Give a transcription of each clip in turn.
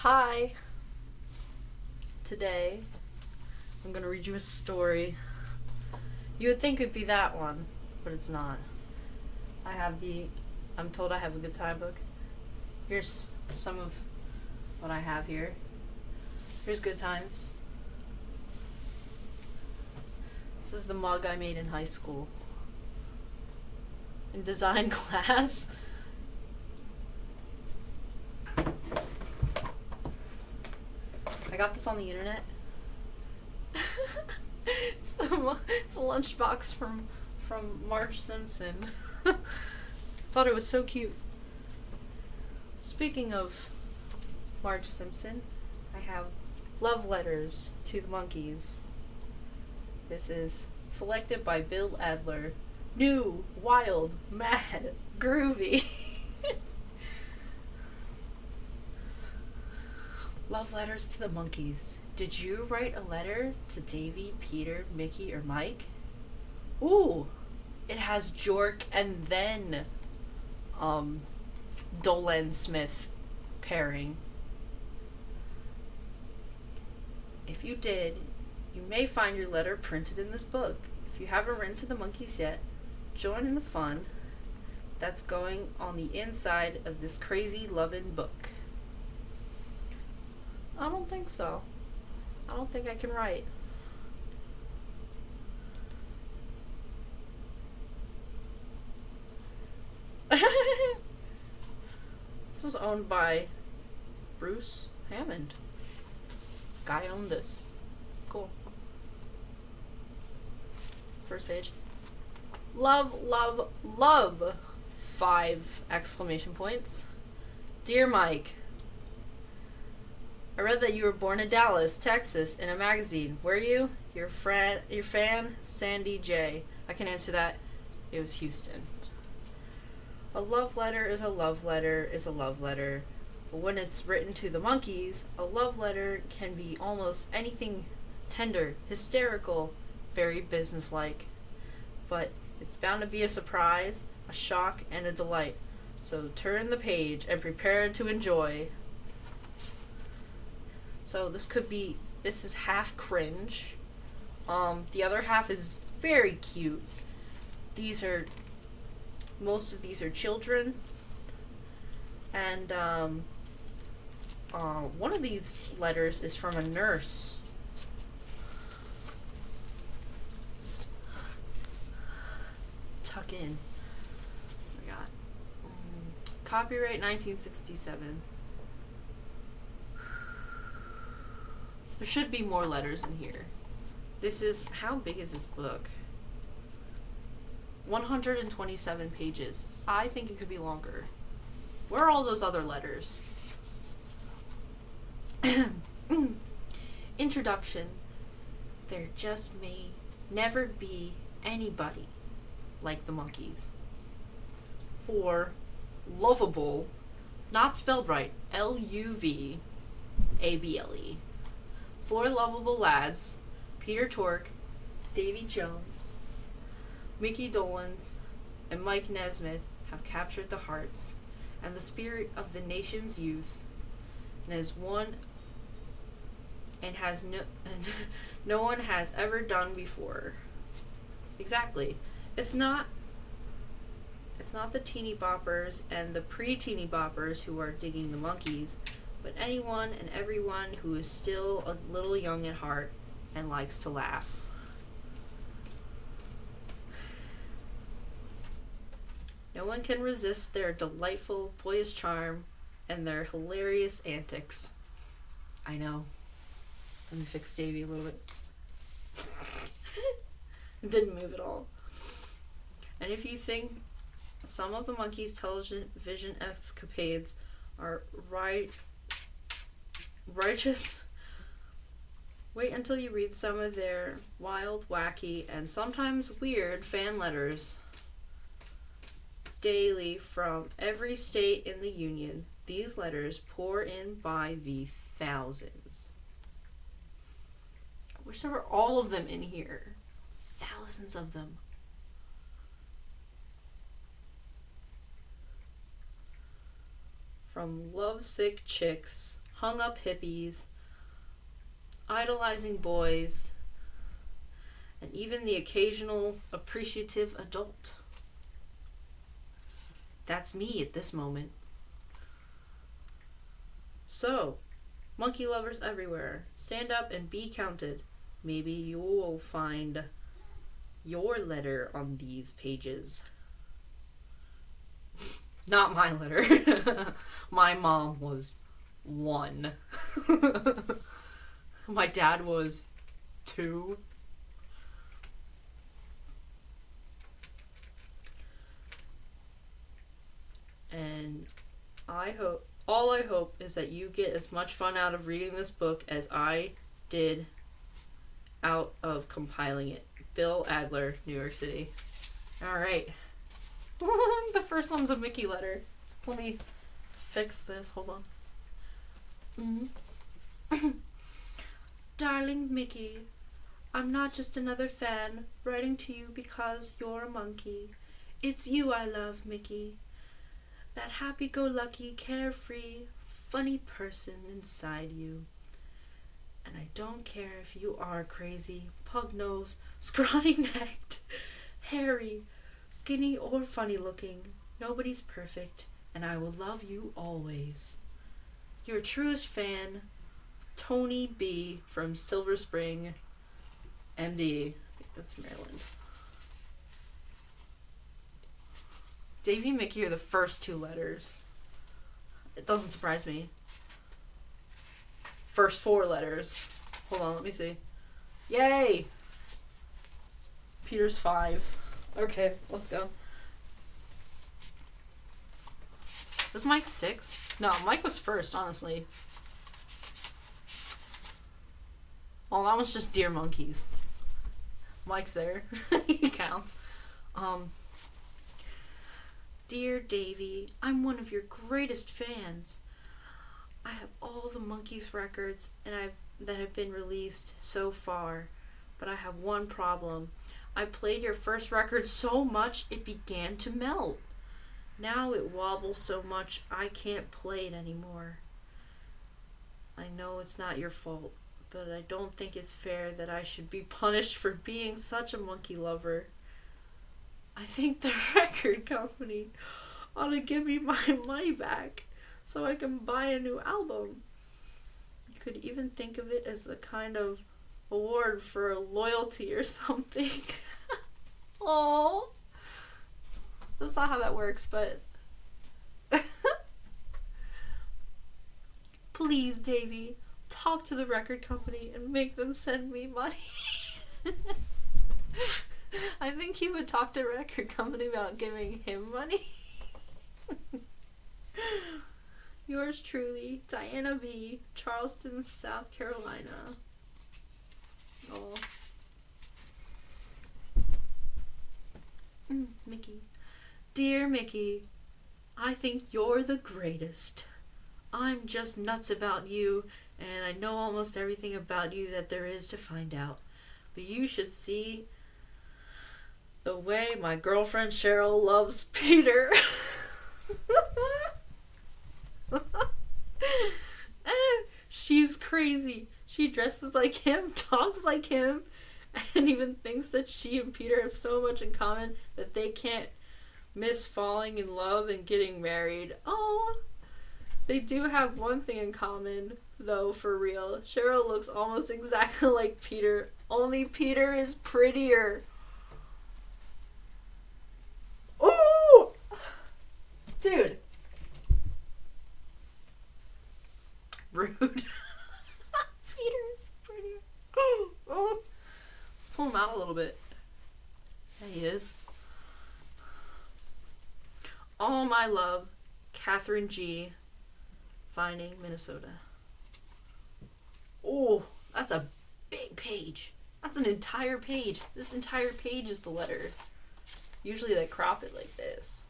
Hi! Today, I'm gonna read you a story. You would think it'd be that one, but it's not. I have the I'm Told I Have a Good Time book. Here's some of what I have here. Here's Good Times. This is the mug I made in high school. In design class. I got this on the internet. it's the lunchbox from Marge Simpson. Thought it was so cute. Speaking of Marge Simpson, I have love letters to the Monkees. This is selected by Bill Adler. New, wild, mad, groovy. Love letters to the Monkees. Did you write a letter to Davy, Peter, Mickey, or Mike? Ooh, it has Jork and then Dolan Smith pairing. If you did, you may find your letter printed in this book. If you haven't written to the Monkees yet, join in the fun that's going on the inside of this crazy lovin' book. I don't think so. I don't think I can write. This was owned by Bruce Hammond. Guy owned this. Cool. First page. Love, love, love! 5 exclamation points. Dear Mike, I read that you were born in Dallas, Texas, in a magazine. Were you? Your fan, Sandy J. I can answer that. It was Houston. A love letter is a love letter is a love letter. But when it's written to the Monkees, a love letter can be almost anything tender, hysterical, very businesslike. But it's bound to be a surprise, a shock, and a delight. So turn the page and prepare to enjoy. So this is half cringe. The other half is very cute. Most of these are children. And one of these letters is from a nurse. Let's tuck in. What we got? Copyright 1967. There should be more letters in here. How big is this book? 127 pages. I think it could be longer. Where are all those other letters? Introduction. There just may never be anybody like the Monkees. 4. Lovable. Not spelled right. Luvable. 4 lovable lads, Peter Tork, Davy Jones, Mickey Dolenz, and Mike Nesmith have captured the hearts and the spirit of the nation's youth, and no one has ever done before. Exactly. It's not the teeny boppers and the pre-teeny boppers who are digging the Monkees, but anyone and everyone who is still a little young at heart and likes to laugh. No one can resist their delightful, boyish charm and their hilarious antics. I know. Let me fix Davy a little bit. It didn't move at all. And if you think some of the Monkees' television escapades are righteous, wait until you read some of their wild, wacky, and sometimes weird fan letters. Daily from every state in the Union, these letters pour in by the thousands. I wish there were all of them in here. Thousands of them. From lovesick chicks hung up hippies, idolizing boys, and even the occasional appreciative adult. That's me at this moment. So, monkey lovers everywhere, stand up and be counted. Maybe you'll find your letter on these pages. Not my letter. My mom was 1. My dad was 2. And all I hope is that you get as much fun out of reading this book as I did out of compiling it. Bill Adler, New York City. Alright. The first one's a Mickey letter. Let me fix this. Hold on. Darling Mickey, I'm not just another fan writing to you because you're a monkey. It's you I love, Mickey. That happy-go-lucky, carefree, funny person inside you. And I don't care if you are crazy, pug-nosed, scrawny-necked, hairy, skinny, or funny-looking. Nobody's perfect, and I will love you always. Your truest fan, Tony B. from Silver Spring, MD. I think that's Maryland. Davy and Mickey are the first 2 letters. It doesn't surprise me. First 4 letters. Hold on, let me see. Yay! Peter's 5. Okay, let's go. Was Mike 6? No, Mike was first, honestly. Well, that was just Dear Monkees. Mike's there. He counts. Dear Davy, I'm one of your greatest fans. I have all the Monkees records that have been released so far, but I have one problem. I played your first record so much it began to melt. Now it wobbles so much I can't play it anymore. I know it's not your fault, but I don't think it's fair that I should be punished for being such a monkey lover. I think the record company ought to give me my money back so I can buy a new album. You could even think of it as a kind of award for loyalty or something. Oh, that's not how that works, but please, Davy, talk to the record company and make them send me money. I think he would talk to a record company about giving him money. Yours truly, Diana B., Charleston, South Carolina. Oh. Mickey. Dear Mickey, I think you're the greatest. I'm just nuts about you, and I know almost everything about you that there is to find out. But you should see the way my girlfriend Cheryl loves Peter. She's crazy. She dresses like him, talks like him, and even thinks that she and Peter have so much in common that they can't miss falling in love and getting married. Oh, they do have one thing in common, though, for real. Cheryl looks almost exactly like Peter, only Peter is prettier. Ooh! Dude. Rude. Peter is prettier. Let's pull him out a little bit. There he is. All my love, Catherine G., Vining, Minnesota. Oh, that's a big page. That's an entire page. This entire page is the letter. Usually they crop it like this.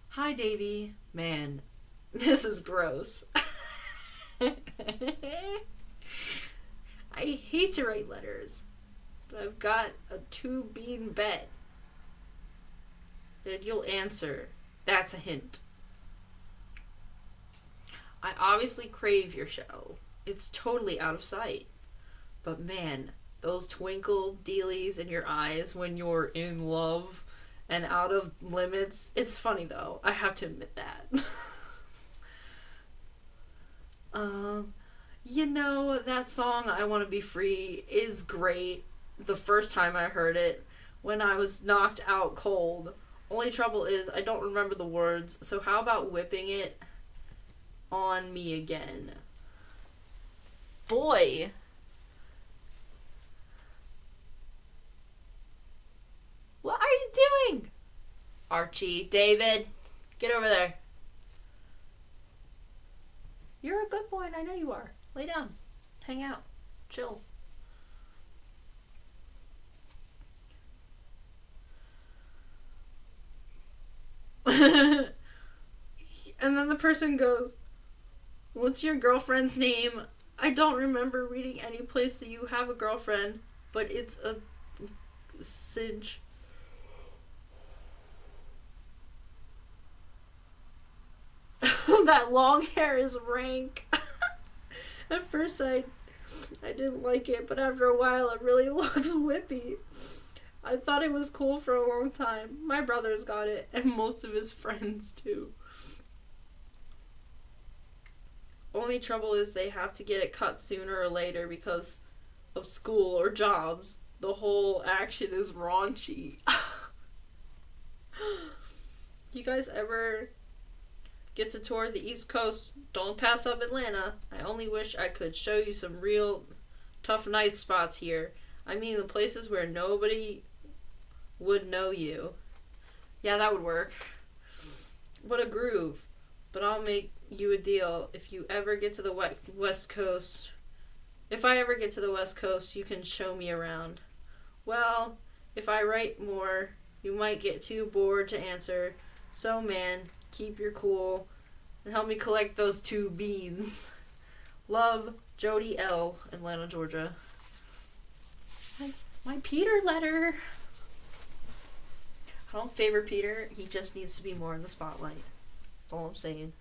Hi, Davy. Man, this is gross. I hate to write letters, but I've got a 2-bean bet that you'll answer. That's a hint. obviously crave your show. It's totally out of sight. But man, those twinkle dealies in your eyes when you're in love and out of limits, it's funny though. I have to admit that. That song, I Want to Be Free, is great. The first time I heard it, when I was knocked out cold. Only trouble is, I don't remember the words, so how about whipping it on me again? Boy. What are you doing? Archie, David, get over there. You're a good boy, and I know you are. Lay down. Hang out. Chill. And then the person goes, "What's your girlfriend's name? I don't remember reading any place that you have a girlfriend, but it's a cinch." That long hair is rank. At first I didn't like it, but after a while it really looks whippy. I thought it was cool for a long time. My brother's got it, and most of his friends too. Only trouble is they have to get it cut sooner or later because of school or jobs. The whole action is raunchy. You guys ever get to tour the East Coast? Don't pass up Atlanta. I only wish I could show you some real tough night spots here. I mean the places where nobody would know you. Yeah, that would work. What a groove. But I'll make you a deal. If you ever get to the West Coast, if I ever get to the West Coast, you can show me around. Well, if I write more, you might get too bored to answer. So man, keep your cool and help me collect those 2 beans. Love, Jody L., Atlanta, Georgia. It's my Peter letter. I don't favor Peter. He just needs to be more in the spotlight. That's all I'm saying.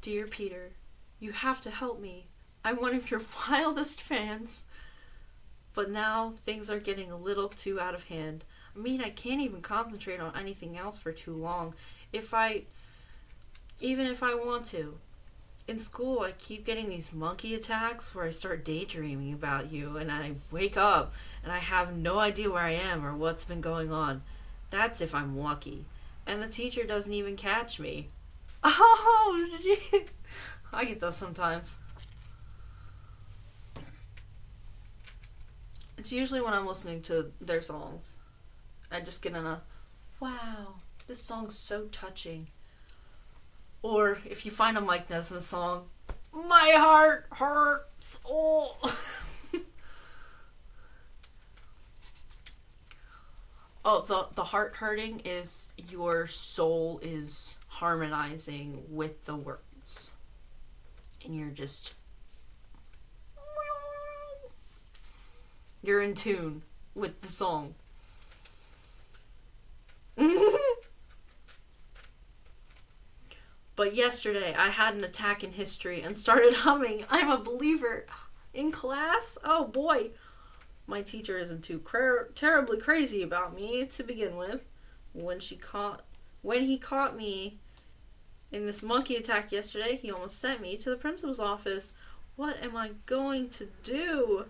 Dear Peter, you have to help me. I'm one of your wildest fans. But now things are getting a little too out of hand. I mean, I can't even concentrate on anything else for too long. Even if I want to. In school, I keep getting these monkey attacks where I start daydreaming about you, and I wake up and I have no idea where I am or what's been going on. That's if I'm lucky. And the teacher doesn't even catch me. Oh, gee. I get those sometimes. It's usually when I'm listening to their songs. I just get in a, wow, this song's so touching. Or if you find a Mike Nesmith song, my heart hurts. Oh. Oh, the heart hurting is your soul is harmonizing with the words. And you're in tune with the song. But yesterday, I had an attack in history and started humming I'm a Believer in class. Oh boy. My teacher isn't too terribly crazy about me to begin with. When he caught me in this monkey attack yesterday, he almost sent me to the principal's office. What am I going to do?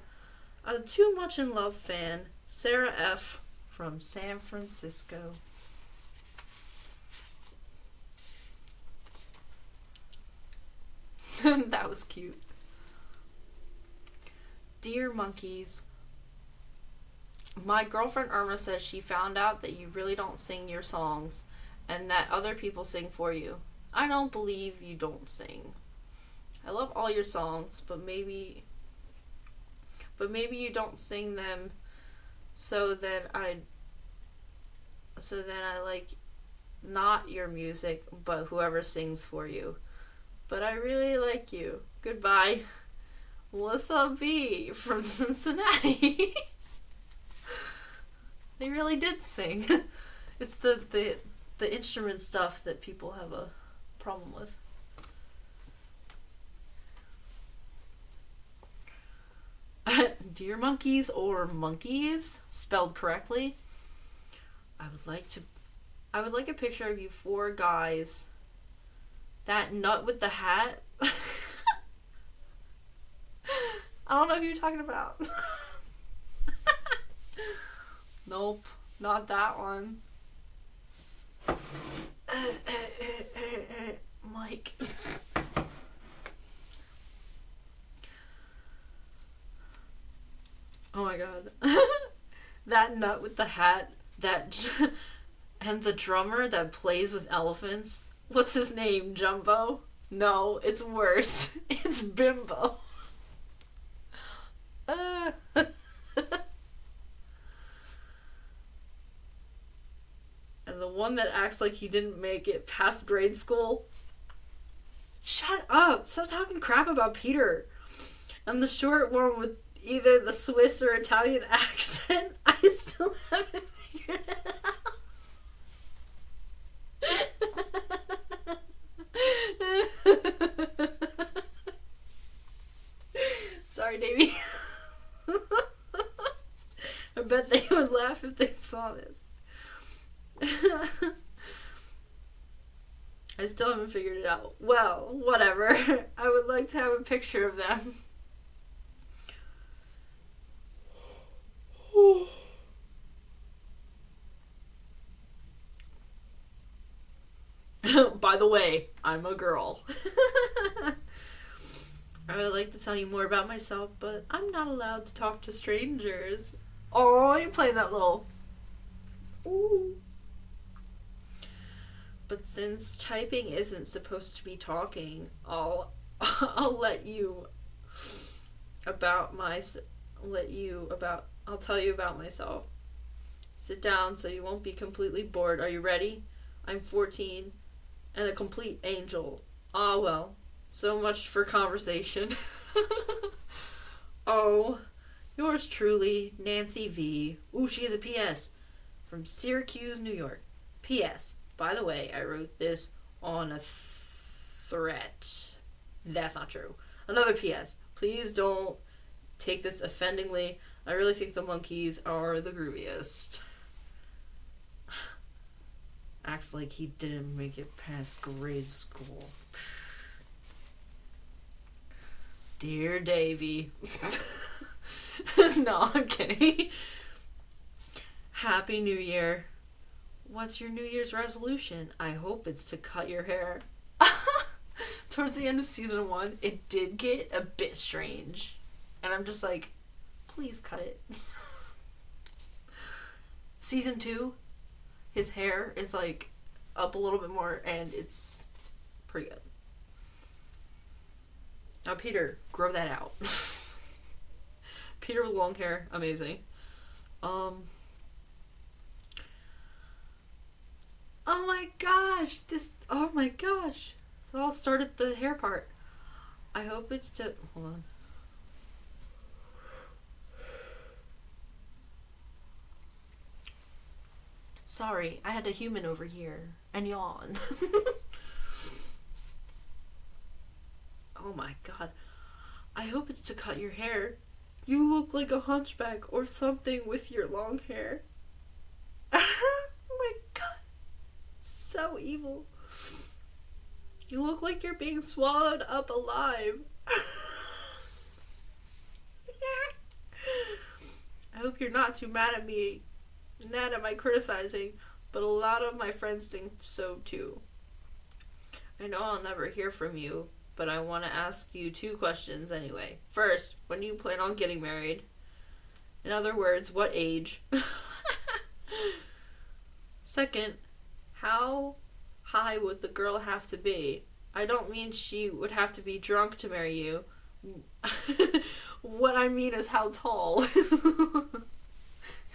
A Too Much in Love fan, Sarah F. from San Francisco. That was cute. Dear Monkees, my girlfriend Irma says she found out that you really don't sing your songs and that other people sing for you. I don't believe you don't sing. I love all your songs, but maybe you don't sing them so that I like not your music, but whoever sings for you. But I really like you. Goodbye. Melissa B. from Cincinnati. They really did sing. It's the instrument stuff that people have a problem with. Dear Monkees, or Monkees, spelled correctly. I would like a picture of you four guys. That nut with the hat. I don't know who you're talking about. Nope, not that one. Mike. Oh my god. That nut with the hat, and the drummer that plays with elephants. What's his name? Jumbo? No, it's worse. It's Bimbo. And the one that acts like he didn't make it past grade school. Shut up! Stop talking crap about Peter. And the short one with either the Swiss or Italian accent, I still haven't figured it out. Sorry, Davey. I bet they would laugh if they saw this. I still haven't figured it out. Well, whatever. I would like to have a picture of them. By the way, I'm a girl. I would like to tell you more about myself, but I'm not allowed to talk to strangers. Oh, you're playing that little... Ooh. But since typing isn't supposed to be talking, I'll tell you about myself. Sit down so you won't be completely bored. Are you ready? I'm 14 and a complete angel. Ah, well, so much for conversation. Oh, yours truly, Nancy V. Ooh, she has a P.S. from Syracuse, New York. P.S. By the way, I wrote this on a threat. That's not true. Another P.S. Please don't take this offendingly. I really think the Monkees are the grooviest. Acts like he didn't make it past grade school. Dear Davy. No, I'm kidding. Happy New Year. What's your New Year's resolution? I hope it's to cut your hair. Towards the end of season 1, it did get a bit strange. And I'm just like, please cut it. Season 2, his hair is like up a little bit more and it's pretty good. Now Peter, grow that out. Peter with long hair, amazing. Oh my gosh, oh my gosh. So I'll start at the hair part. I hope it's to, hold on. Sorry, I had a human over here and yawn. Oh my god. I hope it's to cut your hair. You look like a hunchback or something with your long hair. Oh my god. So evil. You look like you're being swallowed up alive. I hope you're not too mad at me. Mad at my criticizing, but a lot of my friends think so too. I know I'll never hear from you, but I want to ask you 2 questions anyway. First, when do you plan on getting married? In other words, what age? Second, how high would the girl have to be? I don't mean she would have to be drunk to marry you. What I mean is how tall.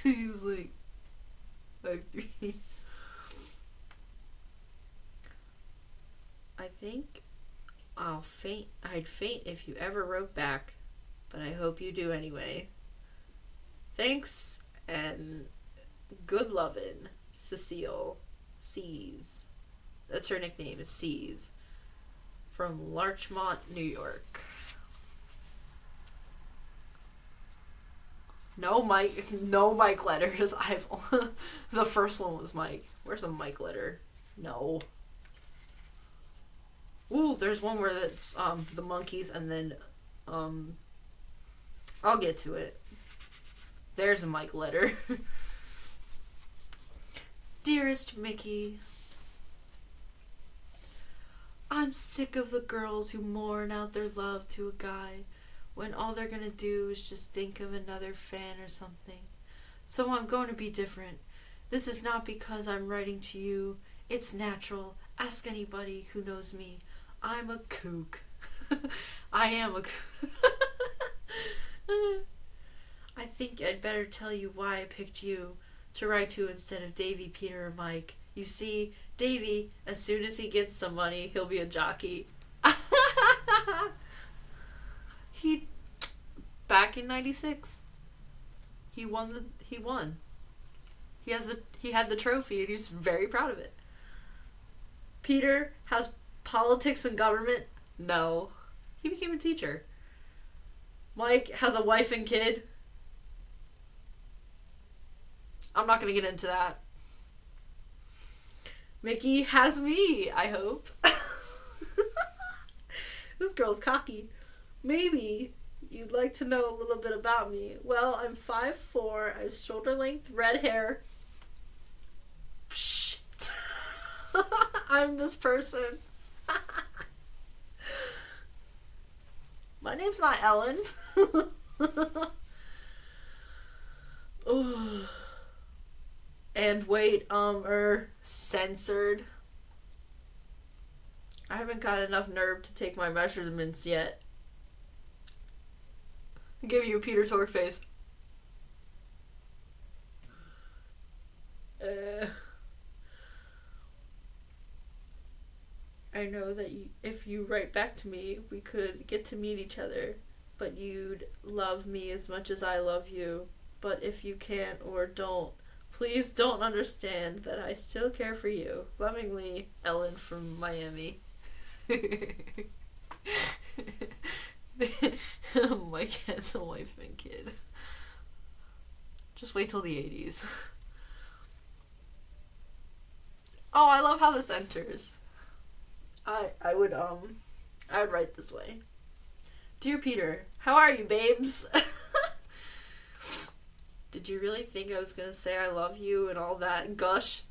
He's like 5'3". I think I'd faint if you ever wrote back, but I hope you do anyway. Thanks and good lovin'. Cecile Seas. That's her nickname, is Seas. From Larchmont, New York. No Mike letters. The first one was Mike. Where's a Mike letter? No. Ooh, there's one where it's the Monkees and then I'll get to it. There's a Mike letter. Dearest Mickey, I'm sick of the girls who mourn out their love to a guy when all they're gonna do is just think of another fan or something. So I'm going to be different. This is not because I'm writing to you. It's natural. Ask anybody who knows me. I'm a kook. I am a kook. I think I'd better tell you why I picked you to write to instead of Davy, Peter, or Mike. You see, Davy, as soon as he gets some money, he'll be a jockey. Back in '96, he won. He had the trophy, and he's very proud of it. Peter has politics and government. No, he became a teacher. Mike has a wife and kid. I'm not gonna get into that. Mickey has me, I hope. This girl's cocky. Maybe you'd like to know a little bit about me. Well, I'm 5'4", I have shoulder-length red hair. Psh. I'm this person. My name's not Ellen. And wait, censored. I haven't got enough nerve to take my measurements yet. I'll give you a Peter Tork face. I know that if you write back to me, we could get to meet each other, but you'd love me as much as I love you. But if you can't or don't, please don't understand that I still care for you. Lovingly, Ellen from Miami. Mike has a wife and kid. Just wait till the 80s. Oh, I love how this enters. I would write this way. Dear Peter, how are you, babes? Did you really think I was gonna say I love you and all that gush?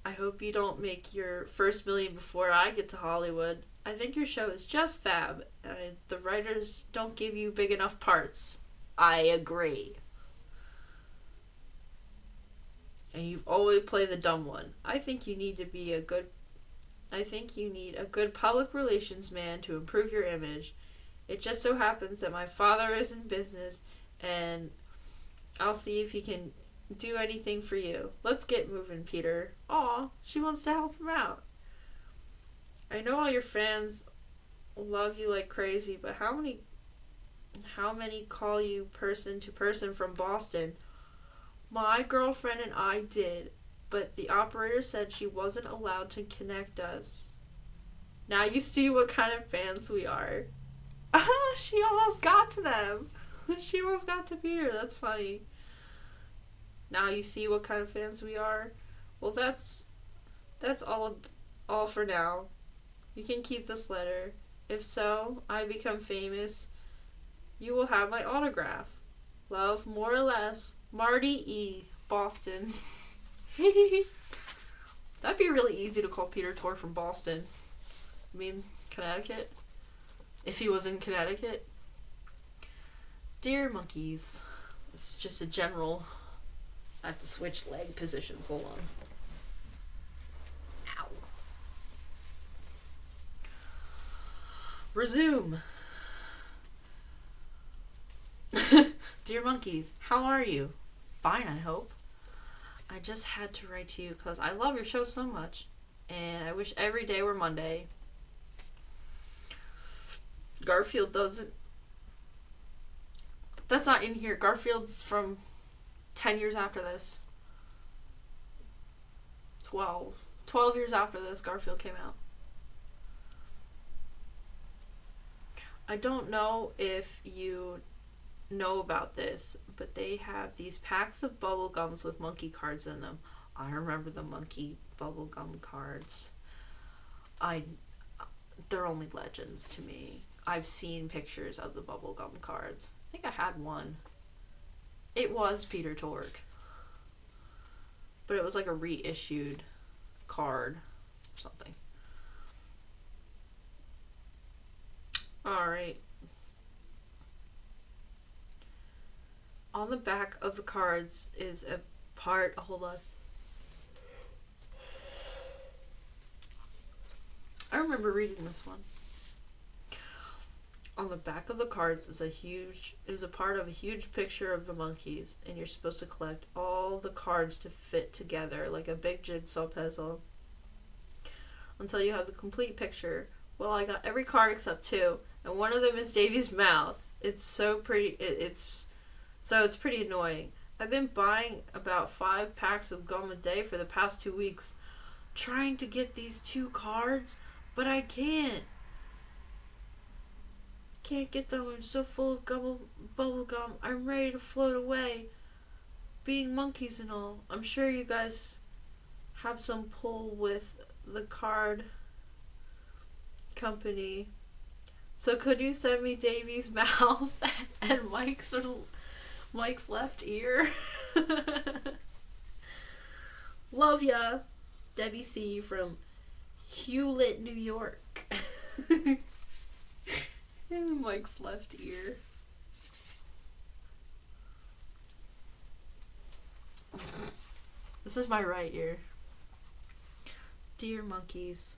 I hope you don't make your first million before I get to Hollywood. I think your show is just fab, and the writers don't give you big enough parts. I agree. And you've always played the dumb one. I think you need a good public relations man to improve your image. It just so happens that my father is in business, and I'll see if he can do anything for you. Let's get moving, Peter. Aw, she wants to help him out. I know all your fans love you like crazy, but how many call you person to person from Boston? My girlfriend and I did, but the operator said she wasn't allowed to connect us. Now you see what kind of fans we are. She almost got to them. She almost got to Peter. That's funny. Now you see what kind of fans we are. Well, that's all for now. You can keep this letter. If so, I become famous. You will have my autograph. Love, more or less, Marty E. Boston. That'd be really easy to call Peter Tork from Boston. I mean, Connecticut. If he was in Connecticut. Dear Monkees. It's just a general. I have to switch leg positions. Hold on. Ow. Resume. Dear Monkees, how are you? Fine, I hope. I just had to write to you because I love your show so much, and I wish every day were Monday. Garfield doesn't. That's not in here. Garfield's from 10 years after this. 12 years after this, Garfield came out. I don't know if you know about this, but they have these packs of bubble gums with monkey cards in them. I remember the monkey bubblegum cards. They're only legends to me. I've seen pictures of the bubblegum cards. I think I had one. It was Peter Tork. But it was like a reissued card or something. Alright. On the back of the cards is a part. Hold on. I remember reading this one. On the back of the cards is a part of a huge picture of the Monkees, and you're supposed to collect all the cards to fit together like a big jigsaw puzzle until you have the complete picture. Well, I got every card except two, and one of them is Davy's mouth. It's so pretty. It's pretty annoying. I've been buying about 5 packs of gum a day for the past 2 weeks, trying to get these 2 cards, but I can't. Can't get them. I'm so full of bubble gum. I'm ready to float away. Being monkeys and all. I'm sure you guys have some pull with the card company. So could you send me Davy's mouth and Mike's left ear? Love ya. Debbie C. from Hewlett, New York. Mike's left ear. This is my right ear. Dear Monkees.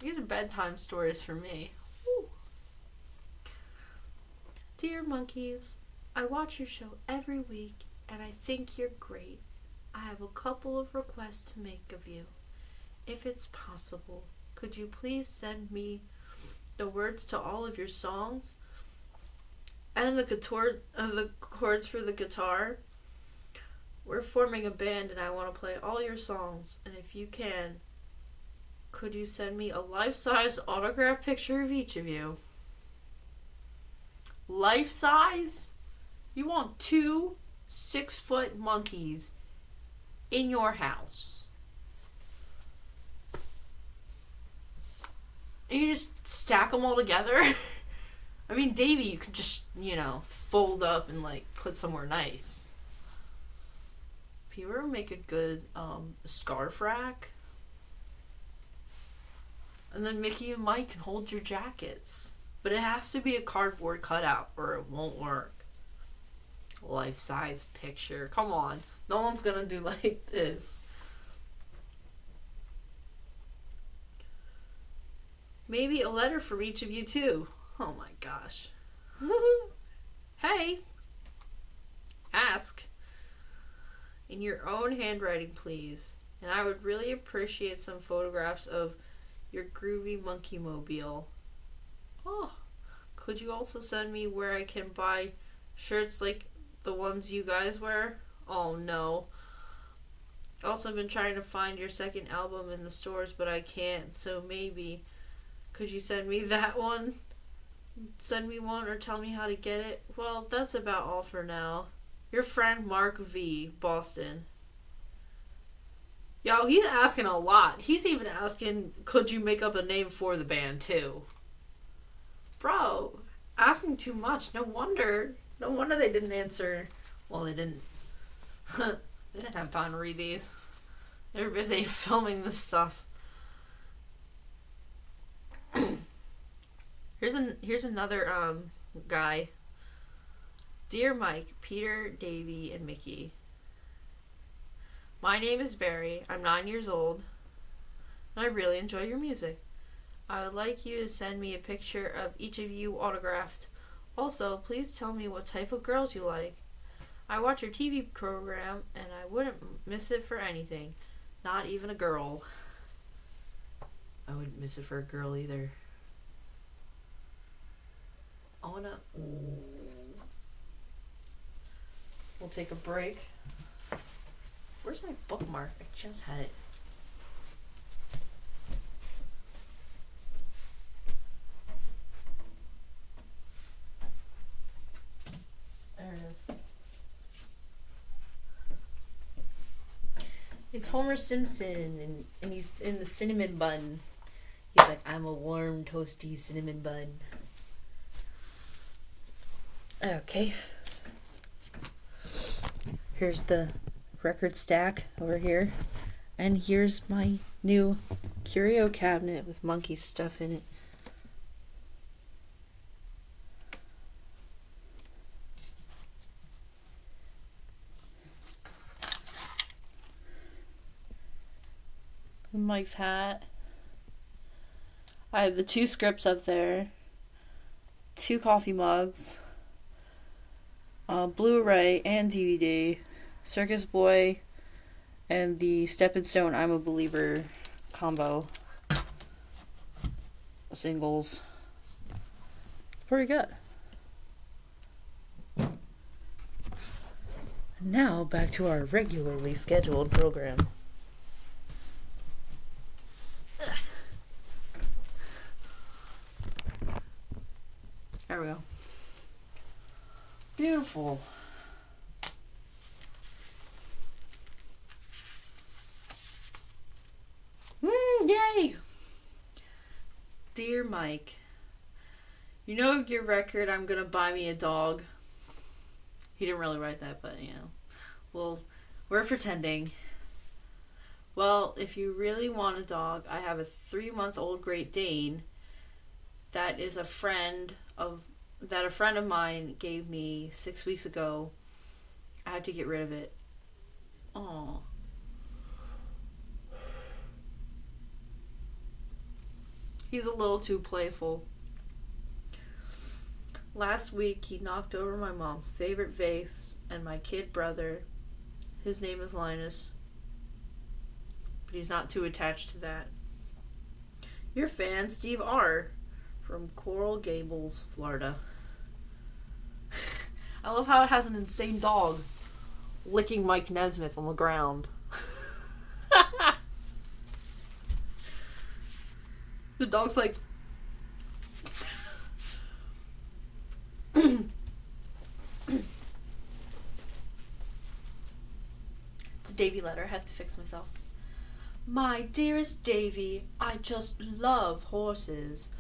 These are bedtime stories for me. Woo. Dear Monkees, I watch your show every week and I think you're great. I have a couple of requests to make of you. If it's possible, could you please send me the words to all of your songs and the chords for the guitar? We're forming a band and I want to play all your songs, and if you can, could you send me a life-size autograph picture of each of you? Life-size? You want 2 6-foot monkeys in your house. And you just stack them all together? I mean, Davy, you could just, fold up and, put somewhere nice. If you ever make a good scarf rack, and then Mickey and Mike can hold your jackets. But it has to be a cardboard cutout or it won't work. Life-size picture. Come on. No one's gonna do like this. Maybe a letter from each of you too. Oh my gosh. Hey. Ask. In your own handwriting, please. And I would really appreciate some photographs of your groovy monkey mobile. Oh. Could you also send me where I can buy shirts like the ones you guys wear? Oh no. Also, I've been trying to find your second album in the stores, but I can't, so maybe could you send me that one? Send me one or tell me how to get it? Well, that's about all for now. Your friend Mark V, Boston. Yo, he's asking a lot. He's even asking, could you make up a name for the band too? Bro, asking too much. No wonder they didn't answer. Well, they didn't. They didn't have time to read these. They were busy filming this stuff. Here's another guy. Dear Mike, Peter, Davy, and Mickey. My name is Barry. I'm 9 years old, and I really enjoy your music. I would like you to send me a picture of each of you autographed. Also, please tell me what type of girls you like. I watch your TV program, and I wouldn't miss it for anything. Not even a girl. I wouldn't miss it for a girl either. We'll take a break. Where's my bookmark? I just had it. There it is. It's Homer Simpson, and he's in the cinnamon bun. He's like, I'm a warm, toasty cinnamon bun. Okay. Here's the record stack over here. And here's my new curio cabinet with Monkees stuff in it. And Mike's hat. I have the 2 scripts up there. 2 coffee mugs. Blu-ray and DVD. Circus Boy. And the Stepping Stone I'm a Believer combo. Singles. It's pretty good. And now back to our regularly scheduled program. There we go. Beautiful. Yay! Dear Mike, you know your record, I'm gonna buy me a dog. He didn't really write that, but well, we're pretending. Well, if you really want a dog, I have a 3-month-old Great Dane that is a friend of mine gave me 6 weeks ago. I had to get rid of it. Aww. He's a little too playful. Last week, he knocked over my mom's favorite vase and my kid brother. His name is Linus, but he's not too attached to that. Your fan, Steve R. from Coral Gables, Florida. I love how it has an insane dog licking Mike Nesmith on the ground. The dog's like... It's a Davy letter. I have to fix myself. My dearest Davy, I just love horses,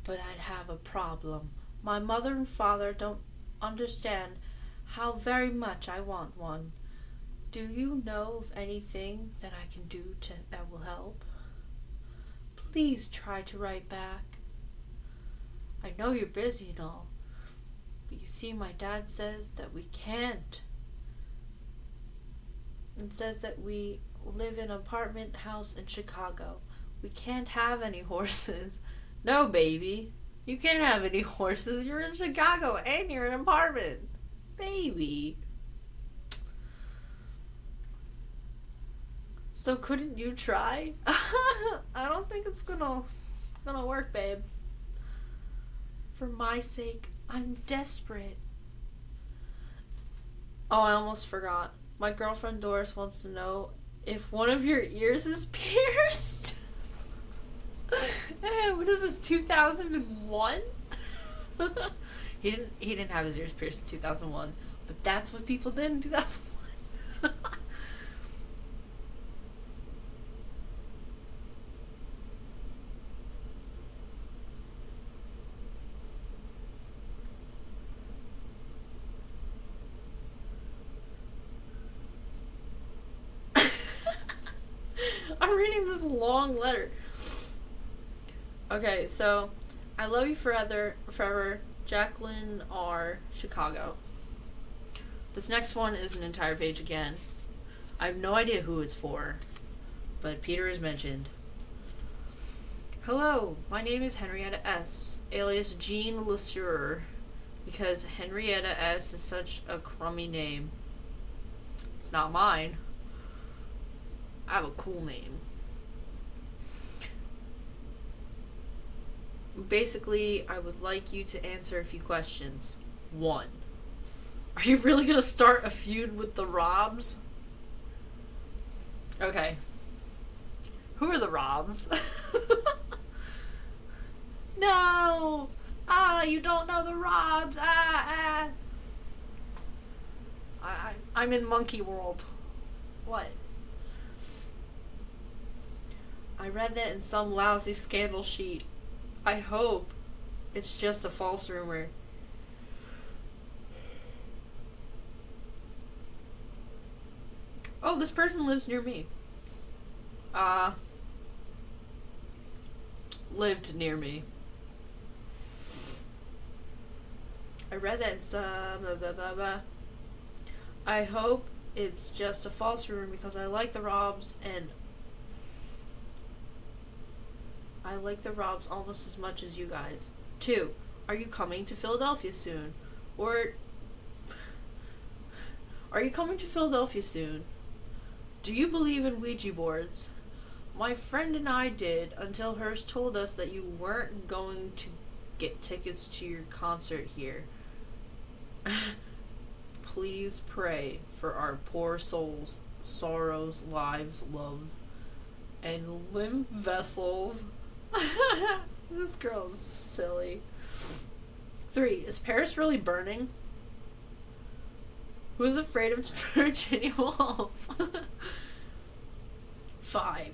but I'd have a problem. My mother and father don't understand how very much I want one. Do you know of anything that I can do that will help? Please try to write back. I know you're busy and all, but you see, my dad says that we can't. And says that we live in an apartment house in Chicago. We can't have any horses. No, baby. You can't have any horses. You're in Chicago and you're in an apartment. Baby. So couldn't you try? I don't think it's gonna work, babe. For my sake, I'm desperate. Oh, I almost forgot. My girlfriend Doris wants to know if one of your ears is pierced. What is this, 2001? He didn't have his ears pierced in 2001, but that's what people did in 2001. I'm reading this long letter. Okay, so I love you forever, Jacqueline R. Chicago. This next one is an entire page again. I have no idea who it's for, but Peter is mentioned. Hello, my name is Henrietta S., alias Jean LeSueur, because Henrietta S. is such a crummy name. It's not mine. I have a cool name. Basically, I would like you to answer a few questions. 1. Are you really gonna start a feud with the Robs? Okay. Who are the Robs? No! Ah, you don't know the Robs! I'm in monkey world. What? I read that in some lousy scandal sheet. I hope it's just a false rumor. Oh, this person lives near me. Lived near me. I read that in some blah blah blah blah. I hope it's just a false rumor because I like the Robs and I like the Robs almost as much as you guys. 2. Are you coming to Philadelphia soon? Or are you coming to Philadelphia soon? Do you believe in Ouija boards? My friend and I did until hers told us that you weren't going to get tickets to your concert here. Please pray for our poor souls, sorrows, lives, love, and limb vessels. This girl's silly. 3. Is Paris really burning? Who's afraid of Virginia Woolf? 5.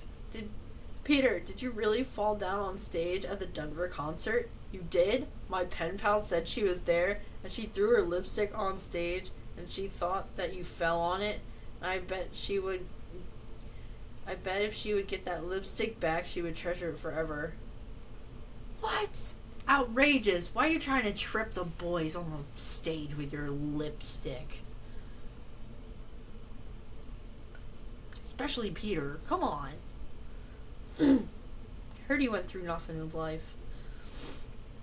Did you really fall down on stage at the Denver concert? You did? My pen pal said she was there, and she threw her lipstick on stage, and she thought that you fell on it. And I bet if she would get that lipstick back, she would treasure it forever. What? Outrageous. Why are you trying to trip the boys on the stage with your lipstick? Especially Peter. Come on. Heard he went through enough in his life.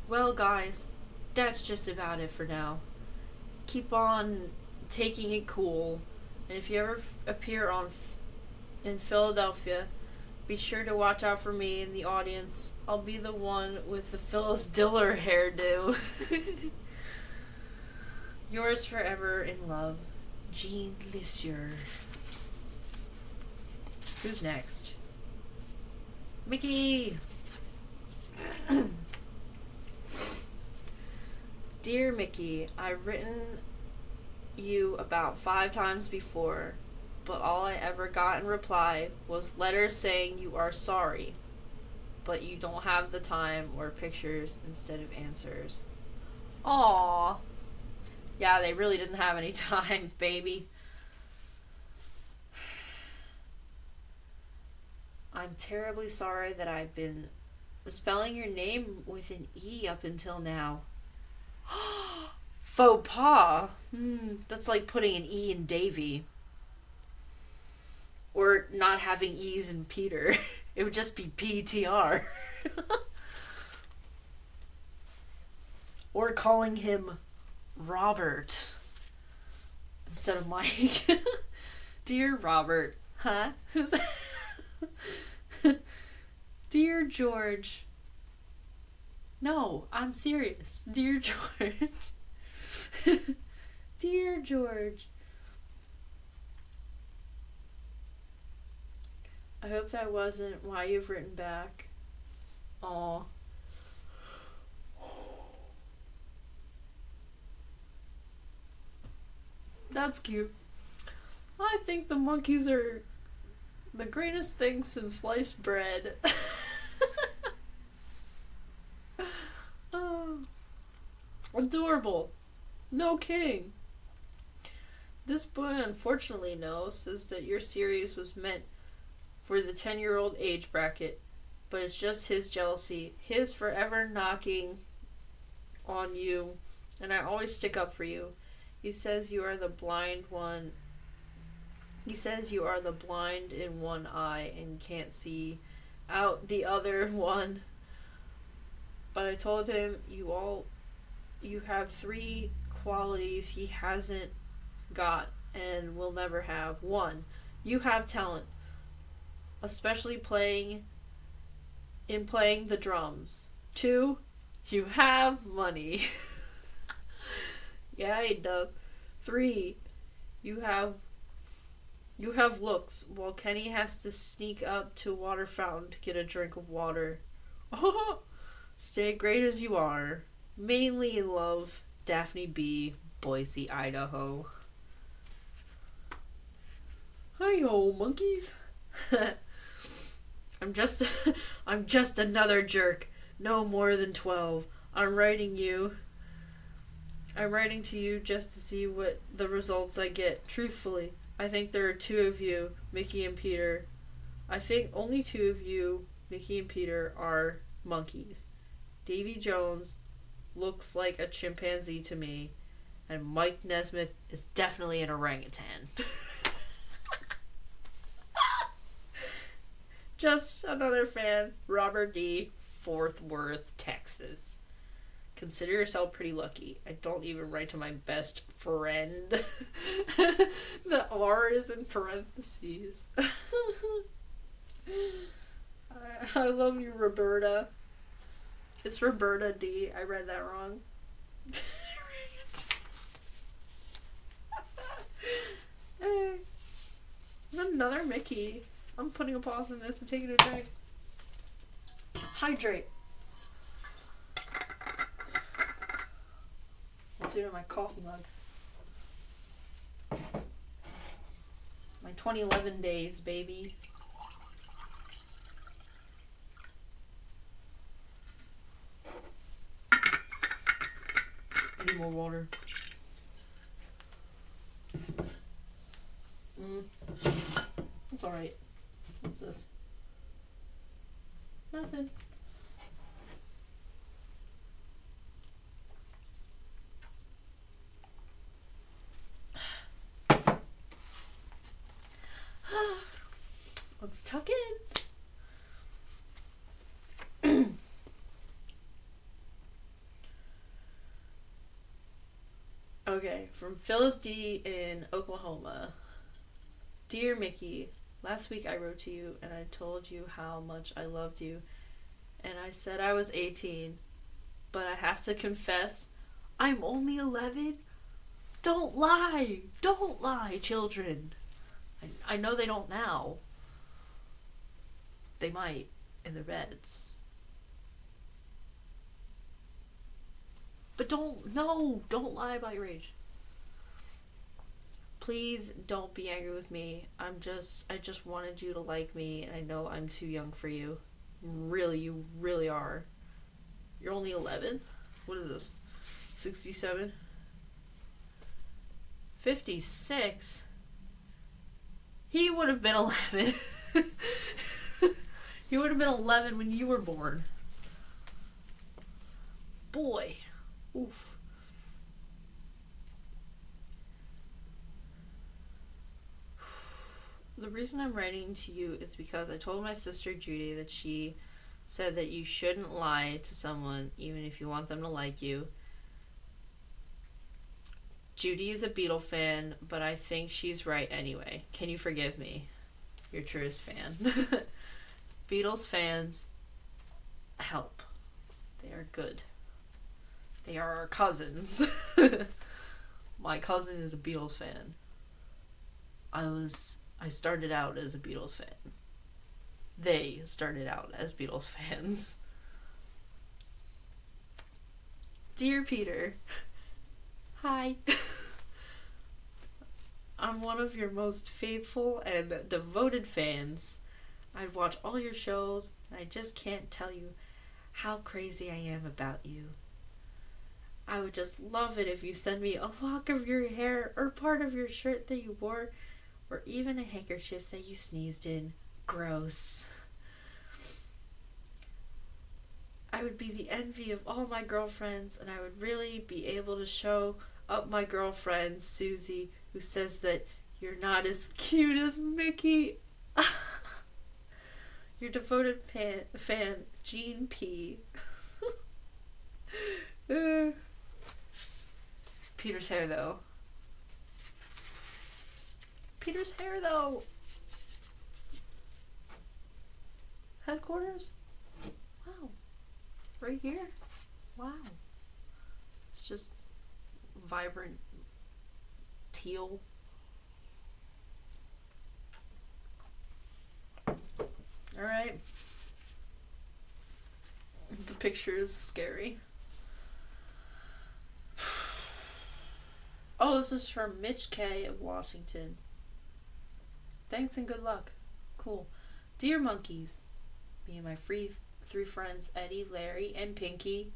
Well, guys, that's just about it for now. Keep on taking it cool. And if you ever appear in Philadelphia, be sure to watch out for me in the audience. I'll be the one with the Phyllis Diller hairdo. Yours forever in love, Jean Lissier. Who's next? Mickey! Dear Mickey, I've written you about 5 times before, but all I ever got in reply was letters saying you are sorry, but you don't have the time or pictures instead of answers. Aww. Yeah, they really didn't have any time, baby. I'm terribly sorry that I've been spelling your name with an E up until now. Faux pas? That's like putting an E in Davy. Or not having E's in Peter. It would just be PTR. Or calling him Robert instead of Mike. Dear Robert. Huh? Who's that? Dear George. No, I'm serious. Dear George. Dear George. I hope that wasn't why you've written back. Aw. That's cute. I think the Monkees are the greatest thing since sliced bread. Oh, adorable. No kidding. This boy unfortunately knows is that your series was meant for the 10-year-old age bracket, but it's just his jealousy, his forever knocking on you, and I always stick up for you. He says you are the blind one. He says you are the blind in one eye and can't see out the other one. But I told him you have 3 qualities he hasn't got and will never have. 1, you have talent, especially playing the drums. 2, You have money. Yeah, he does. 3. You have looks, while Kenny has to sneak up to a water fountain to get a drink of water. Stay great as you are. Mainly in love, Daphne B., Boise, Idaho. Hi-ho, monkeys. I'm just another jerk. No more than 12. I'm writing to you just to see what the results I get. Truthfully, I think there are 2 of you, Mickey and Peter. I think only 2 of you, Mickey and Peter, are monkeys. Davy Jones looks like a chimpanzee to me, and Mike Nesmith is definitely an orangutan. Just another fan, Robert D., Fort Worth, Texas. Consider yourself pretty lucky. I don't even write to my best friend. The R is in parentheses. I love you, Roberta. It's Roberta D. I read that wrong. Hey. There's another Mickey. I'm putting a pause in this and taking a drink. Hydrate. I'll do it in my coffee mug. My 2011 days, baby. I need more water. That's alright. What's this? Nothing. Let's tuck in. Okay, from Phyllis D. in Oklahoma. Dear Mickey, last week I wrote to you and I told you how much I loved you. And I said I was 18. But I have to confess, I'm only 11. Don't lie. Don't lie, children. I know they don't now. They might in their beds. But don't lie about your age. Please don't be angry with me. I just wanted you to like me, and I know I'm too young for you. Really, you really are. You're only 11? What is this? 67? 56? He would have been 11. He would have been 11 when you were born. Boy. Oof. The reason I'm writing to you is because I told my sister Judy that she said that you shouldn't lie to someone even if you want them to like you. Judy is a Beatle fan, but I think she's right anyway. Can you forgive me? Your truest fan. Beatles fans, help. They are good. They are our cousins. My cousin is a Beatles fan. I started out as a Beatles fan. They started out as Beatles fans. Dear Peter, hi. I'm one of your most faithful and devoted fans. I watch all your shows, and I just can't tell you how crazy I am about you. I would just love it if you send me a lock of your hair or part of your shirt that you wore, or even a handkerchief that you sneezed in. Gross. I would be the envy of all my girlfriends, and I would really be able to show up my girlfriend, Susie, who says that you're not as cute as Mickey. Your devoted fan, Jean P. Peter's hair, though. Peter's hair, though. Headquarters? Wow. Right here? Wow. It's just vibrant teal. Alright. The picture is scary. Oh, this is from Mitch K. of Washington. Thanks and good luck. Cool. Dear Monkees, me and my three friends, Eddie, Larry, and Pinky.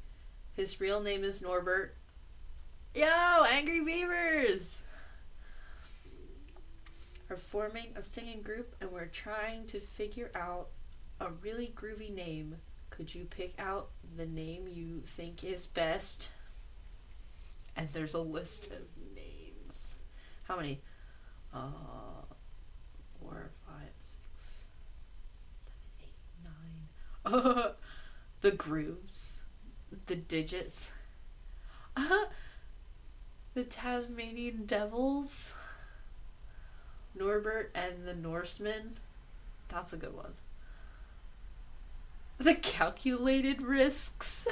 His real name is Norbert. Yo, Angry Beavers! Are forming a singing group and we're trying to figure out a really groovy name. Could you pick out the name you think is best? And there's a list of names. How many? 4, 5, 6, 7, 8, 9. The grooves. The digits. The Tasmanian Devils. Norbert and the Norsemen. That's a good one. The Calculated Risks.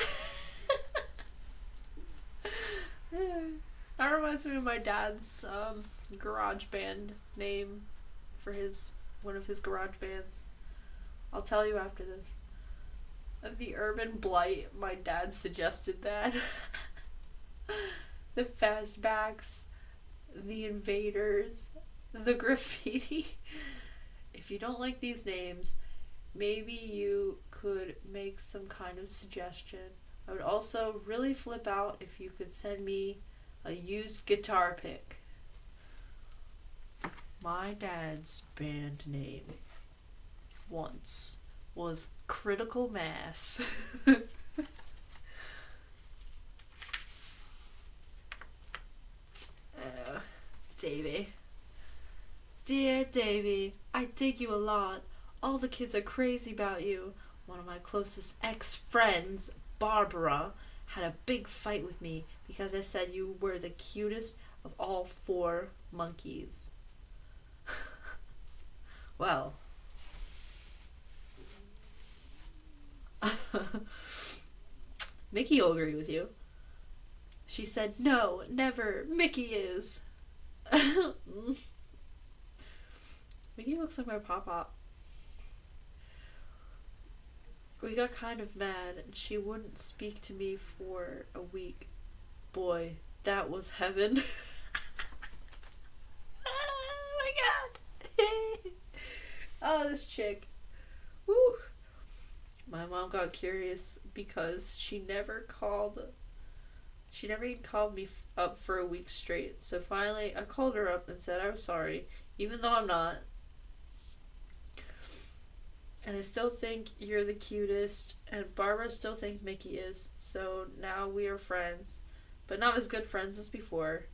That reminds me of my dad's garage band name for one of his garage bands. I'll tell you after this. The Urban Blight, my dad suggested that. The Fastbacks, the Invaders, the Graffiti. If you don't like these names, maybe you could make some kind of suggestion. I would also really flip out if you could send me a used guitar pick. My dad's band name once was Critical Mass. Davey. Dear Davey, I dig you a lot. All the kids are crazy about you. One of my closest ex-friends, Barbara, had a big fight with me because I said you were the cutest of all 4 monkeys. Well. Mickey will agree with you. She said, no, never. Mickey is. Mickey looks like my pop-pop. We got kind of mad and she wouldn't speak to me for a week. Boy, that was heaven. Oh my god. Oh, this chick. Woo. My mom got curious because she never even called me up for a week straight. So finally, I called her up and said I was sorry, even though I'm not. And I still think you're the cutest, and Barbara still thinks Mickey is. So now we are friends, but not as good friends as before.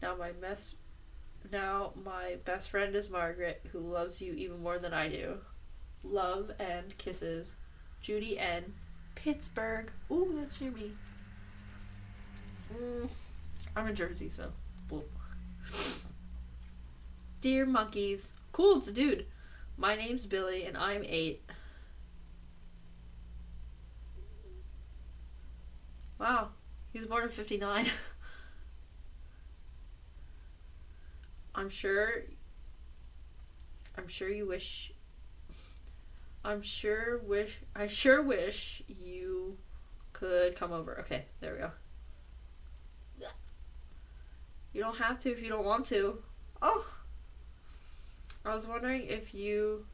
Now my best friend is Margaret, who loves you even more than I do. Love and kisses. Judy N. Pittsburgh. Ooh, that's near me. I'm in Jersey, so. Blue. Dear Monkees. Cool, it's a dude. My name's Billy, and I'm 8. Wow, he was born in 59. I sure wish you could come over. Okay, there we go. You don't have to if you don't want to. Oh! I was wondering if you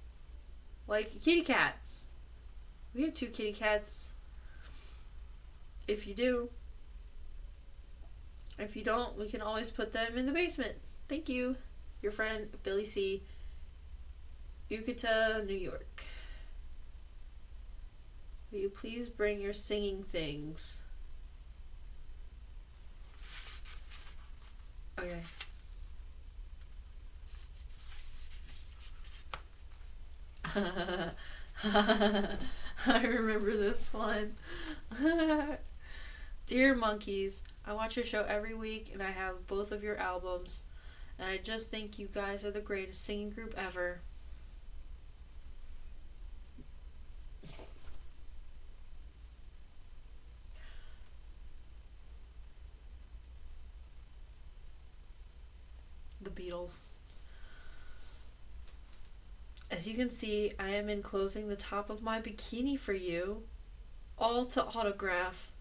like kitty cats. We have 2 kitty cats. If you do. If you don't, we can always put them in the basement. Thank you. Your friend, Billy C. Ukiah, New York. Will you please bring your singing things? Okay. I remember this one. Dear Monkees, I watch your show every week and I have both of your albums. And I just think you guys are the greatest singing group ever. Beatles. As you can see, I am enclosing the top of my bikini for you, all to autograph,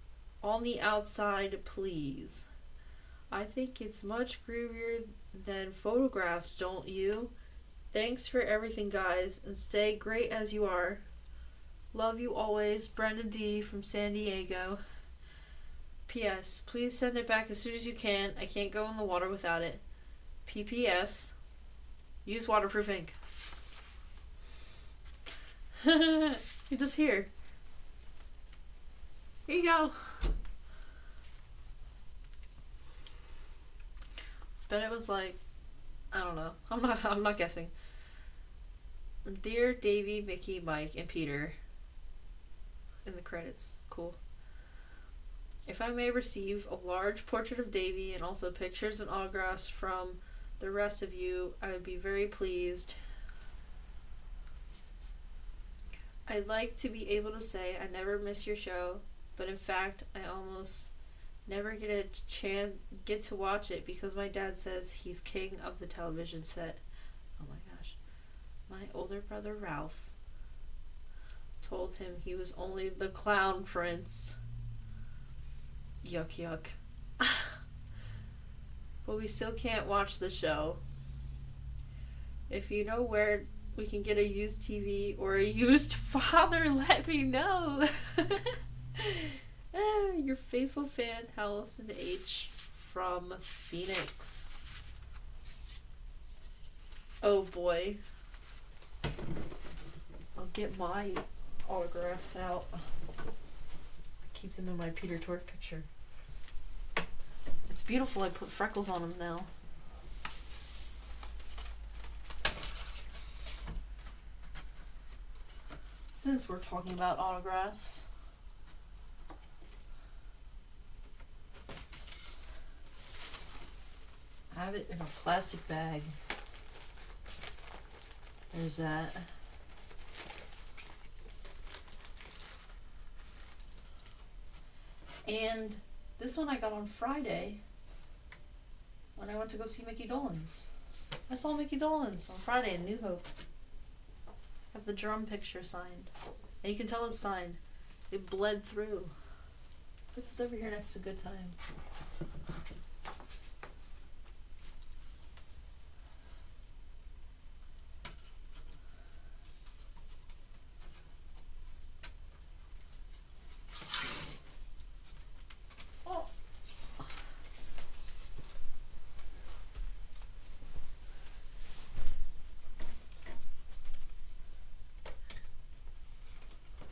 on the outside, please. I think it's much groovier than photographs, don't you? Thanks for everything, guys, and stay great as you are. Love you always, Brenda D. from San Diego. P.S. Please send it back as soon as you can. I can't go in the water without it. P.P.S. Use waterproof ink. You're just here. Here you go. Bet it was like, I don't know. I'm not guessing. Dear Davy, Mickey, Mike, and Peter. In the credits. Cool. If I may receive a large portrait of Davy and also pictures and autographs from the rest of you, I would be very pleased. I'd like to be able to say I never miss your show, but in fact, I almost never get to watch it because my dad says he's king of the television set. Oh my gosh. My older brother Ralph told him he was only the clown prince. Yuck, yuck. But we still can't watch the show. If you know where we can get a used TV or a used father, let me know. Your faithful fan, Allison H. from Phoenix. Oh boy. I'll get my autographs out. Keep them in my Peter Tork picture. It's beautiful. I put freckles on them now. Since we're talking about autographs, I have it in a plastic bag. There's that. And this one I got on Friday when I went to go see Mickey Dolenz. I saw Mickey Dolenz on Friday in New Hope. Have the drum picture signed. And you can tell it's signed. It bled through. Put this over here next to Good Time.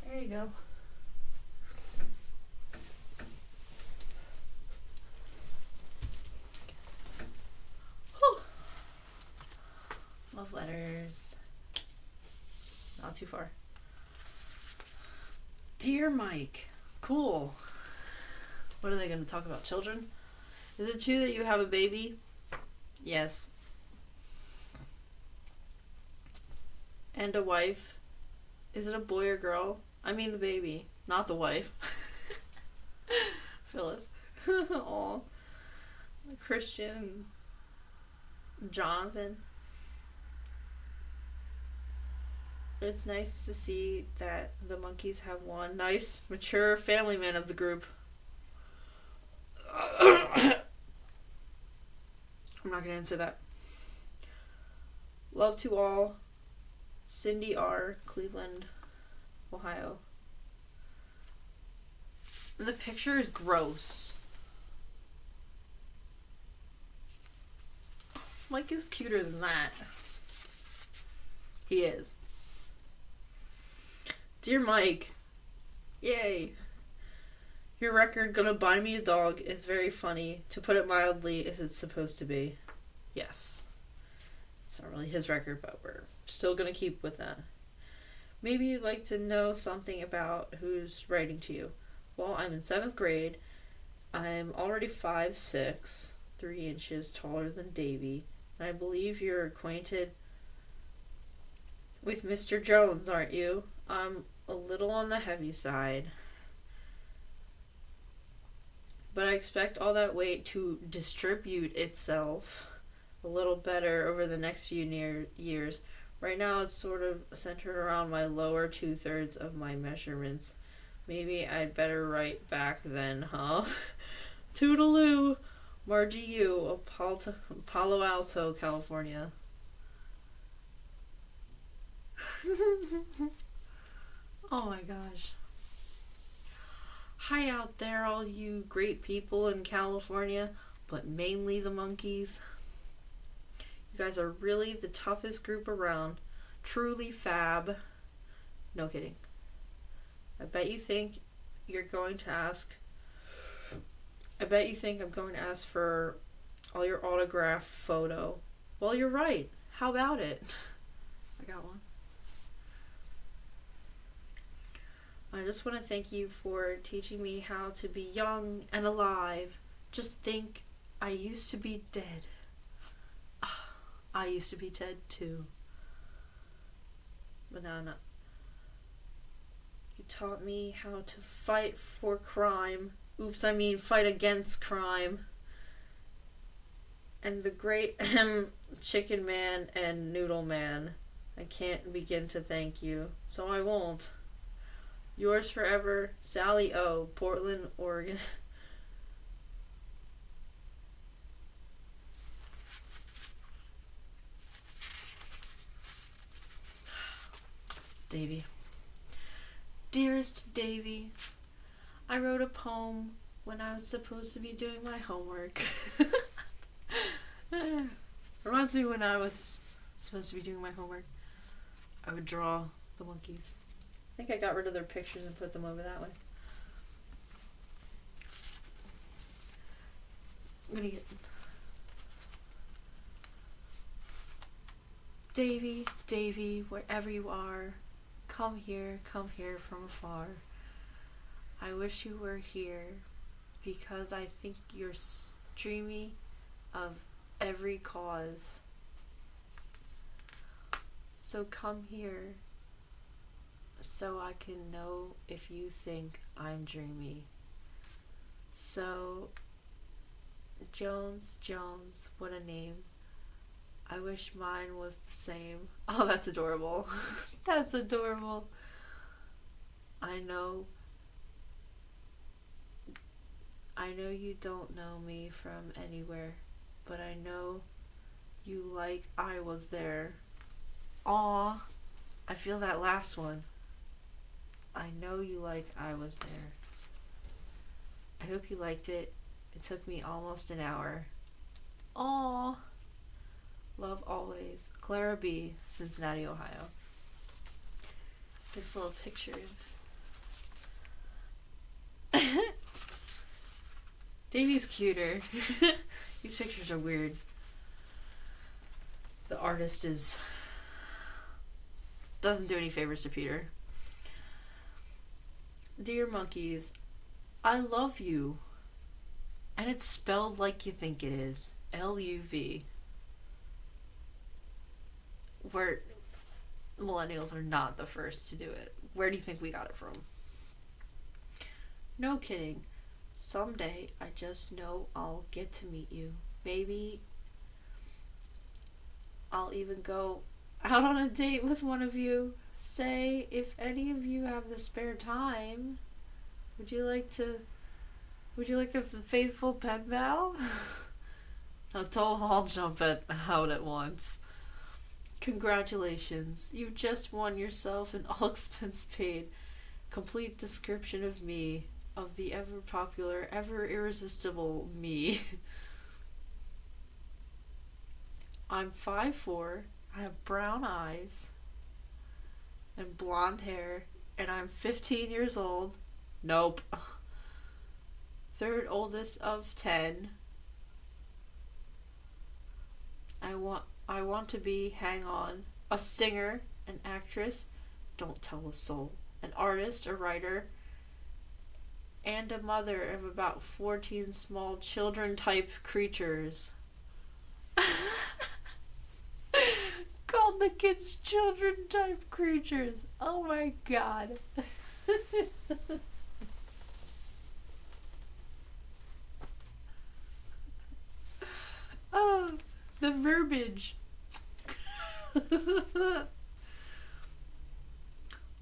There you go. Whew. Love letters. Not too far. Dear Mike. Cool. What are they going to talk about? Children? Is it true that you have a baby? Yes. And a wife? Is it a boy or girl? I mean the baby, not the wife. Phyllis. Aw. Christian. Jonathan. It's nice to see that the Monkees have one nice, mature family man of the group. I'm not going to answer that. Love to all. Cindy R., Cleveland, Ohio. The picture is gross. Mike is cuter than that. He is. Dear Mike, yay. Your record, Gonna Buy Me a Dog, is very funny. To put it mildly, as it's supposed to be. Yes. It's not really his record, but we're still gonna keep with that. Maybe you'd like to know something about who's writing to you. Well, I'm in 7th grade. I'm already 5'6", 3 inches taller than Davy. And I believe you're acquainted with Mr. Jones, aren't you? I'm a little on the heavy side. But I expect all that weight to distribute itself a little better over the next few years. Right now, it's sort of centered around my lower 2/3 of my measurements. Maybe I'd better write back then, huh? Toodaloo! Margie U of Palo Alto, California. Oh my gosh. Hi out there, all you great people in California, but mainly the Monkees. You guys are really the toughest group around. Truly fab. No kidding. I bet you think I'm going to ask for all your autographed photo. Well, you're right. How about it? I got one. I just want to thank you for teaching me how to be young and alive. Just think, I used to be dead. I used to be dead too. But now I'm not. You taught me how to fight for crime. Oops, I mean fight against crime. And the great Chicken Man and Noodle Man. I can't begin to thank you, so I won't. Yours forever, Sally O., Portland, Oregon. Davy. Dearest Davy, I wrote a poem when I was supposed to be doing my homework. Reminds me when I was supposed to be doing my homework. I would draw the Monkees. I think I got rid of their pictures and put them over that way. I'm gonna get... Davy, wherever you are, come here from afar. I wish you were here, because I think you're dreamy of every cause. So come here, so I can know if you think I'm dreamy. So, Jones, what a name. I wish mine was the same. Oh, that's adorable. That's adorable. I know you don't know me from anywhere, but I know you like I was there. Aw, I feel that last one. I know you like I was there. I hope you liked it. It took me almost an hour. Aw. Love always. Clara B., Cincinnati, Ohio. This little picture. Davey's cuter. These pictures are weird. The artist doesn't do any favors to Peter. Dear Monkees, I love you. And it's spelled like you think it is. L-U-V. Where millennials are not the first to do it. Where do you think we got it from? No kidding. Someday I just know I'll get to meet you. Maybe I'll even go out on a date with one of you. Say, if any of you have the spare time, would you like a faithful pen pal? No, don't all jump out at once. Congratulations, you just won yourself an all expense paid complete description of me, of the ever popular, ever irresistible me. I'm 5'4", I have brown eyes and blonde hair, and I'm 15 years old. Nope. Third oldest of 10. I want to be, hang on, a singer, an actress, don't tell a soul, an artist, a writer, and a mother of about 14 small children-type creatures. Called the kids children-type creatures. Oh my god. Oh, the verbiage.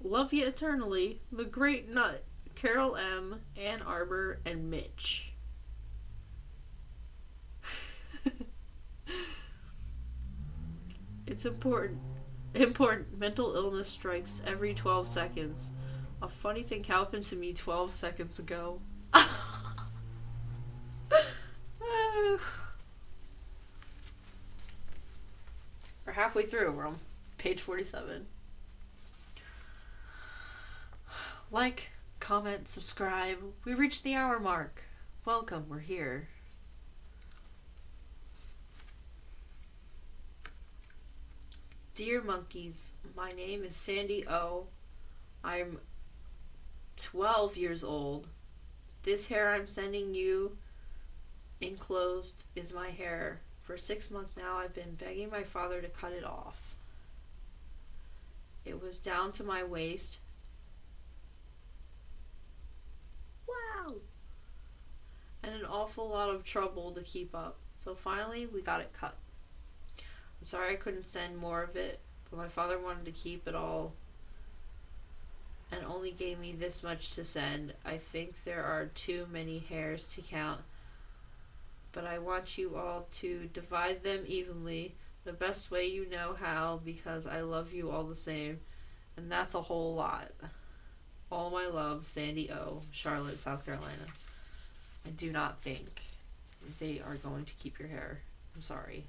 Love you eternally, the Great Nut, Carol M., Ann Arbor, and Mitch. It's important. Important. Mental illness strikes every 12 seconds. A funny thing happened to me 12 seconds ago. We're halfway through. We're on page 47. Like, comment, subscribe. We reached the hour mark. Welcome, we're here. Dear Monkees, my name is Sandy O. I'm 12 years old. This hair I'm sending you enclosed is my hair. For 6 months now, I've been begging my father to cut it off. It was down to my waist. Wow! And an awful lot of trouble to keep up. So finally, we got it cut. I'm sorry I couldn't send more of it, but my father wanted to keep it all and only gave me this much to send. I think there are too many hairs to count, but I want you all to divide them evenly the best way you know how, because I love you all the same, and that's a whole lot. All my love, Sandy O., Charlotte, South Carolina. I do not think they are going to keep your hair. I'm sorry.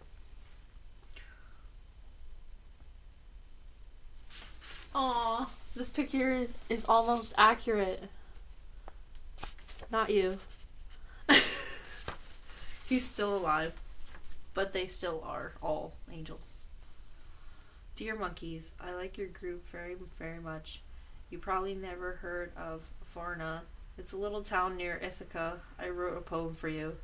Aw, this picture is almost accurate. Not you. He's still alive, but they still are all angels. Dear Monkees, I like your group very, very much. You probably never heard of Varna. It's a little town near Ithaca. I wrote a poem for you.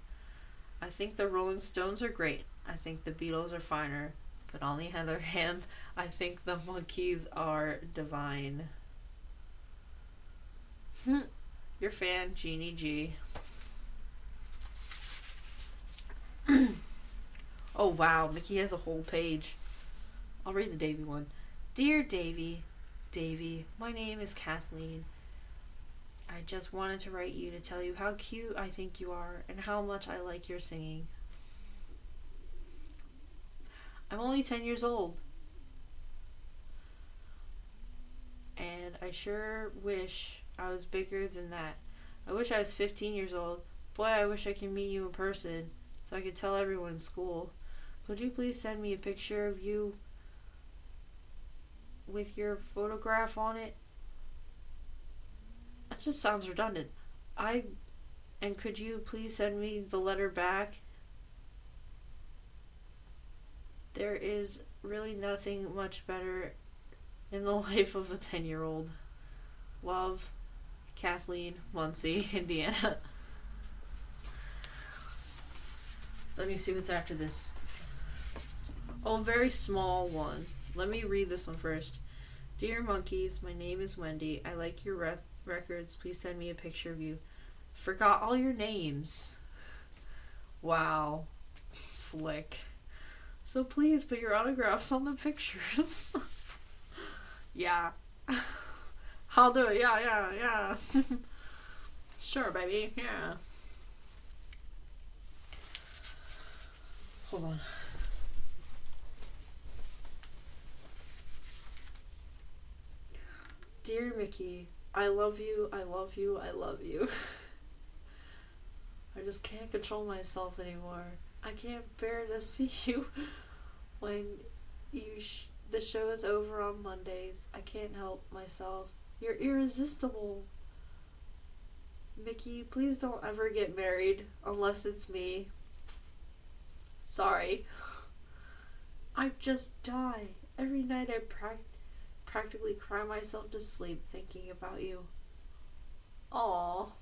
I think the Rolling Stones are great. I think the Beatles are finer. But on the other hand, I think the Monkees are divine. Your fan, Jeannie G. Oh wow, Mickey has a whole page. I'll read the Davy one. Dear Davy, my name is Kathleen. I just wanted to write you to tell you how cute I think you are and how much I like your singing. I'm only 10 years old. And I sure wish I was bigger than that. I wish I was 15 years old. Boy, I wish I could meet you in person so I could tell everyone in school. Could you please send me a picture of you with your photograph on it? That just sounds redundant. And could you please send me the letter back? There is really nothing much better in the life of a 10-year-old. Love, Kathleen, Muncie, Indiana. Let me see what's after this. Oh, very small one. Let me read this one first. Dear Monkees, my name is Wendy. I like your records. Please send me a picture of you. Forgot all your names. Wow. Slick. So please put your autographs on the pictures. Yeah. I'll do it. Yeah. Sure, baby. Yeah. Hold on. Dear Mickey, I love you, I love you, I love you. I just can't control myself anymore. I can't bear to see you when the show is over on Mondays. I can't help myself. You're irresistible. Mickey, please don't ever get married unless it's me. Sorry. I just die. Every night I practically cry myself to sleep thinking about you. Aww.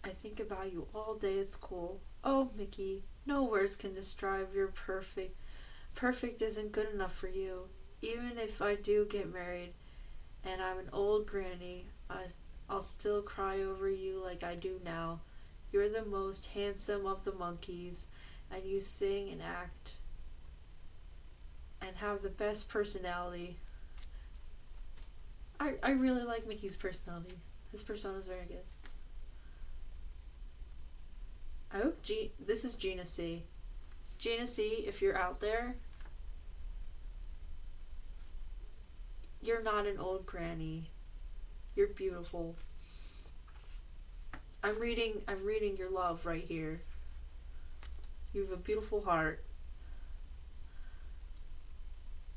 I think about you all day at school. Oh, Mickey, no words can describe your perfect. Perfect isn't good enough for you. Even if I do get married and I'm an old granny, I'll still cry over you like I do now. You're the most handsome of the Monkees, and you sing and act and have the best personality. I really like Mickey's personality. His persona is very good. I hope this is Gina C. Gina C, if you're out there, you're not an old granny. You're beautiful. I'm reading your love right here. You have a beautiful heart.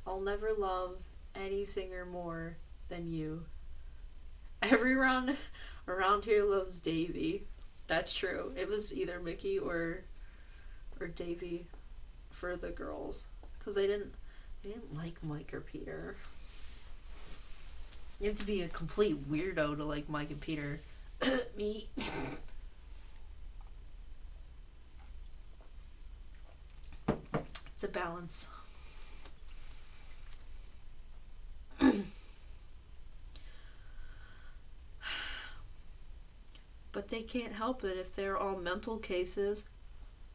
I'll never love any singer more than you. Everyone around here loves Davy. That's true. It was either Mickey or Davy for the girls, because they didn't like Mike or Peter. You have to be a complete weirdo to like Mike and Peter. Me. It's a balance. But they can't help it if they're all mental cases.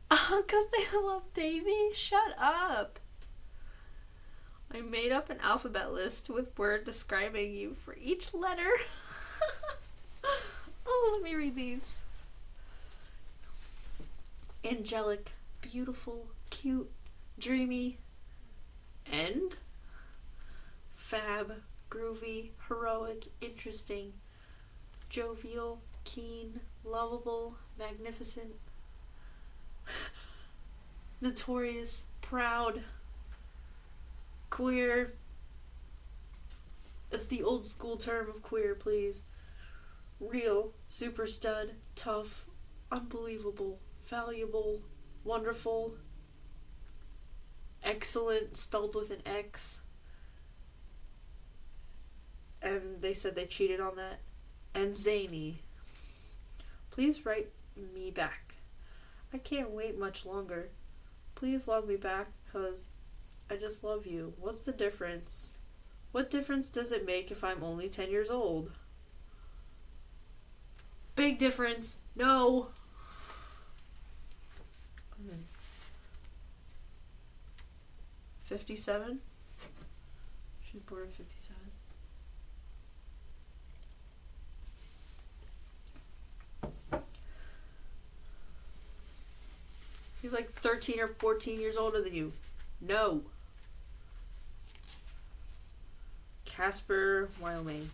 Because they love Davy? Shut up. I made up an alphabet list with words describing you for each letter. Oh, let me read these. Angelic, beautiful, cute, dreamy, and fab, groovy, heroic, interesting, jovial, keen, lovable, magnificent, notorious, proud, queer. It's the old school term of queer, please. Real, super stud, tough, unbelievable, valuable, wonderful, excellent, spelled with an X. And they said they cheated on that. And zany. Please write me back. I can't wait much longer. Please love me back, cause I just love you. What's the difference? What difference does it make if I'm only 10 years old? Big difference. No. 57? She's born in 57. He's like 13 or 14 years older than you. No. Casper, Wyoming.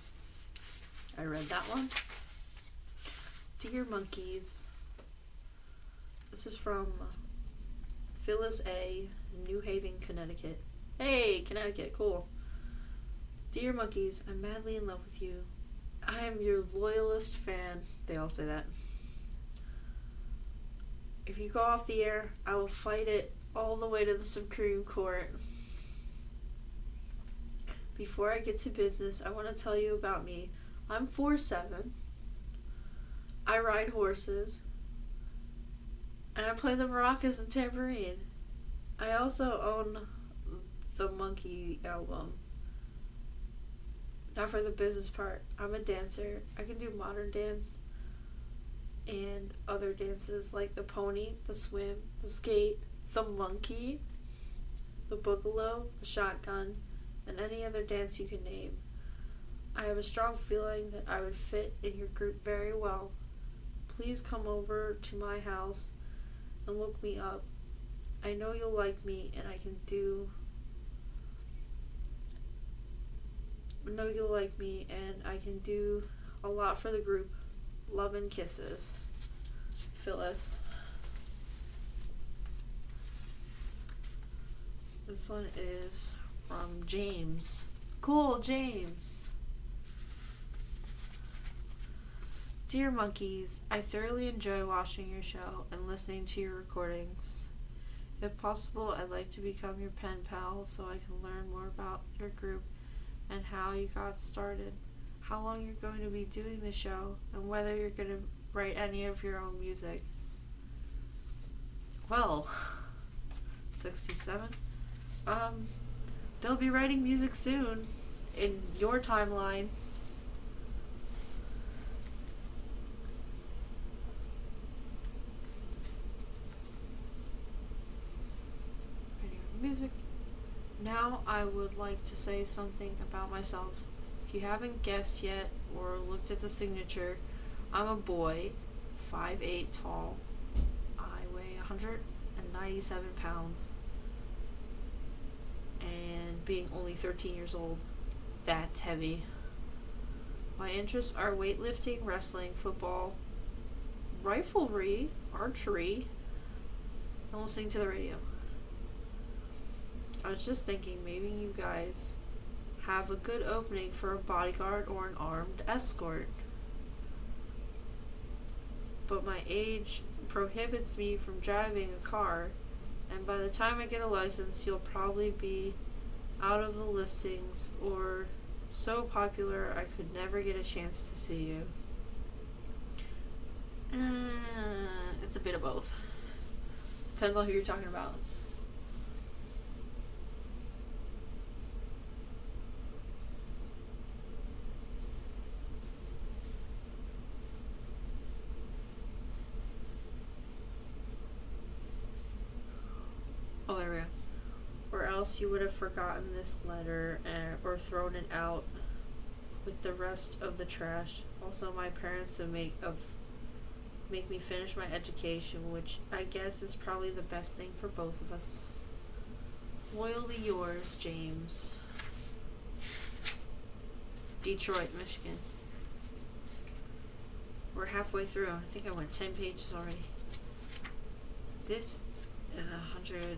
I read that one. Dear Monkees. This is from Phyllis A., New Haven, Connecticut. Hey, Connecticut, cool. Dear Monkees, I'm madly in love with you. I am your loyalist fan. They all say that. If you go off the air, I will fight it all the way to the Supreme Court. Before I get to business, I want to tell you about me. I'm 4'7". I ride horses. And I play the maracas and tambourine. I also own the Monkee album. Now for the business part. I'm a dancer. I can do modern dance and other dances like the pony, the swim, the skate, the monkey, the boogaloo, the shotgun, and any other dance you can name. I have a strong feeling that I would fit in your group very well. Please come over to my house and look me up. I know you'll like me, and I can do a lot for the group. Love and kisses. Phyllis. This one is from James. Cool, James. Dear Monkees, I thoroughly enjoy watching your show and listening to your recordings. If possible, I'd like to become your pen pal so I can learn more about your group and how you got started, how long you're going to be doing the show, and whether you're going to write any of your own music. Well, 67. They'll be writing music soon in your timeline. music. Now I would like to say something about myself. If you haven't guessed yet or looked at the signature, I'm a boy, 5'8" tall. I weigh 197 pounds. And being only 13 years old, that's heavy. My interests are weightlifting, wrestling, football, riflery, archery, and listening to the radio. I was just thinking maybe you guys have a good opening for a bodyguard or an armed escort. But my age prohibits me from driving a car, and by the time I get a license, you'll probably be out of the listings or so popular I could never get a chance to see you. It's a bit of both. Depends on who you're talking about. Oh, there we go. Or else you would have forgotten this letter or thrown it out with the rest of the trash. Also, my parents would make me finish my education, which I guess is probably the best thing for both of us. Loyally yours, James. Detroit, Michigan. We're halfway through. I think I went 10 pages already. This is 100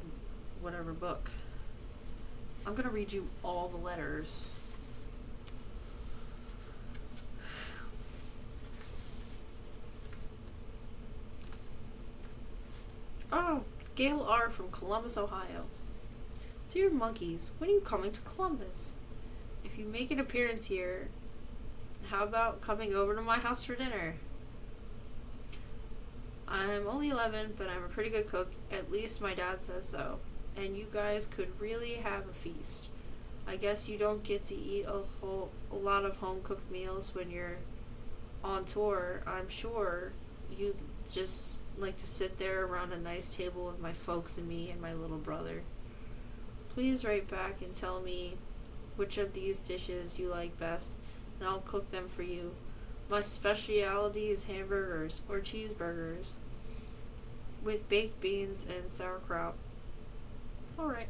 whatever book. I'm gonna read you all the letters. Oh, Gail R. from Columbus, Ohio. Dear Monkees, when are you coming to Columbus? If you make an appearance here, how about coming over to my house for dinner? I'm only 11, but I'm a pretty good cook. At least my dad says so. And you guys could really have a feast. I guess you don't get to eat a lot of home-cooked meals when you're on tour. I'm sure you'd just like to sit there around a nice table with my folks and me and my little brother. Please write back and tell me which of these dishes you like best, and I'll cook them for you. My specialty is hamburgers or cheeseburgers with baked beans and sauerkraut. Alright.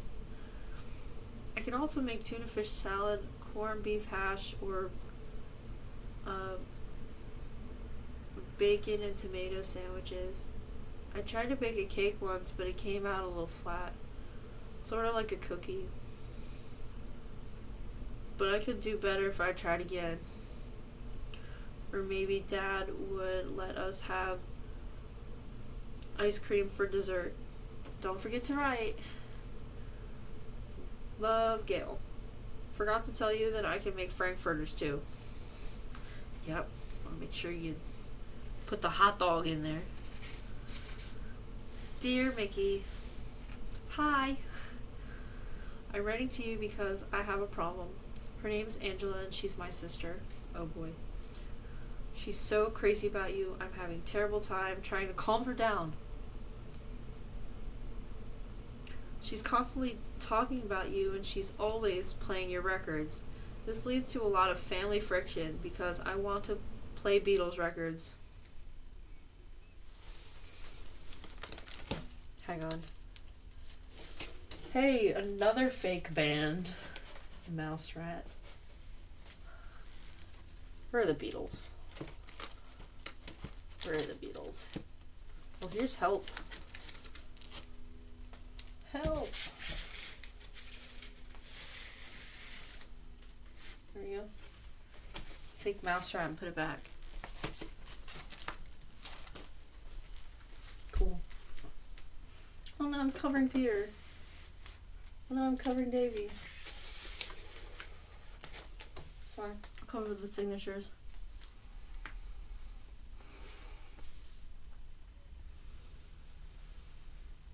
I can also make tuna fish salad, corned beef hash, or bacon and tomato sandwiches. I tried to bake a cake once, but it came out a little flat. Sort of like a cookie. But I could do better if I tried again. Or maybe Dad would let us have ice cream for dessert. Don't forget to write. Love, Gail. Forgot to tell you that I can make frankfurters too. Yep, I'll make sure you put the hot dog in there. Dear Mickey, hi. I'm writing to you because I have a problem. Her name is Angela and she's my sister. Oh boy. She's so crazy about you. I'm having a terrible time trying to calm her down. She's constantly talking about you and she's always playing your records. This leads to a lot of family friction because I want to play Beatles records. Hang on. Hey, another fake band. Mouse Rat. Where are the Beatles? Where are the Beatles? Well, here's Help. Help! There we go. Take Mouse Rat and put it back. Cool. Oh no, I'm covering Peter. Oh no, I'm covering Davy. It's fine. I'll cover the signatures.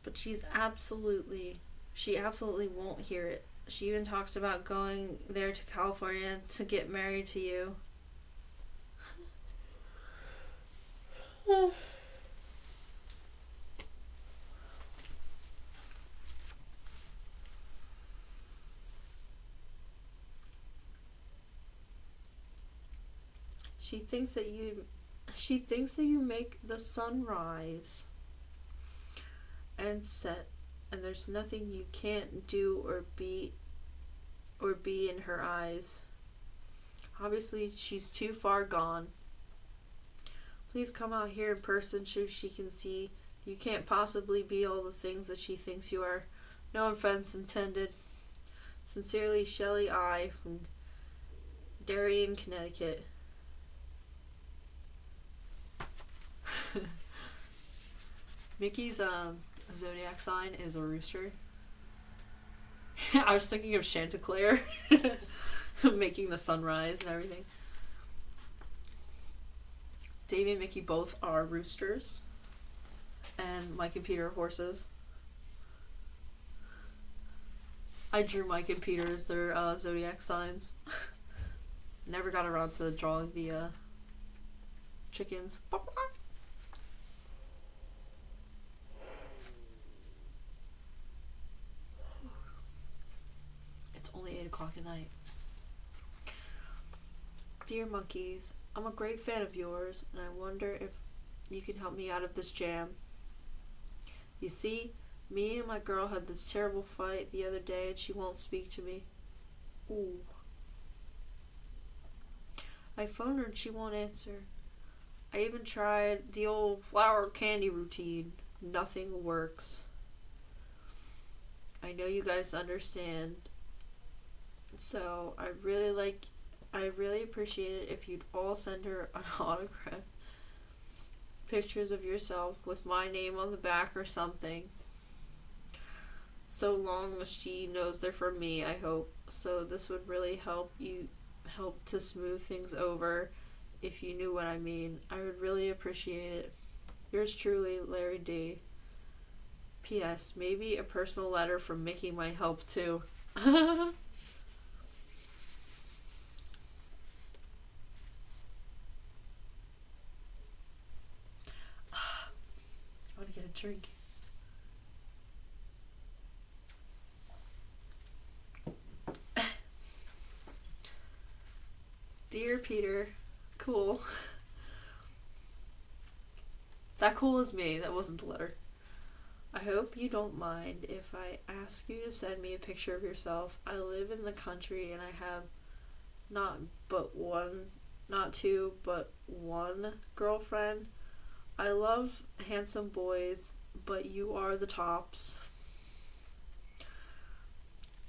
But she absolutely won't hear it. She even talks about going there to California to get married to you. She thinks that you make the sun rise and set, and there's nothing you can't do or be in her eyes. Obviously, she's too far gone. Please come out here in person so she can see you can't possibly be all the things that she thinks you are. No offense intended. Sincerely, Shelley I. from Darien, Connecticut. Mickey's zodiac sign is a rooster. I was thinking of Chanticleer making the sunrise and everything. Davey and Mickey both are roosters, and Mike and Peter are horses. I drew Mike and Peter as their zodiac signs. Never got around to drawing the chickens. It's only 8 o'clock at night. Dear Monkees, I'm a great fan of yours, and I wonder if you can help me out of this jam. You see, me and my girl had this terrible fight the other day, and she won't speak to me. Ooh. I phoned her and she won't answer. I even tried the old flower candy routine. Nothing works. I know you guys understand. So I really appreciate it if you'd all send her an autograph. Pictures of yourself with my name on the back or something. So long as she knows they're from me, I hope. So this would really help to smooth things over, if you knew what I mean. I would really appreciate it. Yours truly, Larry D. P.S. Maybe a personal letter from Mickey might help too. I want to get a drink. Dear Peter, cool. That cool is me. That wasn't the letter. I hope you don't mind if I ask you to send me a picture of yourself. I live in the country and I have not two, but one girlfriend. I love handsome boys, but you are the tops.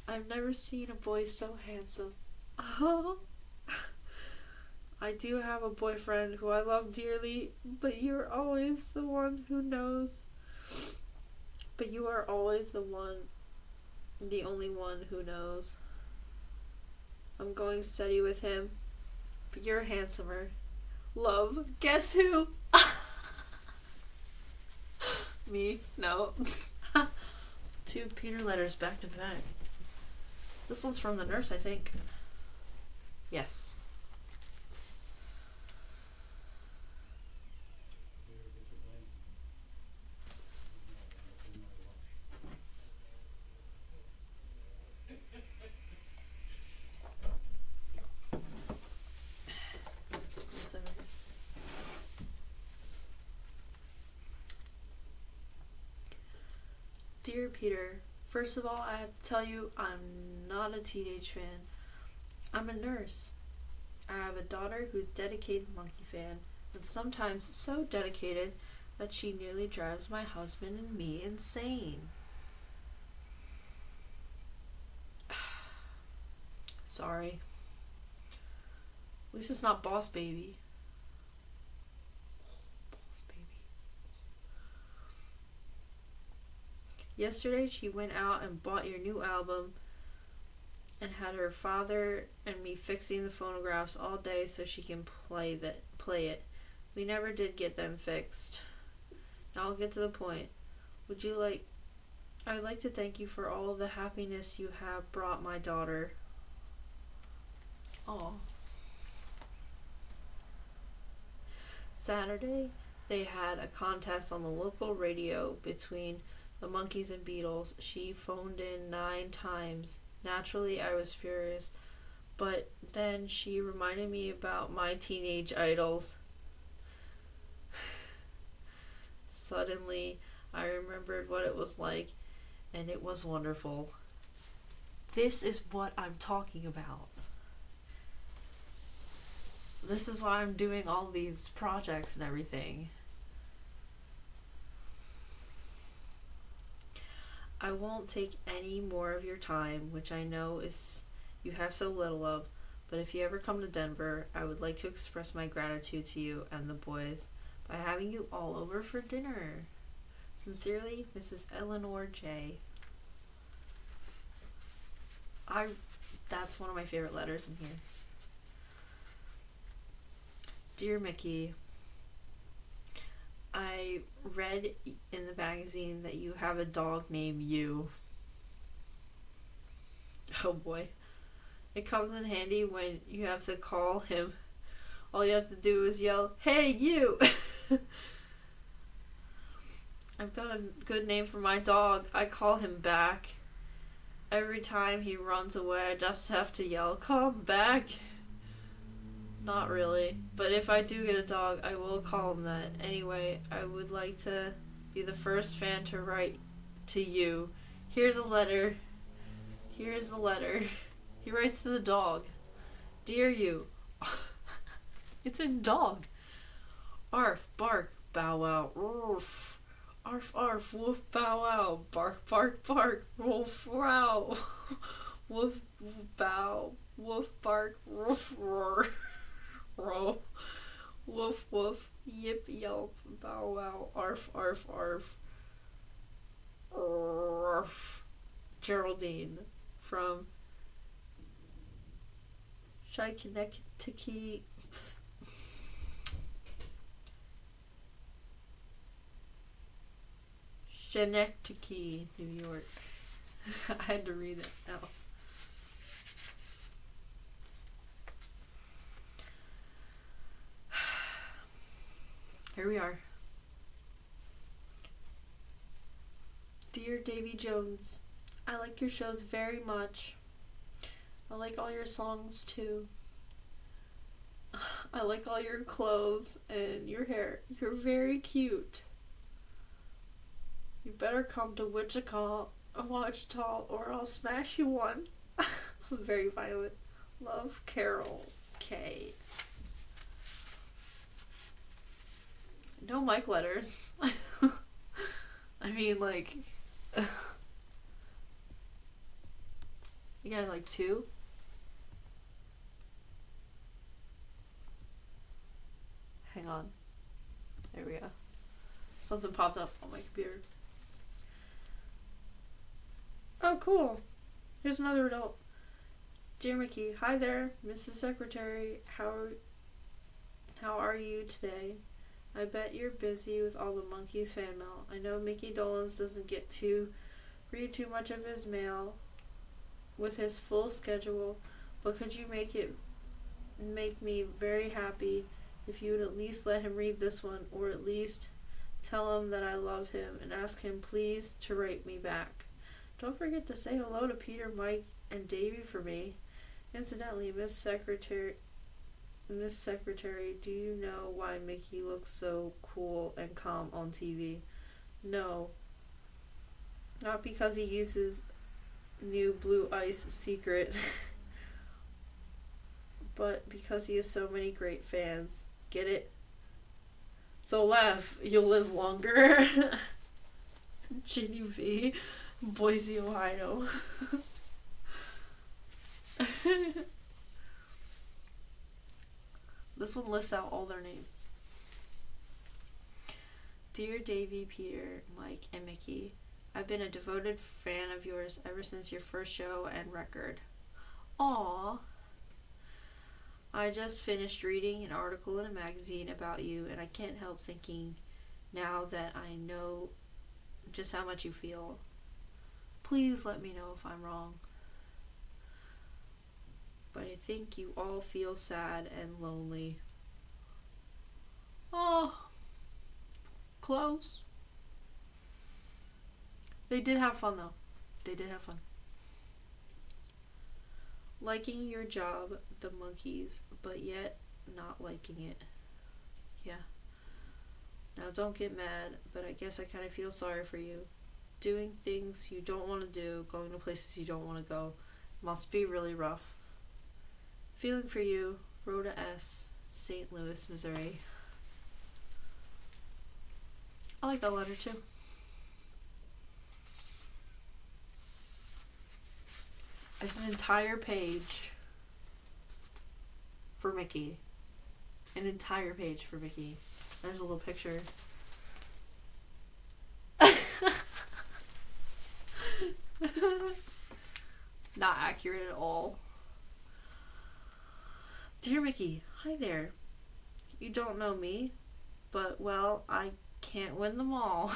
I've never seen a boy so handsome. Oh. I do have a boyfriend who I love dearly, but you're always the one who knows. But you are always the only one who knows. I'm going steady with him, but you're handsomer. Love, guess who? Me? No. 2 Peter letters back to back. This one's from the nurse, I think. Yes. Dear Peter, first of all, I have to tell you I'm not a teenage fan. I'm a nurse. I have a daughter who's a dedicated Monkee fan, and sometimes so dedicated that she nearly drives my husband and me insane. Sorry. At least it's not Boss Baby. Boss Baby. Yesterday she went out and bought your new album and had her father and me fixing the phonographs all day so she can play it. We never did get them fixed. Now I'll get to the point. I'd like to thank you for all of the happiness you have brought my daughter. Aw. Saturday, they had a contest on the local radio between the Monkees and Beatles. She phoned in 9 times. Naturally, I was furious, But then she reminded me about my teenage idols. Suddenly, I remembered what it was like, and it was wonderful. This is what I'm talking about. This is why I'm doing all these projects and everything. I won't take any more of your time, which I know is you have so little of, but if you ever come to Denver, I would like to express my gratitude to you and the boys by having you all over for dinner. Sincerely, Mrs. Eleanor J. That's one of my favorite letters in here. Dear Mickey, I read in the magazine that you have a dog named You. Oh boy. It comes in handy when you have to call him. All you have to do is yell, "Hey, you!" I've got a good name for my dog. I call him back. Every time he runs away, I just have to yell, "Come back!" Not really. But if I do get a dog, I will call him that. Anyway, I would like to be the first fan to write to you. Here's a letter. Here's the letter. He writes to the dog. Dear you. It's in dog. Arf, bark, bow wow, roof. Arf, arf, woof, bow wow, bark, bark, bark, woof, wow. Woof, bow, woof, bark, roof, roar. Row. Woof, woof, yip, yelp, bow wow, arf, arf, arf. Arf. Geraldine from Schenectady. Schenectady, New York. I had to read it out. Here we are. Dear Davy Jones, I like your shows very much. I like all your songs too. I like all your clothes and your hair. You're very cute. You better come to Wichita, or I'll smash you one. Very violent. Love, Carol K. No Mike letters. I mean, like, you got like 2? Hang on. There we go. Something popped up on my computer. Oh, cool. Here's another adult. Dear Mickey, hi there, Mrs. Secretary. How are you today? I bet you're busy with all the Monkees fan mail. I know Mickey Dolenz doesn't get to read too much of his mail with his full schedule, but could you make me very happy if you would at least let him read this one, or at least tell him that I love him and ask him please to write me back. Don't forget to say hello to Peter, Mike, and Davy for me. Incidentally, Miss Secretary, do you know why Mickey looks so cool and calm on TV? No. Not because he uses new blue ice secret, but because he has so many great fans. Get it? So laugh, you'll live longer. Ginny V, Boise, Ohio. This one lists out all their names. Dear Davy, Peter, Mike, and Mickey, I've been a devoted fan of yours ever since your first show and record. Aww. I just finished reading an article in a magazine about you, and I can't help thinking now that I know just how much you feel. Please let me know if I'm wrong. But I think you all feel sad and lonely. Oh, close. They did have fun though. They did have fun. Liking your job, the Monkees, but yet not liking it. Yeah. Now don't get mad, but I guess I kind of feel sorry for you. Doing things you don't want to do, going to places you don't want to go, must be really rough. Feeling for you, Rhoda S., St. Louis, Missouri. I like that letter too. It's an entire page for Mickey. An entire page for Mickey. There's a little picture. Not accurate at all. Dear Mickey, hi there. You don't know me, but well, I can't win them all.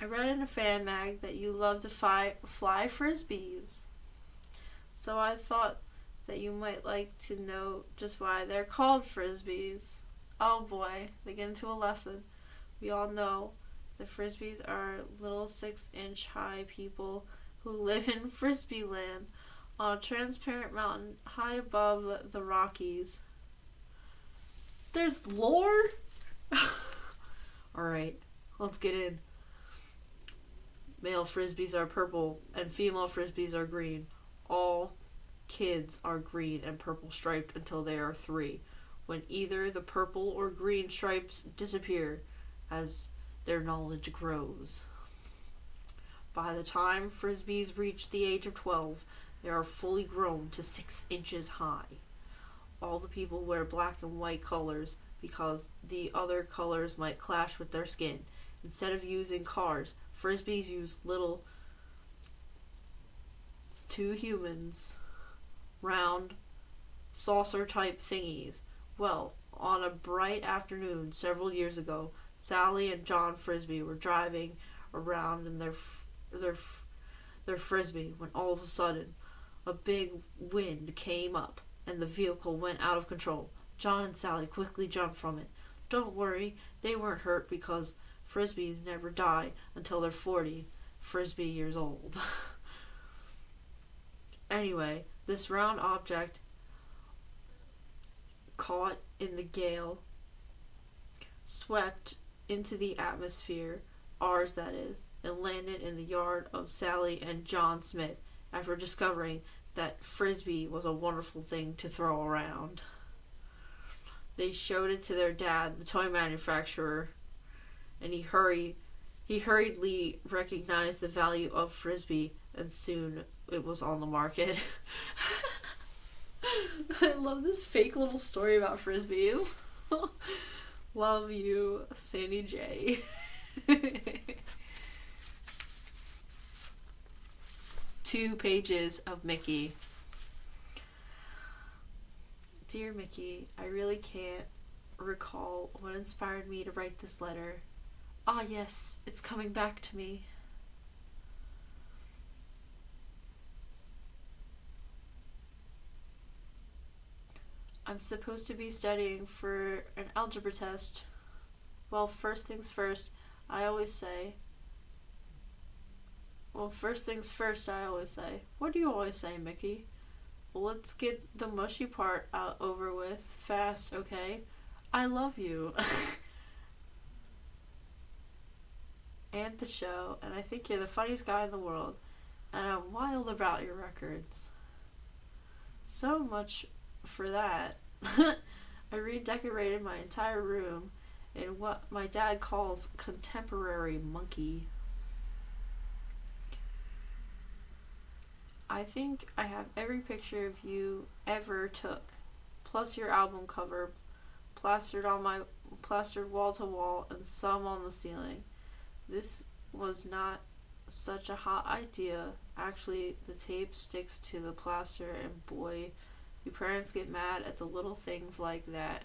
I read in a fan mag that you love to fly frisbees. So I thought that you might like to know just why they're called frisbees. Oh boy, they get into a lesson. We all know that frisbees are little 6-inch high people who live in Frisbee land on a transparent mountain high above the Rockies. There's lore? Alright, let's get in. Male frisbees are purple and female frisbees are green. All kids are green and purple striped until they are 3, when either the purple or green stripes disappear as their knowledge grows. By the time frisbees reach the age of 12, they are fully grown to 6 inches high. All the people wear black and white colors because the other colors might clash with their skin. Instead of using cars, frisbees use little 2 humans, round, saucer-type thingies. Well, on a bright afternoon several years ago, Sally and John Frisbee were driving around in their frisbee when all of a sudden a big wind came up and the vehicle went out of control. John and Sally quickly jumped from it. Don't worry, they weren't hurt because frisbees never die until they're 40 frisbee years old. Anyway, this round object caught in the gale swept into the atmosphere, ours that is, and landed in the yard of Sally and John Smith after discovering that frisbee was a wonderful thing to throw around. They showed it to their dad, the toy manufacturer, and he hurriedly recognized the value of frisbee, and soon it was on the market. I love this fake little story about frisbees. Love you, Sandy J. 2 pages of Mickey. Dear Mickey, I really can't recall what inspired me to write this letter. Ah, yes, it's coming back to me. I'm supposed to be studying for an algebra test. Well, first things first, I always say. What do you always say, Mickey? Well, let's get the mushy part over with fast, okay? I love you. And the show, and I think you're the funniest guy in the world, and I'm wild about your records. So much for that. I redecorated my entire room in what my dad calls contemporary monkey. I think I have every picture of you ever took, plus your album cover, plastered wall to wall, and some on the ceiling. This was not such a hot idea. Actually, the tape sticks to the plaster, and boy, you parents get mad at the little things like that.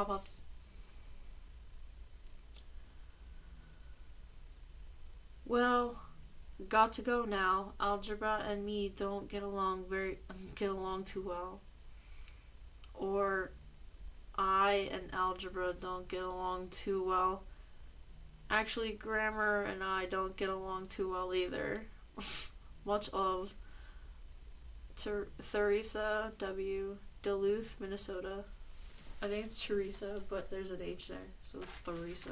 pop-ups. Well, got to go now. Algebra and me don't get along too well. Or I and algebra don't get along too well. Actually, grammar and I don't get along too well either. Much love. Theresa W., Duluth, Minnesota. I think it's Teresa, but there's an H there, so it's Theresa.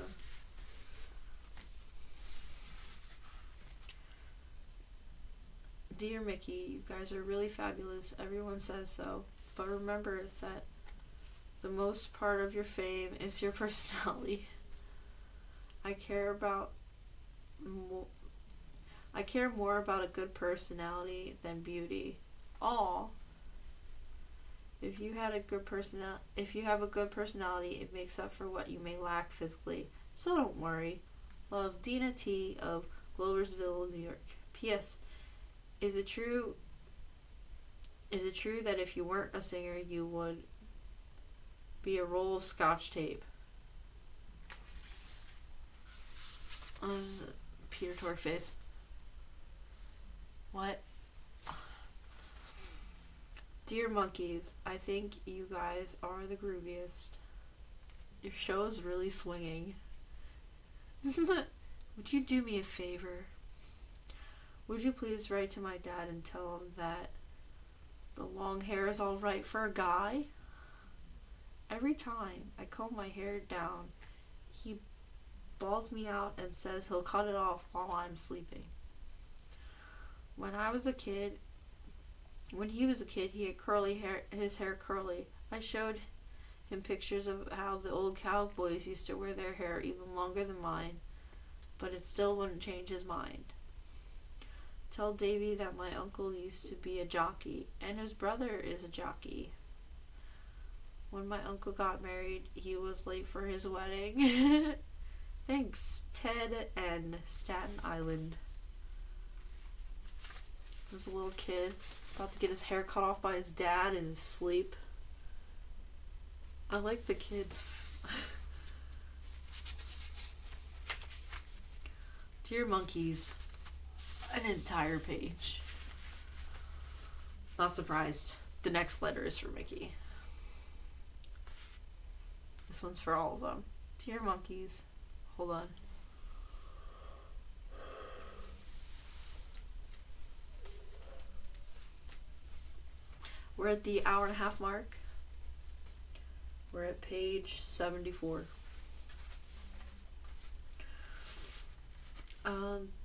Dear Mickey, you guys are really fabulous. Everyone says so. But remember that the most part of your fame is your personality. I care more about a good personality than beauty. Aw. If you have a good personality, it makes up for what you may lack physically. So don't worry. Love, Dina T. of Gloversville, New York. P.S. Is it true that if you weren't a singer, you would be a roll of Scotch tape? Oh, this is Peter Torface. What? Dear Monkees, I think you guys are the grooviest. Your show is really swinging. Would you do me a favor? Would you please write to my dad and tell him that the long hair is alright for a guy? Every time I comb my hair down, he balls me out and says he'll cut it off while I'm sleeping. When he was a kid, he had curly hair, his hair curly. I showed him pictures of how the old cowboys used to wear their hair even longer than mine, but it still wouldn't change his mind. Tell Davy that my uncle used to be a jockey, and his brother is a jockey. When my uncle got married, he was late for his wedding. Thanks, Ted and Staten Island. He was a little kid, about to get his hair cut off by his dad in his sleep. I like the kids. Dear Monkees. An entire page. Not surprised. The next letter is for Mickey. This one's for all of them. Dear Monkees. Hold on. We're at the hour and a half mark. We're at page 74.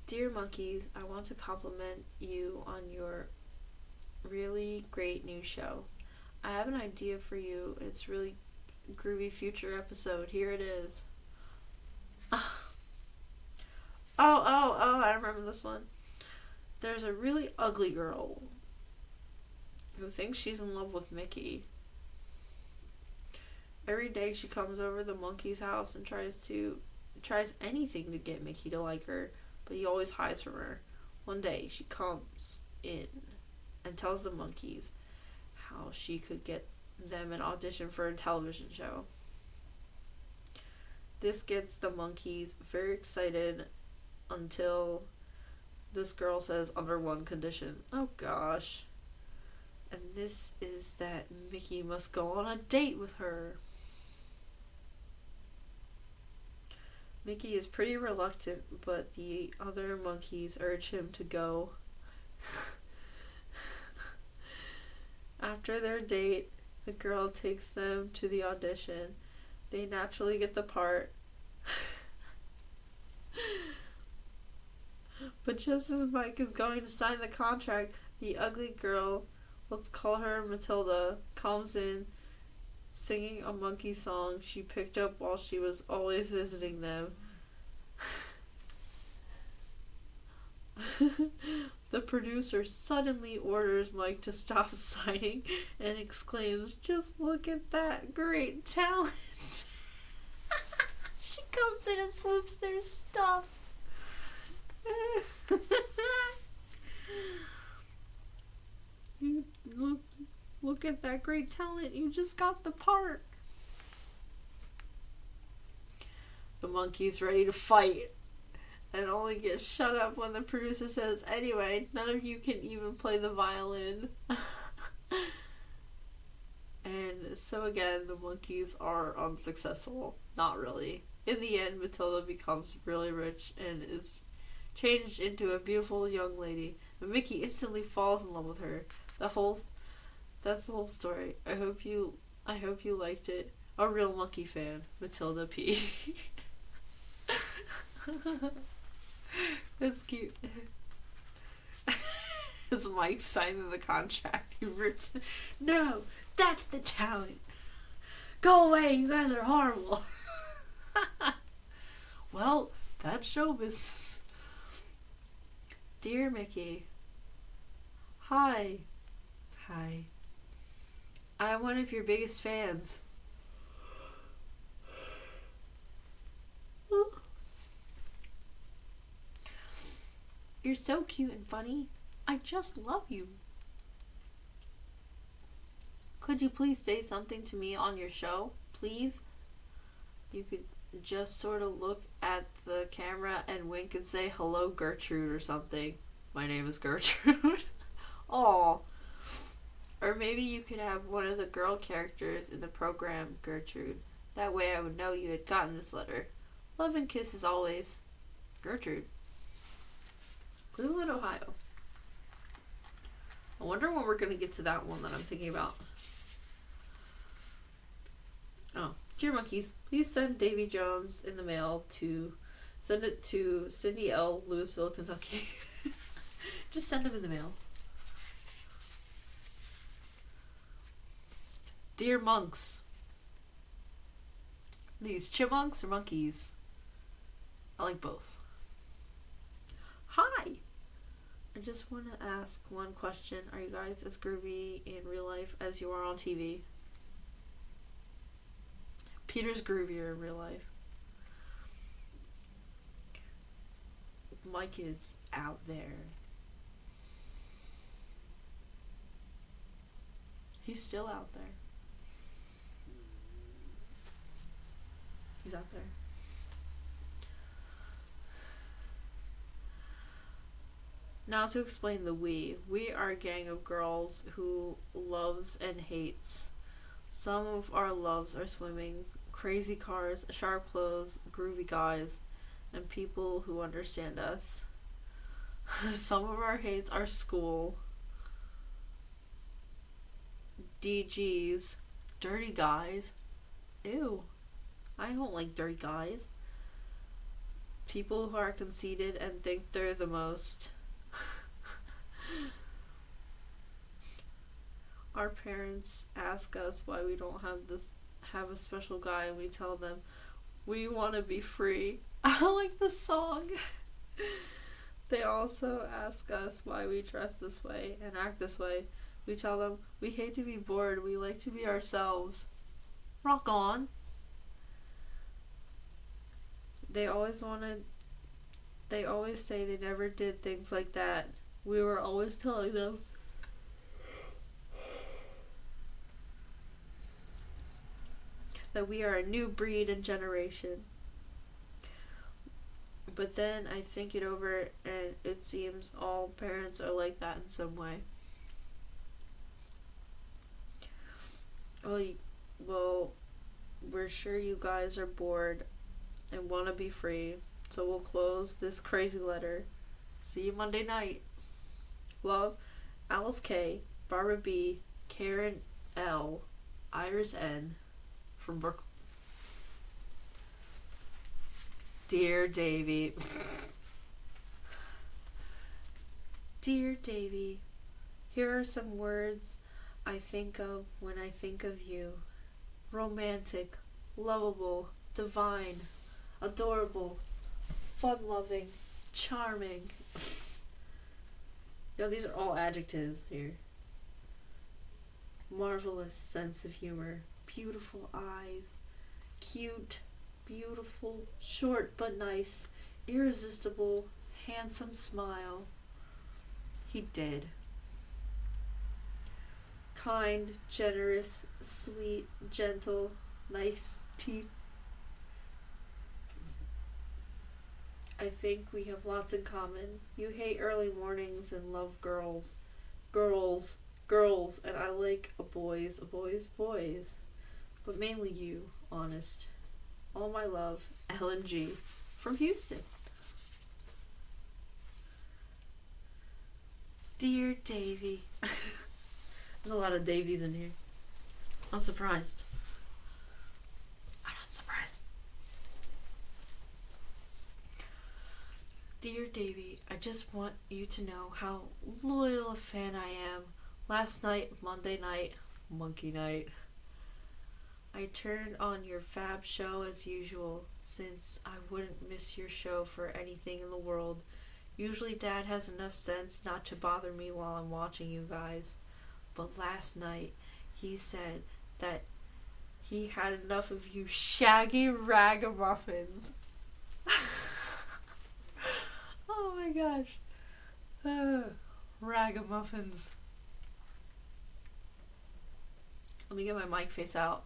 Dear Monkees, I want to compliment you on your really great new show. I have an idea for you. It's really groovy future episode. Here it is. I remember this one. There's a really ugly girl who thinks she's in love with Mickey. Every day she comes over the Monkees' house and tries anything to get Mickey to like her, but he always hides from her. One day she comes in and tells the Monkees how she could get them an audition for a television show. This gets the Monkees very excited until this girl says under one condition. Oh gosh. And this is that Mickey must go on a date with her. Mickey is pretty reluctant, but the other Monkees urge him to go. After their date, the girl takes them to the audition. They naturally get the part. But just as Mike is going to sign the contract, the ugly girl, let's call her Matilda, comes in singing a monkey song she picked up while she was always visiting them. The producer suddenly orders Mike to stop signing and exclaims, "Just look at that great talent." She comes in and swoops their stuff. Look at that great talent. You just got the part. Monkees ready to fight and only get shut up when the producer says, anyway, none of you can even play the violin. And so again, the Monkees are unsuccessful. Not really. In the end, Matilda becomes really rich and is changed into a beautiful young lady. And Mickey instantly falls in love with her. That's the whole story. I hope you liked it. A real Monkey fan, Matilda P. That's cute. Is Mike signing the contract? No, that's the talent. Go away, you guys are horrible. Well, that's show business. Dear Mickey, hi. I'm one of your biggest fans. You're so cute and funny. I just love you. Could you please say something to me on your show, please? You could just sort of look at the camera and wink and say, hello, Gertrude, or something. My name is Gertrude. Aw. Or maybe you could have one of the girl characters in the program, Gertrude. That way I would know you had gotten this letter. Love and kisses always. Gertrude. Cleveland, Ohio. I wonder when we're going to get to that one that I'm thinking about. Oh. Dear Monkees, please send Davy Jones in the mail send it to Cindy L., Louisville, Kentucky. Just send him in the mail. Dear Monks. These chipmunks or monkeys? I like both. Hi! I just want to ask one question. Are you guys as groovy in real life as you are on TV? Peter's groovier in real life. Mike is out there. He's still out there. He's out there. Now to explain the we. We are a gang of girls who loves and hates. Some of our loves are swimming, crazy cars, sharp clothes, groovy guys, and people who understand us. Some of our hates are school, DGs, dirty guys. Ew. I don't like dirty guys. People who are conceited and think they're the most. Our parents ask us why we don't have a special guy, and we tell them we want to be free. I like the song. They also ask us why we dress this way and act this way. We tell them we hate to be bored, we like to be ourselves. Rock on. They always say they never did things like that. We were always telling them that we are a new breed and generation. But then I think it over and it seems all parents are like that in some way. Well, we're sure you guys are bored and want to be free, so we'll close this crazy letter. See you Monday night. Love, Alice K, Barbara B, Karen L, Iris N, from Brooklyn. Dear Davy. Dear Davy, here are some words I think of when I think of you. Romantic, lovable, divine, adorable, fun-loving, charming. These are all adjectives here. Marvelous sense of humor, beautiful eyes, cute, beautiful, short but nice, irresistible, handsome smile. He did. Kind, generous, sweet, gentle, nice teeth. I think we have lots in common. You hate early mornings and love girls. Girls. Girls. And I like boys. Boys. But mainly you, honest. All my love, Ellen G. From Houston. Dear Davy. There's a lot of Davies in here. I'm surprised. I'm not surprised. Dear Davy, I just want you to know how loyal a fan I am. Last night, Monday night, monkey night, I turned on your fab show as usual, since I wouldn't miss your show for anything in the world. Usually Dad has enough sense not to bother me while I'm watching you guys. But last night, he said that he had enough of you shaggy ragamuffins. Oh my gosh. Ragamuffins. Let me get my mic face out.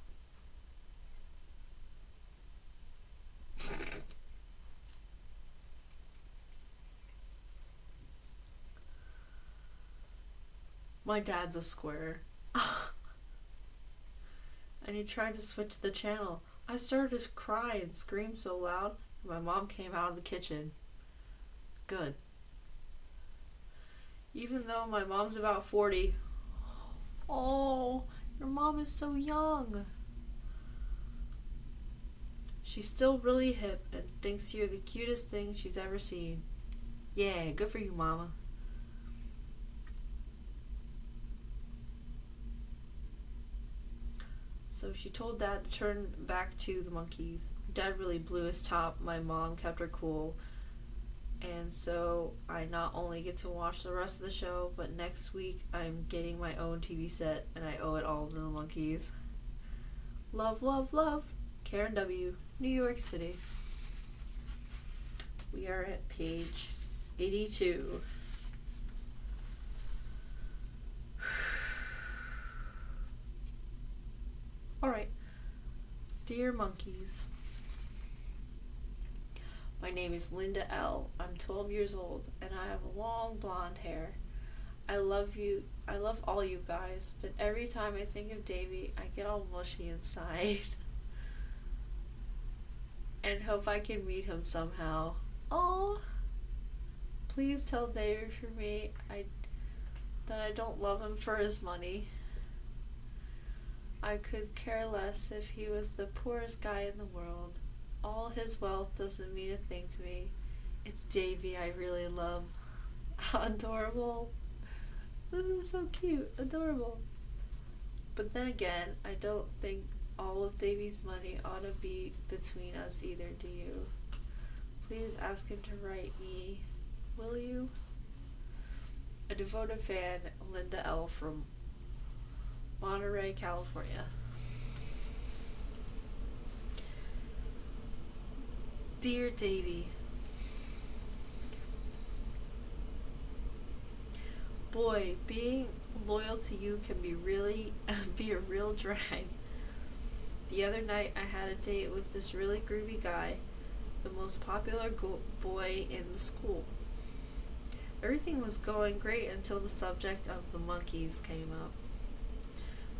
My dad's a square. And he tried to switch the channel. I started to cry and scream so loud, and my mom came out of the kitchen. Good. Even though my mom's about 40. Oh, your mom is so young. She's still really hip and thinks you're the cutest thing she's ever seen. Yeah, good for you, Mama. So she told Dad to turn back to the Monkees. Dad really blew his top. My mom kept her cool. And so I not only get to watch the rest of the show, but next week I'm getting my own TV set and I owe it all to the Monkees. Love, love, love. Karen W., New York City. We are at page 82. Alright. Dear Monkees. My name is Linda L. I'm 12 years old and I have long blonde hair. I love you. I love all you guys, but every time I think of Davy, I get all mushy inside. And hope I can meet him somehow. Oh, please tell Davy for me that I don't love him for his money. I could care less if he was the poorest guy in the world. All his wealth doesn't mean a thing to me. It's Davy I really love. Adorable. This is so cute. Adorable. But then again, I don't think all of Davy's money ought to be between us either, do you? Please ask him to write me. Will you? A devoted fan, Linda L. from Monterey, California. Dear Davy, boy, being loyal to you can be a real drag. The other night I had a date with this really groovy guy, the most popular boy in the school. Everything was going great until the subject of the Monkees came up.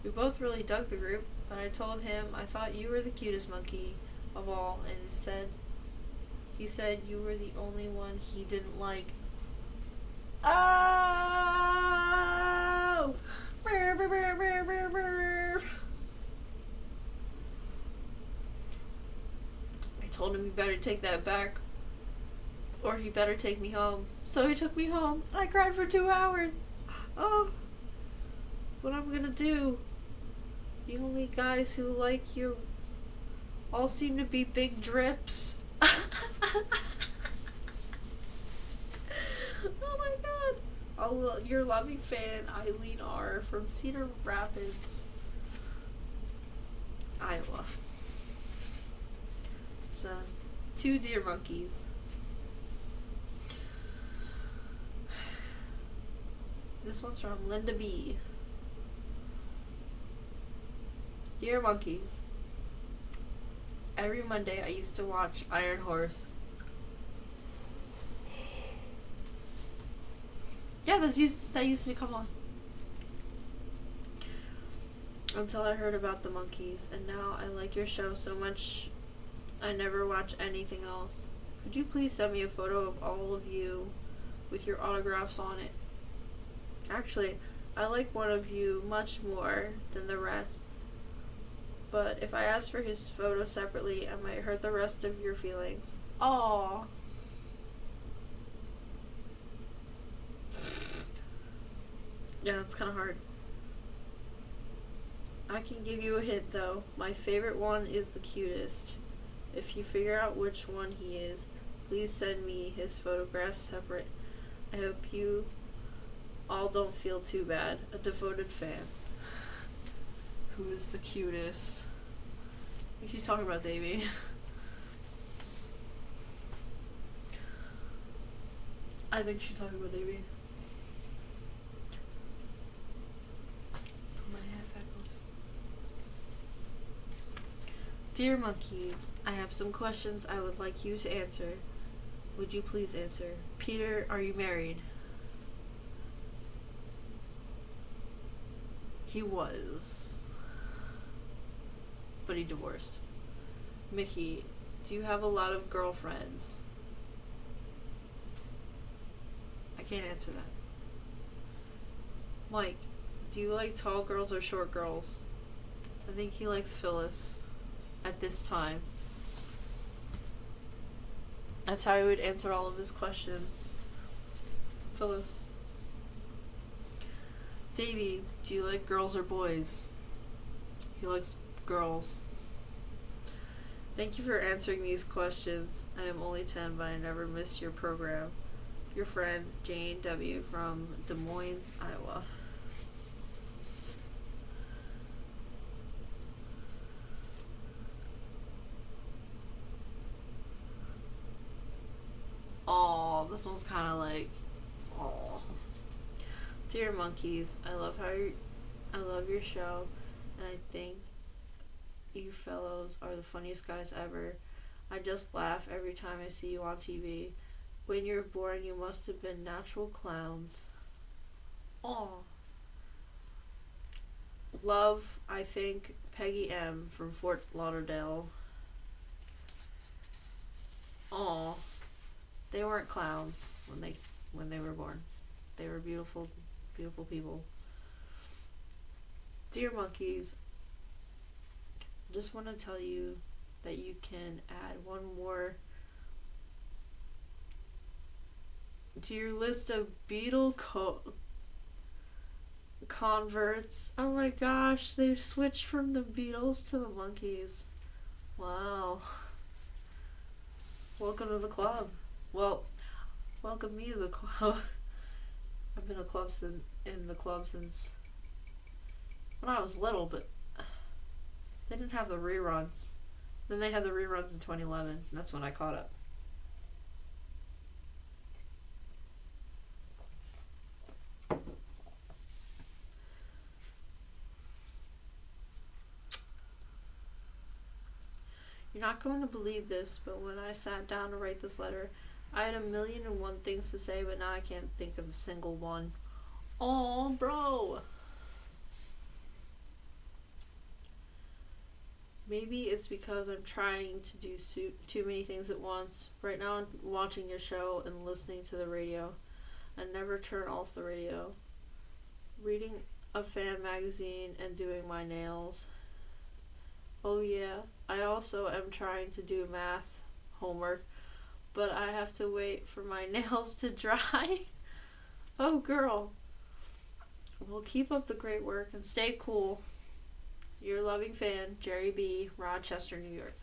We both really dug the group, but I told him I thought you were the cutest monkey of all, and he said you were the only one he didn't like. Oh! I told him he better take that back, or he better take me home. So he took me home, and I cried for 2 hours. Oh, what I'm gonna do? The only guys who like you all seem to be big drips. Oh my god. Your loving fan, Eileen R. from Cedar Rapids, Iowa. So, 2 Dear Monkees. This one's from Linda B. Dear Monkees. Every Monday I used to watch Iron Horse. Yeah, that used to come on. Until I heard about the Monkees, and now I like your show so much I never watch anything else. Could you please send me a photo of all of you with your autographs on it? Actually, I like one of you much more than the rest. But if I ask for his photo separately, I might hurt the rest of your feelings. Aww. Yeah, it's kind of hard. I can give you a hint though. My favorite one is the cutest. If you figure out which one he is, please send me his photographs separate. I hope you all don't feel too bad. A devoted fan. Who is the cutest? I think she's talking about Davey. I think she's talking about Davey. Put my hat back on. Dear Monkees, I have some questions I would like you to answer. Would you please answer? Peter, are you married? He was. But he divorced. Mickey, do you have a lot of girlfriends? I can't answer that. Mike, do you like tall girls or short girls? I think he likes Phyllis at this time. That's how he would answer all of his questions. Phyllis. Davey, do you like girls or boys? He likes girls. Thank you for answering these questions. I am only 10, but I never missed your program. Your friend, Jane W. from Des Moines, Iowa. Oh, this one's kind of like, oh. Dear Monkees, I love your show, and I think you fellows are the funniest guys ever. I just laugh every time I see you on TV. When you were born, you must have been natural clowns. Aw. Love, I think, Peggy M. from Fort Lauderdale. Aw. They weren't clowns when they were born. They were beautiful, beautiful people. Dear Monkees, just want to tell you that you can add one more to your list of Beatle converts. Oh my gosh, they switched from the Beatles to the Monkees. Wow. Welcome to the club. Well, welcome me to the club. I've been in the club since when I was little, but they didn't have the reruns. Then they had the reruns in 2011. That's when I caught up. You're not going to believe this, but when I sat down to write this letter, I had 1,000,001 things to say, but now I can't think of a single one. Aw, bro! Maybe it's because I'm trying to do too many things at once. Right now I'm watching your show and listening to the radio. I never turn off the radio. Reading a fan magazine and doing my nails. Oh yeah, I also am trying to do math homework, but I have to wait for my nails to dry. Oh girl. Well, keep up the great work and stay cool. Your loving fan, Jerry B., Rochester, New York.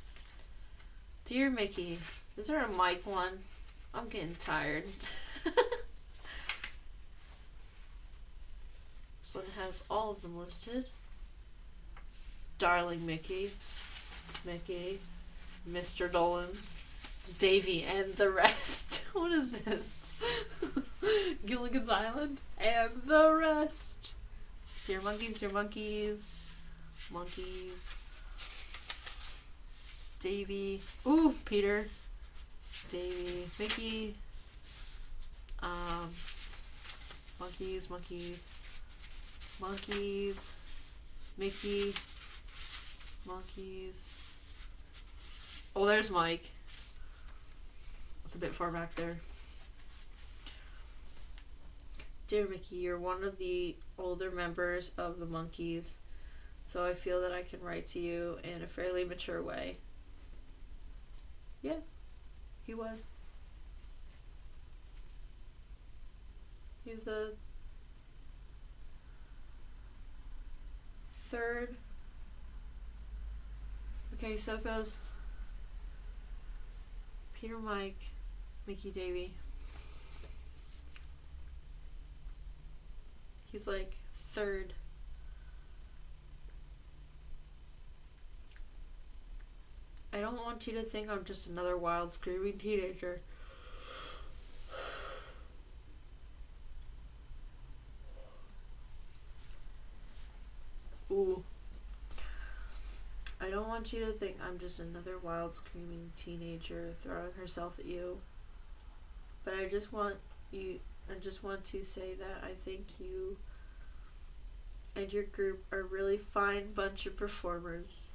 Dear Mickey, is there a mic one? I'm getting tired. This one has all of them listed. Darling Mickey, Mr. Dolans, Davy, and the rest. What is this? Gilligan's Island? And the rest. Dear Monkees, Monkees. Davy. Ooh, Peter. Davy. Mickey. Monkees, monkeys, monkeys, Mickey, monkeys. Oh, there's Mike. It's a bit far back there. Dear Mickey, you're one of the older members of the Monkees, so I feel that I can write to you in a fairly mature way. Yeah, he was. He was the third. Okay, so it goes Peter, Mike, Mickey, Davey. He's like third. I don't want you to think I'm just another wild, screaming teenager. Ooh. I don't want you to think I'm just another wild, screaming teenager throwing herself at you. But I just want to say that I think you and your group are a really fine bunch of performers.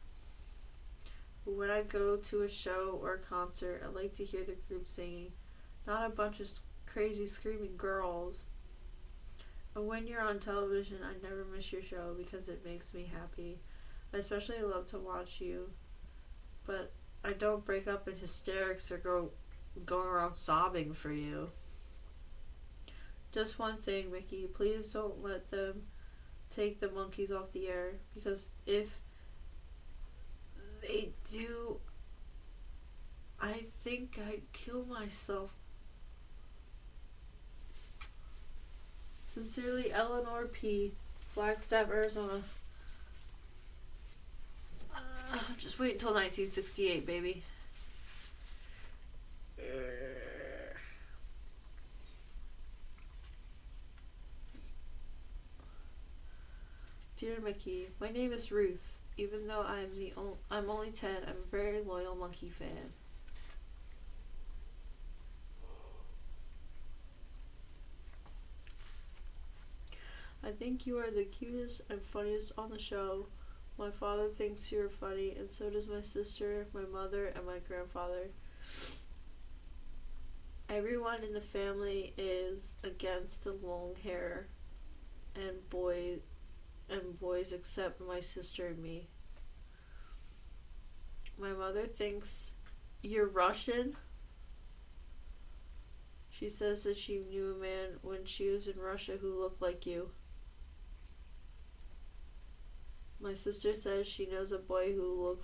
When I go to a show or a concert, I like to hear the group singing, not a bunch of crazy screaming girls. And when you're on television, I never miss your show because it makes me happy. I especially love to watch you, but I don't break up in hysterics or going around sobbing for you. Just one thing, Mickey, please don't let them take the Monkees off the air, because if they do, I think I'd kill myself. Sincerely, Eleanor P., Flagstaff, Arizona. Just wait until 1968, baby. Dear Mickey, my name is Ruth. Even though I'm only 10, I'm a very loyal Monkee fan. I think you are the cutest and funniest on the show. My father thinks you're funny, and so does my sister, my mother, and my grandfather. Everyone in the family is against the long hair and boys except my sister and me. My mother thinks you're Russian. She says that she knew a man when she was in Russia who looked like you. My sister says she knows a boy who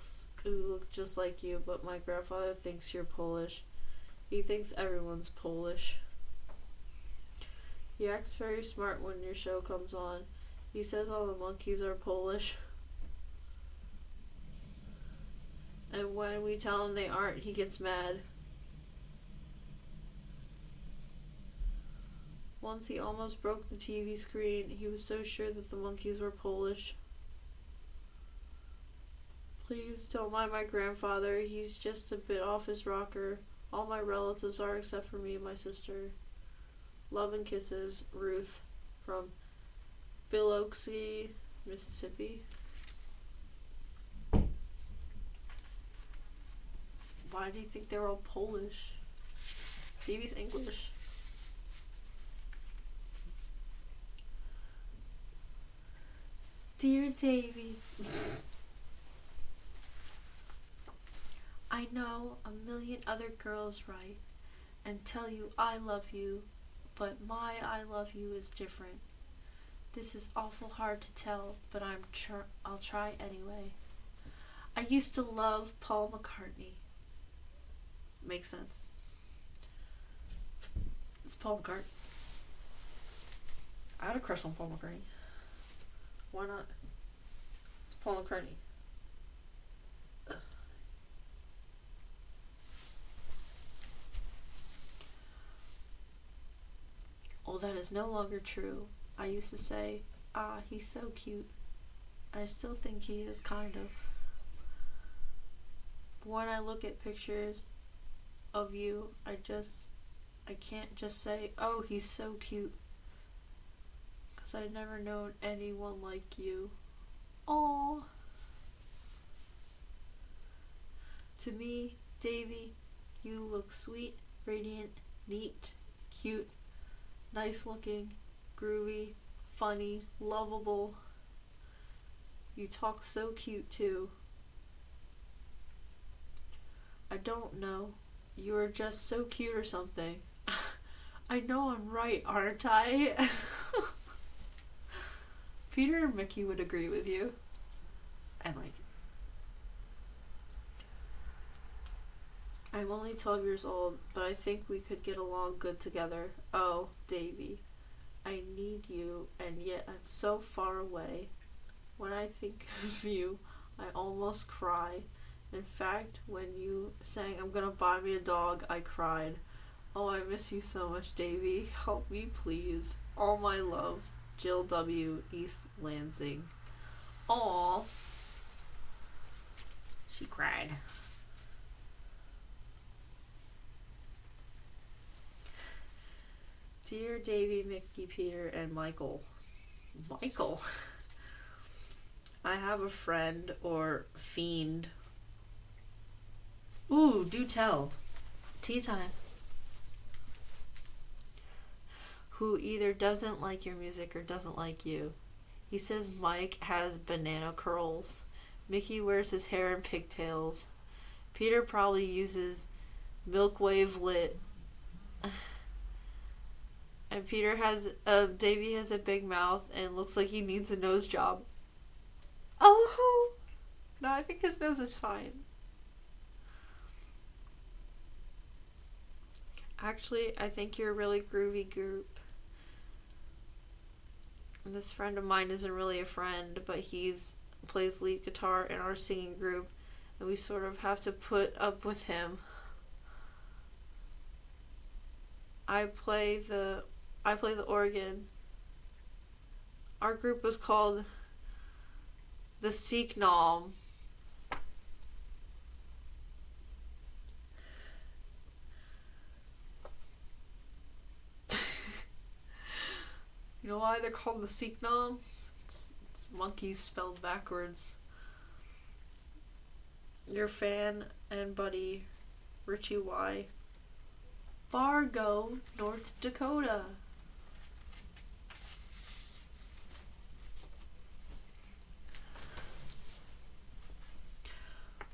looked just like you, but my grandfather thinks you're Polish. He thinks everyone's Polish. He acts very smart when your show comes on. He says all the Monkees are Polish. And when we tell him they aren't, he gets mad. Once he almost broke the TV screen. He was so sure that the Monkees were Polish. Please don't mind my grandfather. He's just a bit off his rocker. All my relatives are except for me and my sister. Love and kisses, Ruth, from Biloxi, Mississippi. Why do you think they're all Polish? Davey's English. Dear Davey, I know a million other girls write and tell you I love you, but my I love you is different. This is awful hard to tell, but I'll try anyway. I used to love Paul McCartney. Makes sense. It's Paul McCartney. I had a crush on Paul McCartney. Why not? It's Paul McCartney. Oh, that is no longer true. I used to say, he's so cute. I still think he is, kind of. But when I look at pictures of you, I can't just say, oh, he's so cute. 'cause I've never known anyone like you. Aww. To me, Davy, you look sweet, radiant, neat, cute, nice looking, groovy, funny, lovable. You talk so cute too. I don't know. You are just so cute or something. I know I'm right, aren't I? Peter and Mickey would agree with you. And like, I'm only 12 years old, but I think we could get along good together. Oh, Davy, I need you, and yet I'm so far away. When I think of you, I almost cry. In fact, when you sang, I'm gonna buy me a dog, I cried. Oh, I miss you so much, Davy. Help me, please. All my love. Jill W., East Lansing. Aww. She cried. Dear Davy, Mickey, Peter, and Michael. Michael? I have a friend, or fiend. Ooh, do tell. Tea time. Who either doesn't like your music or doesn't like you. He says Mike has banana curls. Mickey wears his hair in pigtails. Peter probably uses Milkwave lit. And Davy has a big mouth and looks like he needs a nose job. Oh! No, I think his nose is fine. Actually, I think you're a really groovy group. And this friend of mine isn't really a friend, but he's plays lead guitar in our singing group, and we sort of have to put up with him. I play the organ. Our group was called the Sikh Nom. You know why they're called the Sikh Nom? It's monkeys spelled backwards. Your fan and buddy, Richie Y. Fargo, North Dakota.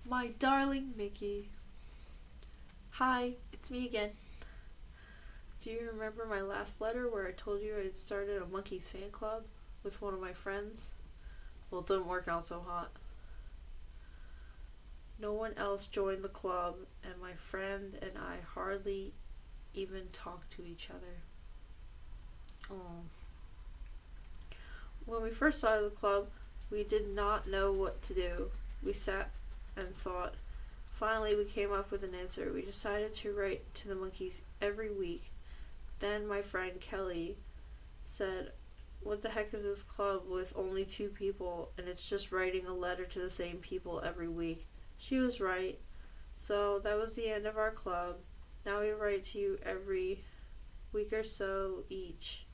My darling Mickey. Hi, it's me again. Do you remember my last letter where I told you I had started a Monkees fan club with one of my friends? Well, it didn't work out so hot. No one else joined the club, and my friend and I hardly even talk to each other. Oh. When we first started the club, we did not know what to do. We sat and thought. Finally, we came up with an answer. We decided to write to the Monkees every week. Then my friend Kelly said, "What the heck is this club with only 2 people, and it's just writing a letter to the same people every week?" She was right. So that was the end of our club. Now we write to you every week or so each.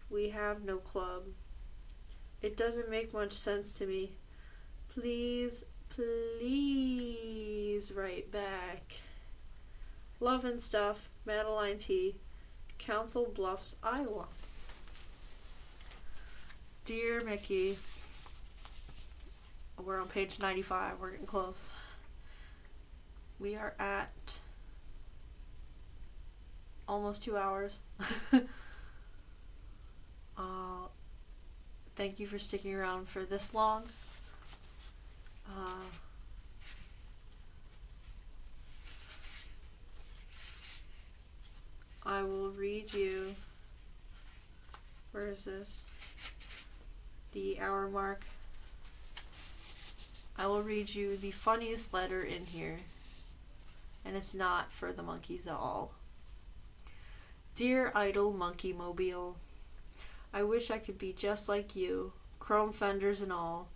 We have no club. It doesn't make much sense to me. Please write back. Love and stuff, Madeline T., Council Bluffs, Iowa. Dear Mickey, we're on page 95. We're getting close. We are at almost 2 hours. Thank you for sticking around for this long. I will read you. Where is this? The hour mark. I will read you the funniest letter in here. And it's not for the Monkees at all. Dear idle monkey mobile, I wish I could be just like you, chrome fenders and all,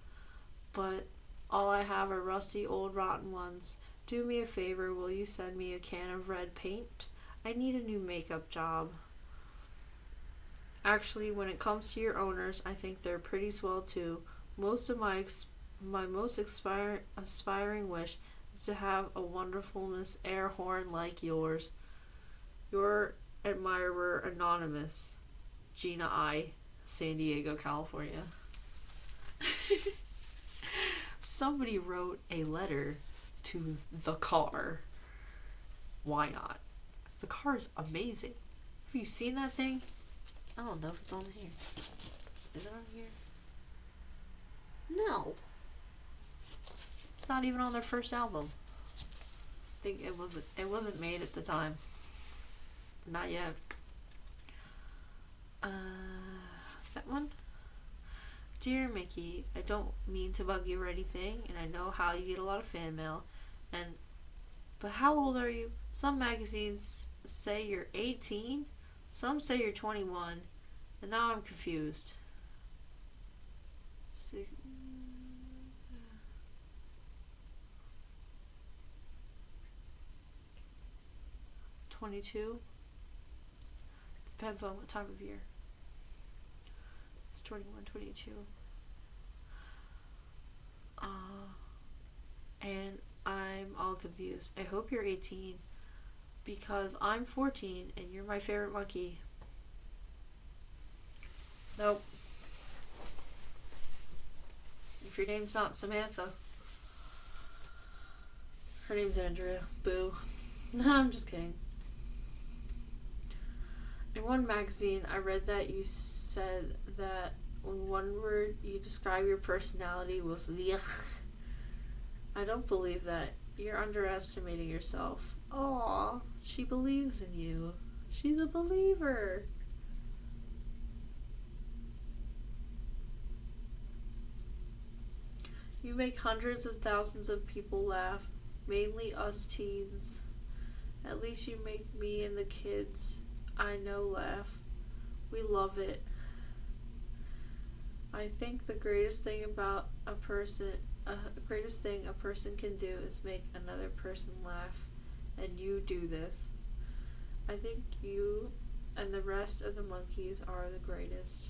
but all I have are rusty old rotten ones. Do me a favor, will you send me a can of red paint? I need a new makeup job. Actually, when it comes to your owners, I think they're pretty swell too. Most of my most aspiring wish is to have a wonderfulness air horn like yours. Your admirer, Anonymous, Gina I, San Diego, California. Somebody wrote a letter to the car. Why not? The car is amazing. Have you seen that thing? I don't know if it's on here. Is it on here? No. It's not even on their first album. I think it wasn't made at the time. Not yet. That one? Dear Mickey, I don't mean to bug you or anything, and I know how you get a lot of fan mail, but how old are you? Some magazines say you're 18, some say you're 21, and now I'm confused. 22? Depends on what time of year. It's 21, 22. And I'm all confused. I hope you're 18 because I'm 14 and you're my favorite monkey. Nope. If your name's not Samantha, her name's Andrea. Boo. No, I'm just kidding. In one magazine, I read that you said that in one word you describe your personality was yuck. I don't believe that. You're underestimating yourself. Aw, she believes in you. She's a believer. You make hundreds of thousands of people laugh, mainly us teens. At least you make me and the kids I know laugh. We love it. I think the greatest thing a person can do is make another person laugh, and you do this. I think you and the rest of the Monkees are the greatest.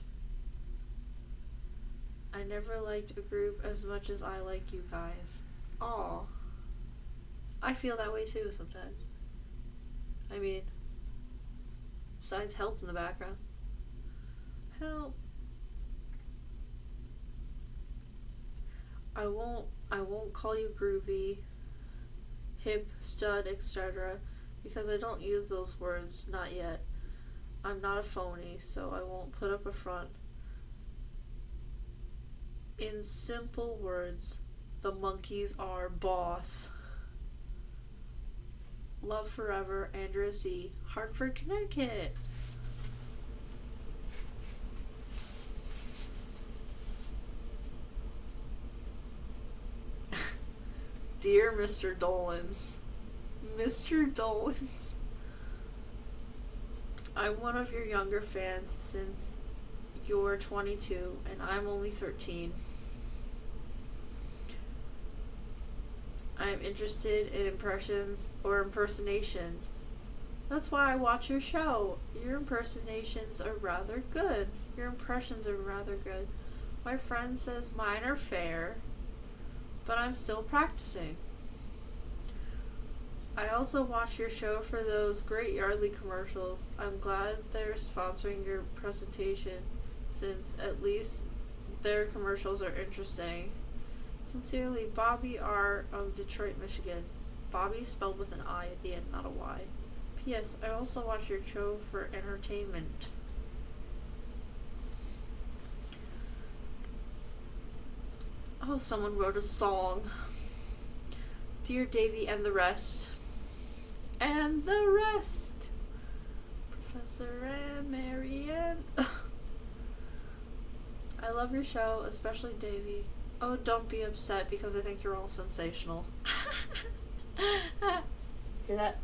I never liked a group as much as I like you guys. Aw. I feel that way too sometimes. I mean, besides help in the background. Help. I won't call you groovy, hip, stud, etc. because I don't use those words, not yet. I'm not a phony, so I won't put up a front. In simple words, the Monkees are boss. Love forever, Andrea C., Hartford, Connecticut. Dear Mr. Dolans. Mr. Dolans. I'm one of your younger fans since you're 22 and I'm only 13. I'm interested in impressions or impersonations. That's why I watch your show. Your impersonations are rather good. Your impressions are rather good. My friend says mine are fair, but I'm still practicing. I also watch your show for those great Yardley commercials. I'm glad they're sponsoring your presentation, since at least their commercials are interesting. Sincerely, Bobby R. of Detroit, Michigan. Bobby spelled with an I at the end, not a Y. P.S. I also watch your show for entertainment. Oh, someone wrote a song. Dear Davy and the rest. And the rest. Professor and Marianne. I love your show, especially Davy. Oh, don't be upset because I think you're all sensational. Hear that?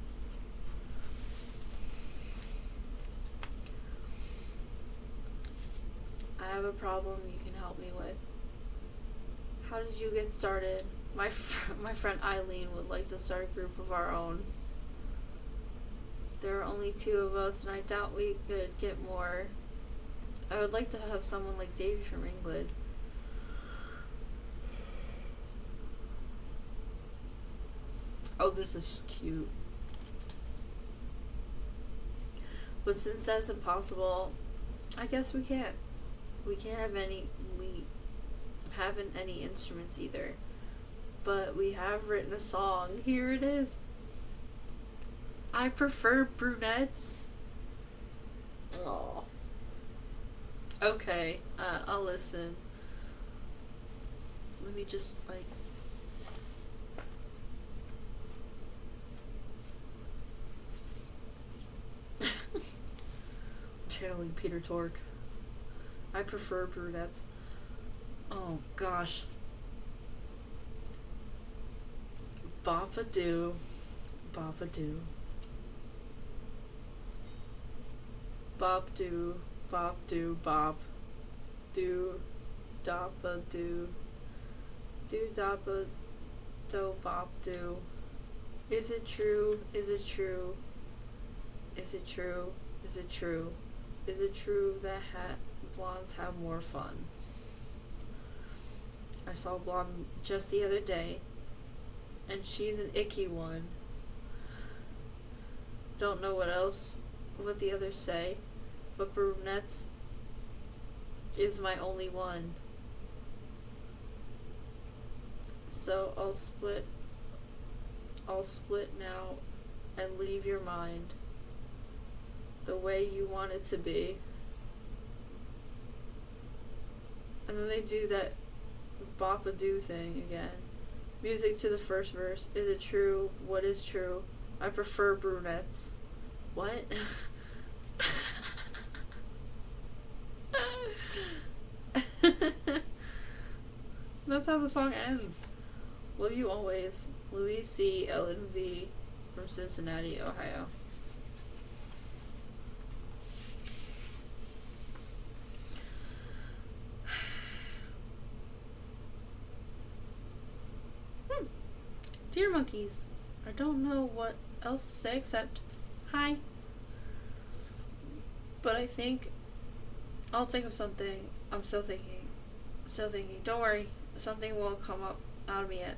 I have a problem you can help me with. How did you get started? My friend Eileen would like to start a group of our own. There are only 2 of us, and I doubt we could get more. I would like to have someone like Davy from England. Oh, this is cute. But since that's impossible, I guess we can't. We can't have any. We haven't any instruments either. But we have written a song. Here it is. I prefer brunettes. Oh. Okay, I'll listen. Let me just, like... channeling Peter Tork. I prefer brunettes. Oh, gosh. Bop-a-doo. Bop-a-doo. Bop-doo. Bop-doo. Bop. Do. Dop-a-doo. Do-dop-a-do. Bop-doo. Is it true? Is it true? Is it true? Is it true? Is it true that blondes have more fun? I saw a blonde just the other day, and she's an icky one. Don't know what the others say, but brunettes is my only one. So I'll split now and leave your mind the way you want it to be. And then they do that bop-a-doo thing again. Music to the first verse. Is it true? What is true? I prefer brunettes. What? That's how the song ends. Love you always. Louis C. Ellen V. from Cincinnati, Ohio. Dear Monkees, I don't know what else to say except hi. But I think I'll think of something. I'm still thinking. Don't worry, something will come up out of me yet.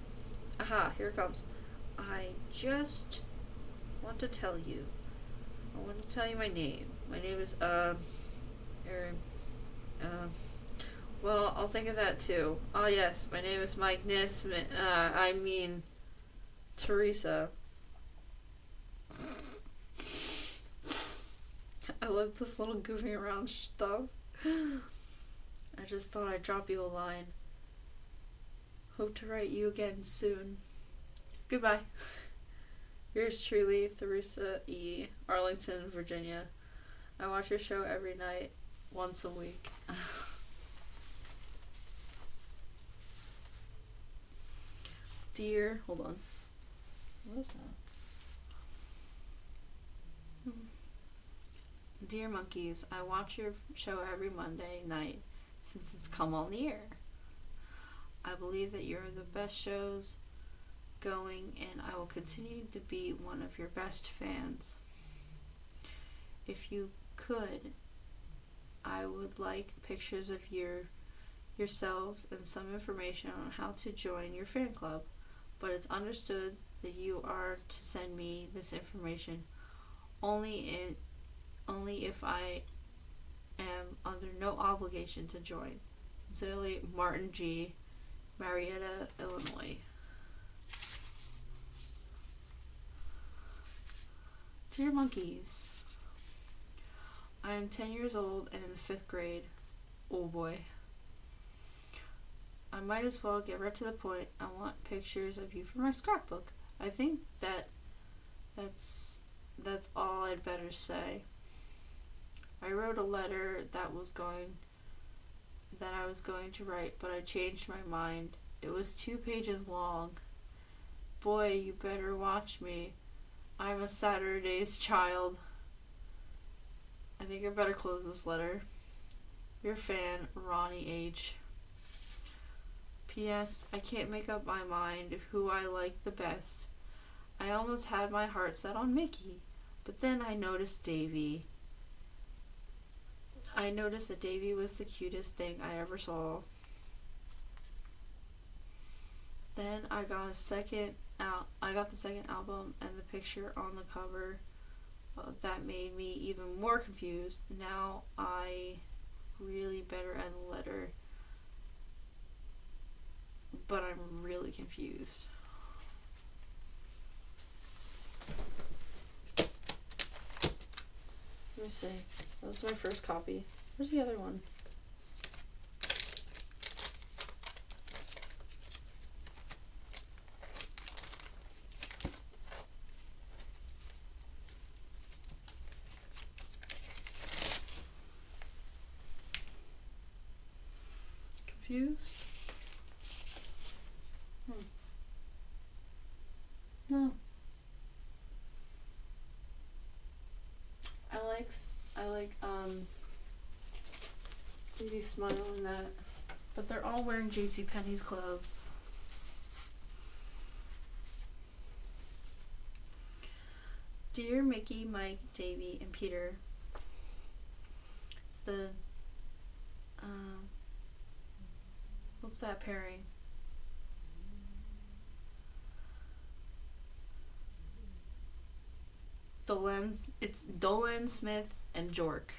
Aha, here it comes. I just want to tell you. I want to tell you my name. My name is well, I'll think of that too. Oh yes, my name is Mike Nisman. Teresa. I love this little goofing around stuff. I just thought I'd drop you a line. Hope to write you again soon. Goodbye. Yours truly, Teresa E., Arlington, Virginia. I watch your show every night, once a week. Dear, hold on. What is that? Dear Monkees, I watch your show every Monday night since it's come on the air. I believe that you're the best shows going, and I will continue to be one of your best fans. If you could, I would like pictures of yourselves and some information on how to join your fan club, but it's understood that you are to send me this information only if I am under no obligation to join. Sincerely, Martin G., Marietta, Illinois. Dear Monkees, I am 10 years old and in the 5th grade. Oh boy. I might as well get right to the point. I want pictures of you for my scrapbook. I think that's all I'd better say. I wrote a letter that I was going to write, but I changed my mind. It was 2 pages long. Boy, you better watch me. I'm a Saturday's child. I think I better close this letter. Your fan, Ronnie H. P.S. I can't make up my mind who I like the best. I almost had my heart set on Mickey, but then I noticed Davy. I noticed that Davy was the cutest thing I ever saw. Then I got the second album, and the picture on the cover that made me even more confused. Now I really better end the letter, but I'm really confused. Let me see. That's my first copy. Where's the other one? Confused? No. I like maybe Smile in that. But they're all wearing JCPenney's clothes. Dear Mickey, Mike, Davy, and Peter. It's the what's that pairing? It's Dolan, Smith, and Jork.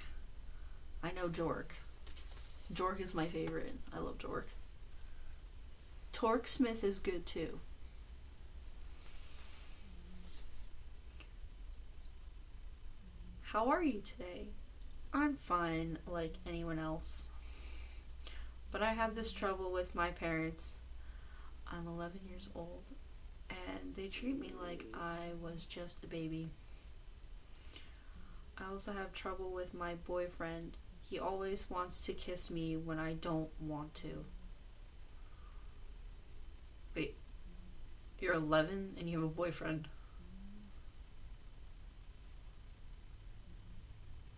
I know Jork. Jork is my favorite. I love Jork. Torque Smith is good too. How are you today? I'm fine, like anyone else. But I have this trouble with my parents. I'm 11 years old, and they treat me like I was just a baby. I also have trouble with my boyfriend. He always wants to kiss me when I don't want to. Wait, you're 11 and you have a boyfriend?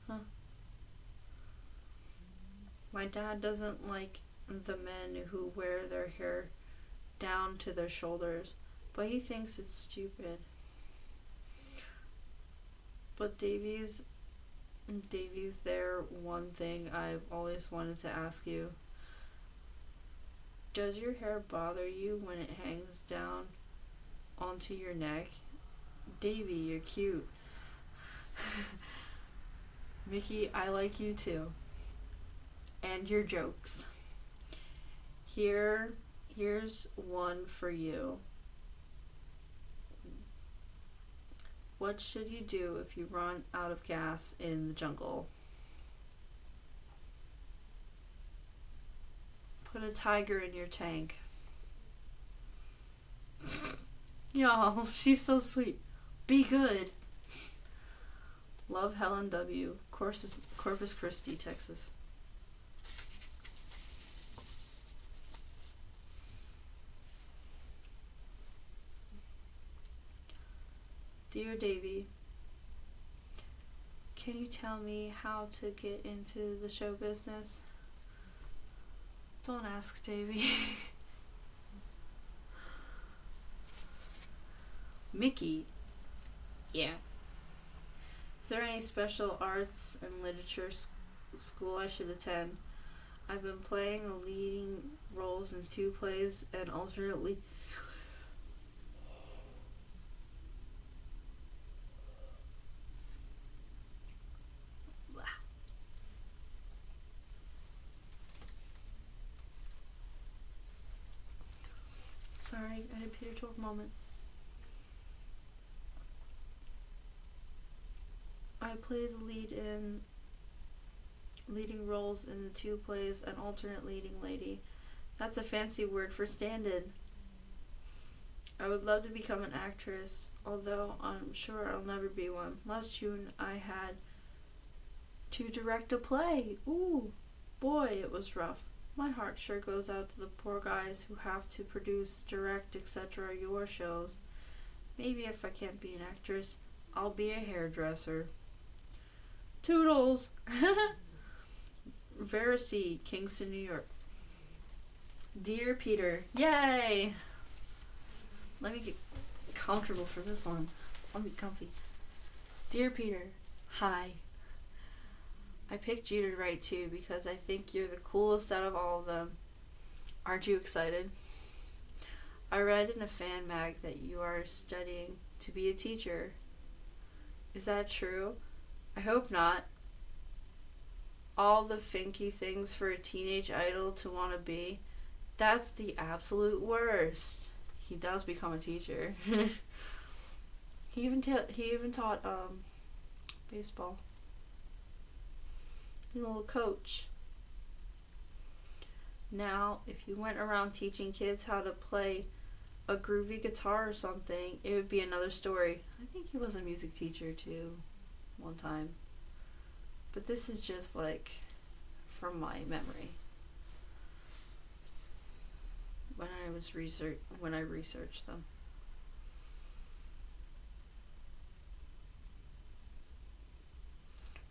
Huh. My dad doesn't like the men who wear their hair down to their shoulders, but he thinks it's stupid. But Davy's there one thing I've always wanted to ask you. Does your hair bother you when it hangs down onto your neck? Davy, you're cute. Mickey, I like you too. And your jokes. Here's one for you. What should you do if you run out of gas in the jungle? Put a tiger in your tank. Y'all, she's so sweet. Be good. Love, Helen W. Corpus Christi, Texas. Dear Davy, can you tell me how to get into the show business? Don't ask, Davy. Mickey. Yeah. Is there any special arts and literature school I should attend? I've been playing leading roles in 2 plays and alternately Sorry, I had a Peter Tork moment. I play the leading roles in the 2 plays and alternate leading lady. That's a fancy word for stand-in. I would love to become an actress, although I'm sure I'll never be one. Last June I had to direct a play. Ooh, boy, it was rough. My heart sure goes out to the poor guys who have to produce, direct, etc. your shows. Maybe if I can't be an actress, I'll be a hairdresser. Toodles! Verity, Kingston, New York. Dear Peter, yay! Let me get comfortable for this one. I'll be comfy. Dear Peter, hi. I picked you to write to because I think you're the coolest out of all of them. Aren't you excited? I read in a fan mag that you are studying to be a teacher. Is that true? I hope not. All the finky things for a teenage idol to want to be. That's the absolute worst. He does become a teacher. he even taught baseball. He's a little coach. Now, if you went around teaching kids how to play a groovy guitar or something, it would be another story. I think he was a music teacher too, one time. But this is just like from my memory. When I researched them.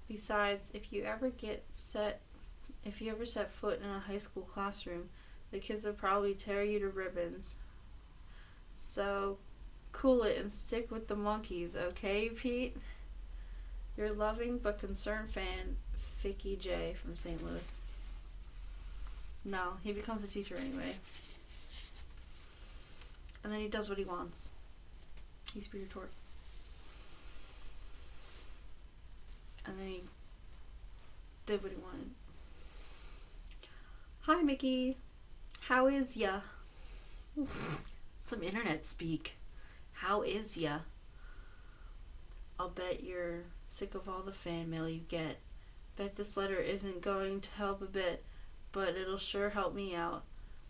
Besides, if you ever set foot in a high school classroom, the kids will probably tear you to ribbons. So, cool it and stick with the Monkees, okay, Pete? Your loving but concerned fan, Vicky J. from St. Louis. No, he becomes a teacher anyway. And then he does what he wants. He's your retort. And then he did what he wanted. Hi, Mickey. How is ya? Some internet speak. How is ya? I'll bet you're sick of all the fan mail you get. Bet this letter isn't going to help a bit, but it'll sure help me out.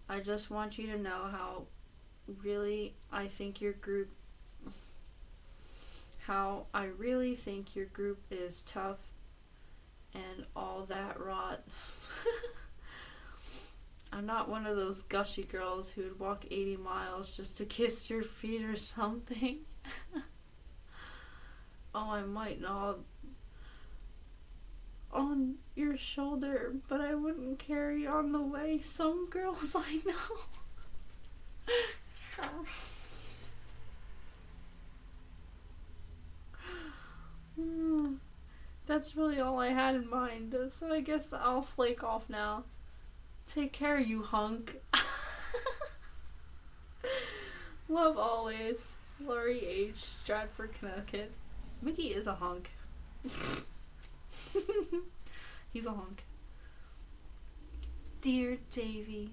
I just want you to know how I really think your group is tough and all that rot. I'm not one of those gushy girls who would walk 80 miles just to kiss your feet or something. Oh, I might nod on your shoulder, but I wouldn't carry on the way some girls I know. That's really all I had in mind, so I guess I'll flake off now. Take care, you hunk. Love always. Laurie H., Stratford, Connecticut. Mickey is a hunk. He's a hunk. Dear Davy,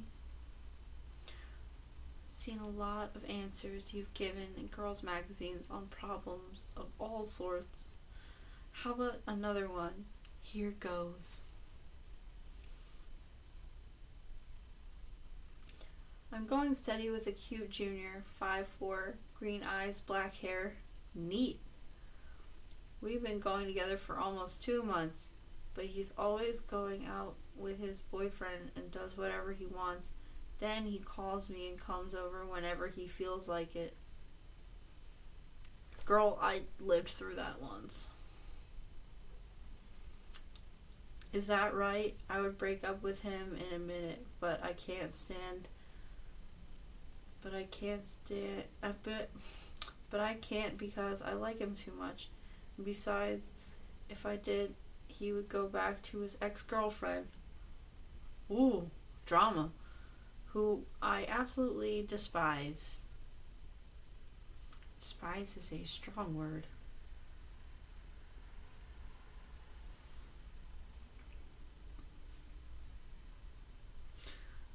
seen a lot of answers you've given in girls' magazines on problems of all sorts. How about another one? Here goes. I'm going steady with a cute junior, 5'4", green eyes, black hair. Neat. We've been going together for almost 2 months, but he's always going out with his boyfriend and does whatever he wants. Then he calls me and comes over whenever he feels like it. Girl, I lived through that once. Is that right? I would break up with him in a minute, but I can't because I like him too much. And besides, if I did, he would go back to his ex-girlfriend. Ooh, drama. Who I absolutely despise. Despise is a strong word.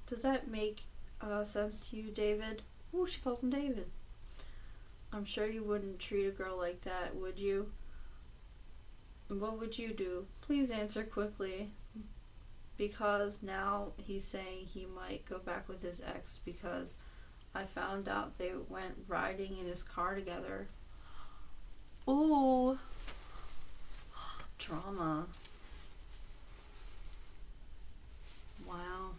Does that make sense to you, David? Ooh, she calls him David. I'm sure you wouldn't treat a girl like that, would you? What would you do? Please answer quickly. Because now he's saying he might go back with his ex because I found out they went riding in his car together. Ooh. Drama. Wow.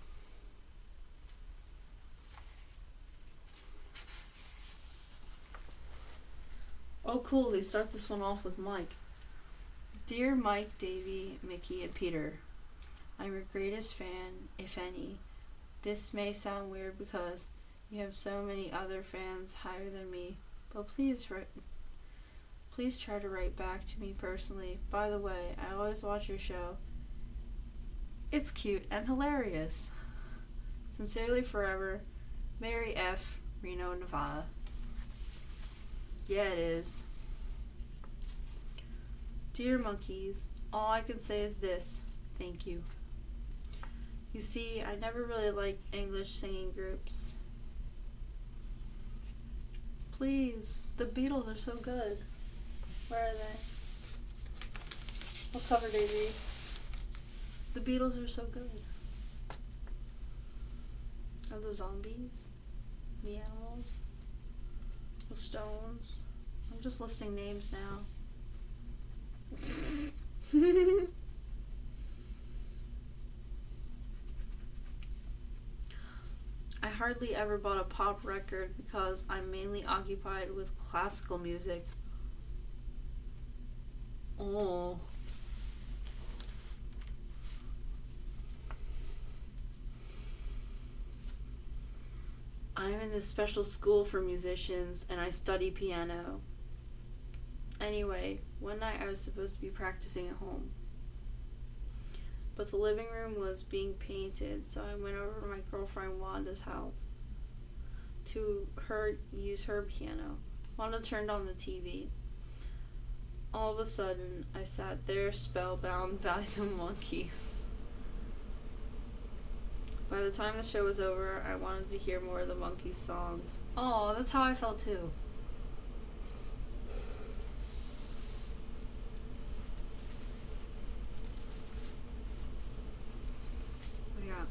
Oh, cool. They start this one off with Mike. Dear Mike, Davy, Mickey, and Peter, I'm your greatest fan, if any. This may sound weird because you have so many other fans higher than me, but please try to write back to me personally. By the way, I always watch your show. It's cute and hilarious. Sincerely forever, Mary F., Reno, Nevada. Yeah, it is. Dear Monkees, all I can say is this. Thank you. You see, I never really liked English singing groups. Please, the Beatles are so good. Where are they? What cover did they read? The Beatles are so good. Are the Zombies? The Animals? The Stones? I'm just listing names now. I hardly ever bought a pop record because I'm mainly occupied with classical music. Oh. I'm in this special school for musicians and I study piano. Anyway, one night I was supposed to be practicing at home. But the living room was being painted, so I went over to my girlfriend Wanda's house to use her piano. Wanda turned on the TV. All of a sudden, I sat there spellbound by the Monkees. By the time the show was over, I wanted to hear more of the Monkees songs. Oh, that's how I felt too. Yeah.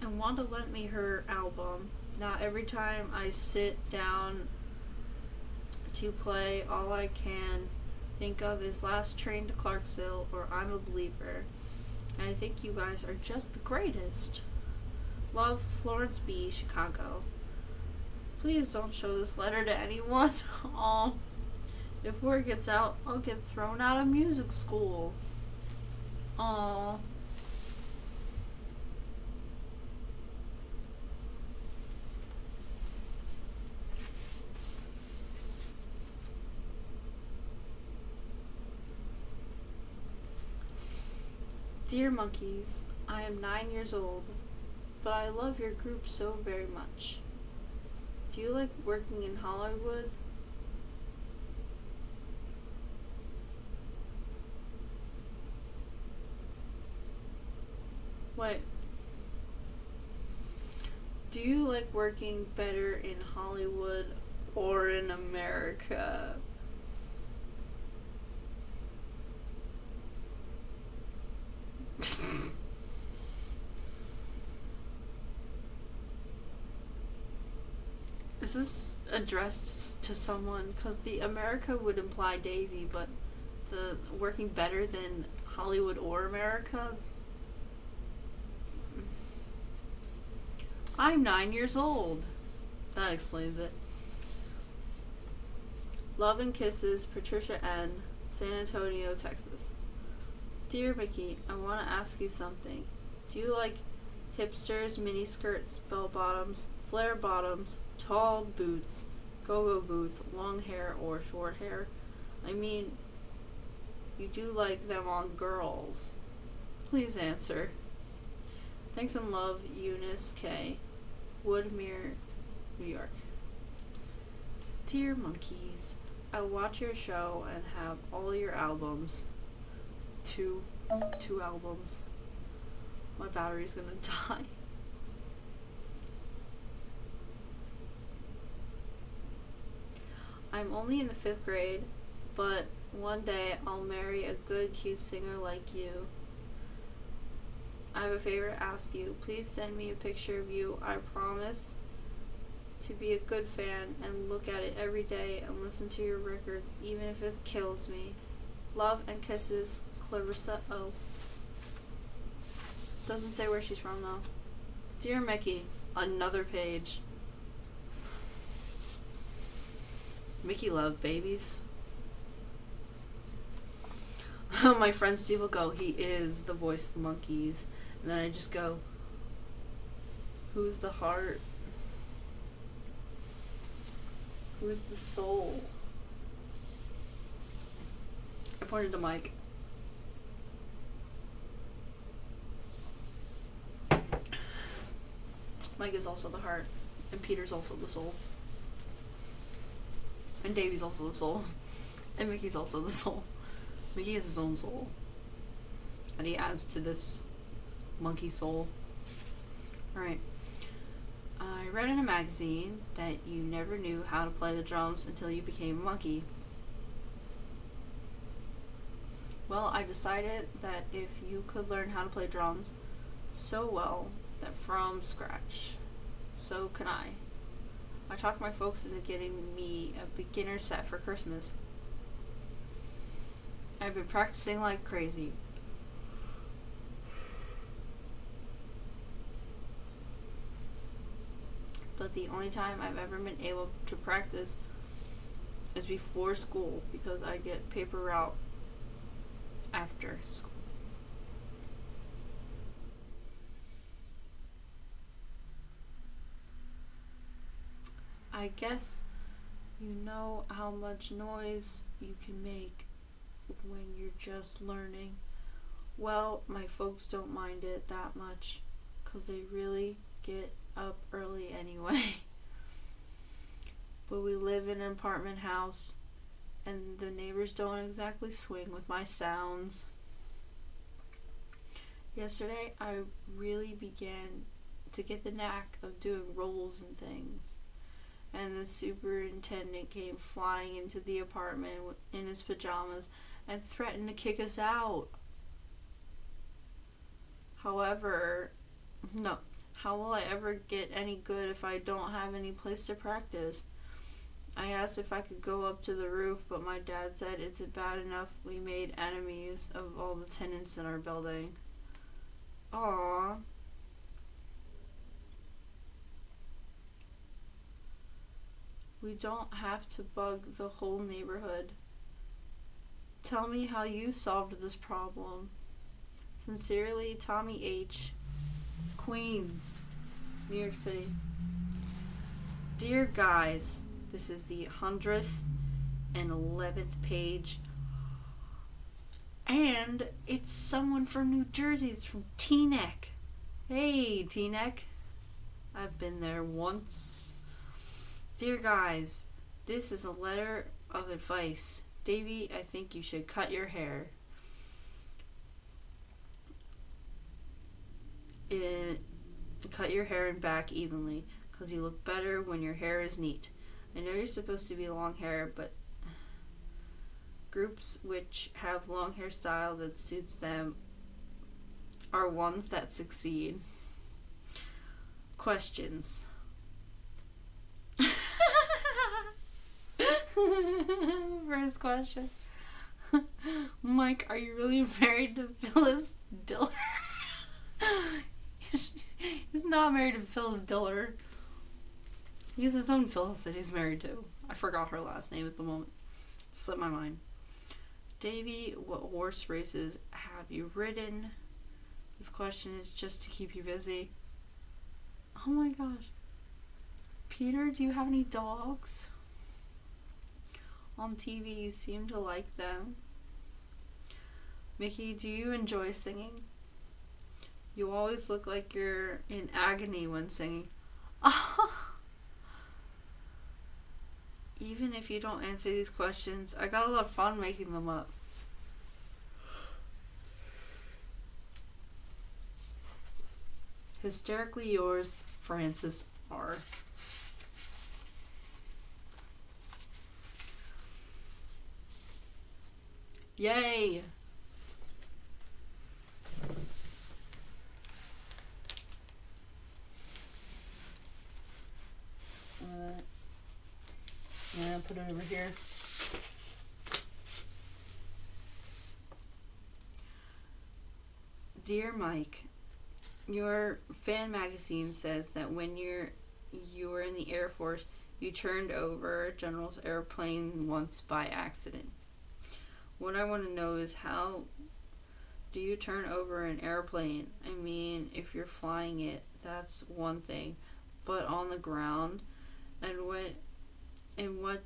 And Wanda lent me her album. Now every time I sit down to play, all I can think of is Last Train to Clarksville or I'm a Believer. And I think you guys are just the greatest. Love, Florence B., Chicago. Please don't show this letter to anyone. Aw. If word gets out, I'll get thrown out of music school. Aw. Dear Monkees, I am 9 years old, but I love your group so very much. Do you like working in Hollywood? Wait. Do you like working better in Hollywood or in America? Is this addressed to someone? Because the America would imply Davy, but the working better than Hollywood or America? I'm 9 years old. That explains it. Love and kisses, Patricia N., San Antonio, Texas. Dear Mickey, I want to ask you something. Do you like hipsters, miniskirts, bell bottoms, flare bottoms, tall boots, go-go boots, long hair, or short hair? I mean, you do like them on girls. Please answer. Thanks and love, Eunice K. Woodmere, New York. Dear Monkees, I watch your show and have all your albums. Two albums. My battery's gonna die. I'm only in the 5th grade, but one day I'll marry a good, cute singer like you. I have a favor to ask you. Please send me a picture of you. I promise to be a good fan and look at it every day and listen to your records, even if it kills me. Love and kisses, Clarissa O. Doesn't say where she's from though. Dear Mickey, another page. Mickey loved babies. My friend Steve will go, he is the voice of the Monkees. And then I just go, who's the heart? Who's the soul? pointed to Mike. Mike is also the heart, and Peter's also the soul, and Davy's also the soul, and Mickey's also the soul. Mickey has his own soul, and he adds to this monkey soul. Alright. I read in a magazine that you never knew how to play the drums until you became a monkey. Well, I decided that if you could learn how to play drums so well that from scratch, so can I. I talked my folks into getting me a beginner set for Christmas. I've been practicing like crazy. But the only time I've ever been able to practice is before school because I get paper route after school. I guess you know how much noise you can make when you're just learning. Well, my folks don't mind it that much because they really get up early anyway. But we live in an apartment house and the neighbors don't exactly swing with my sounds. Yesterday I really began to get the knack of doing rolls and things, and the superintendent came flying into the apartment in his pajamas and threatened to kick us out. How will I ever get any good if I don't have any place to practice? I asked if I could go up to the roof, but my dad said it's bad enough we made enemies of all the tenants in our building. Aww. We don't have to bug the whole neighborhood. Tell me how you solved this problem. Sincerely, Tommy H., Queens, New York City. Dear guys, this is the 111th page, and it's someone from New Jersey. It's from Teaneck. Hey, Teaneck. I've been there once. Dear guys, this is a letter of advice. Davy, I think you should cut your hair. Cut your hair and back evenly, because you look better when your hair is neat. I know you're supposed to be long hair, but groups which have long hairstyle that suits them are ones that succeed. Questions. First question. Mike, are you really married to Phyllis Diller? He's not married to Phyllis Diller. He has his own Phyllis that he's married to. I forgot her last name at the moment. It slipped my mind. Davy, what horse races have you ridden? This question is just to keep you busy. Oh my gosh. Peter, do you have any dogs? On TV, you seem to like them. Mickey, do you enjoy singing? You always look like you're in agony when singing. Even if you don't answer these questions, I got a lot of fun making them up. Hysterically yours, Francis R. Yay! So, yeah, put it over here. Dear Mike, your fan magazine says that when you were in the Air Force, you turned over a general's airplane once by accident. What I want to know is, how do you turn over an airplane? I mean, if you're flying it, that's one thing, but on the ground, and what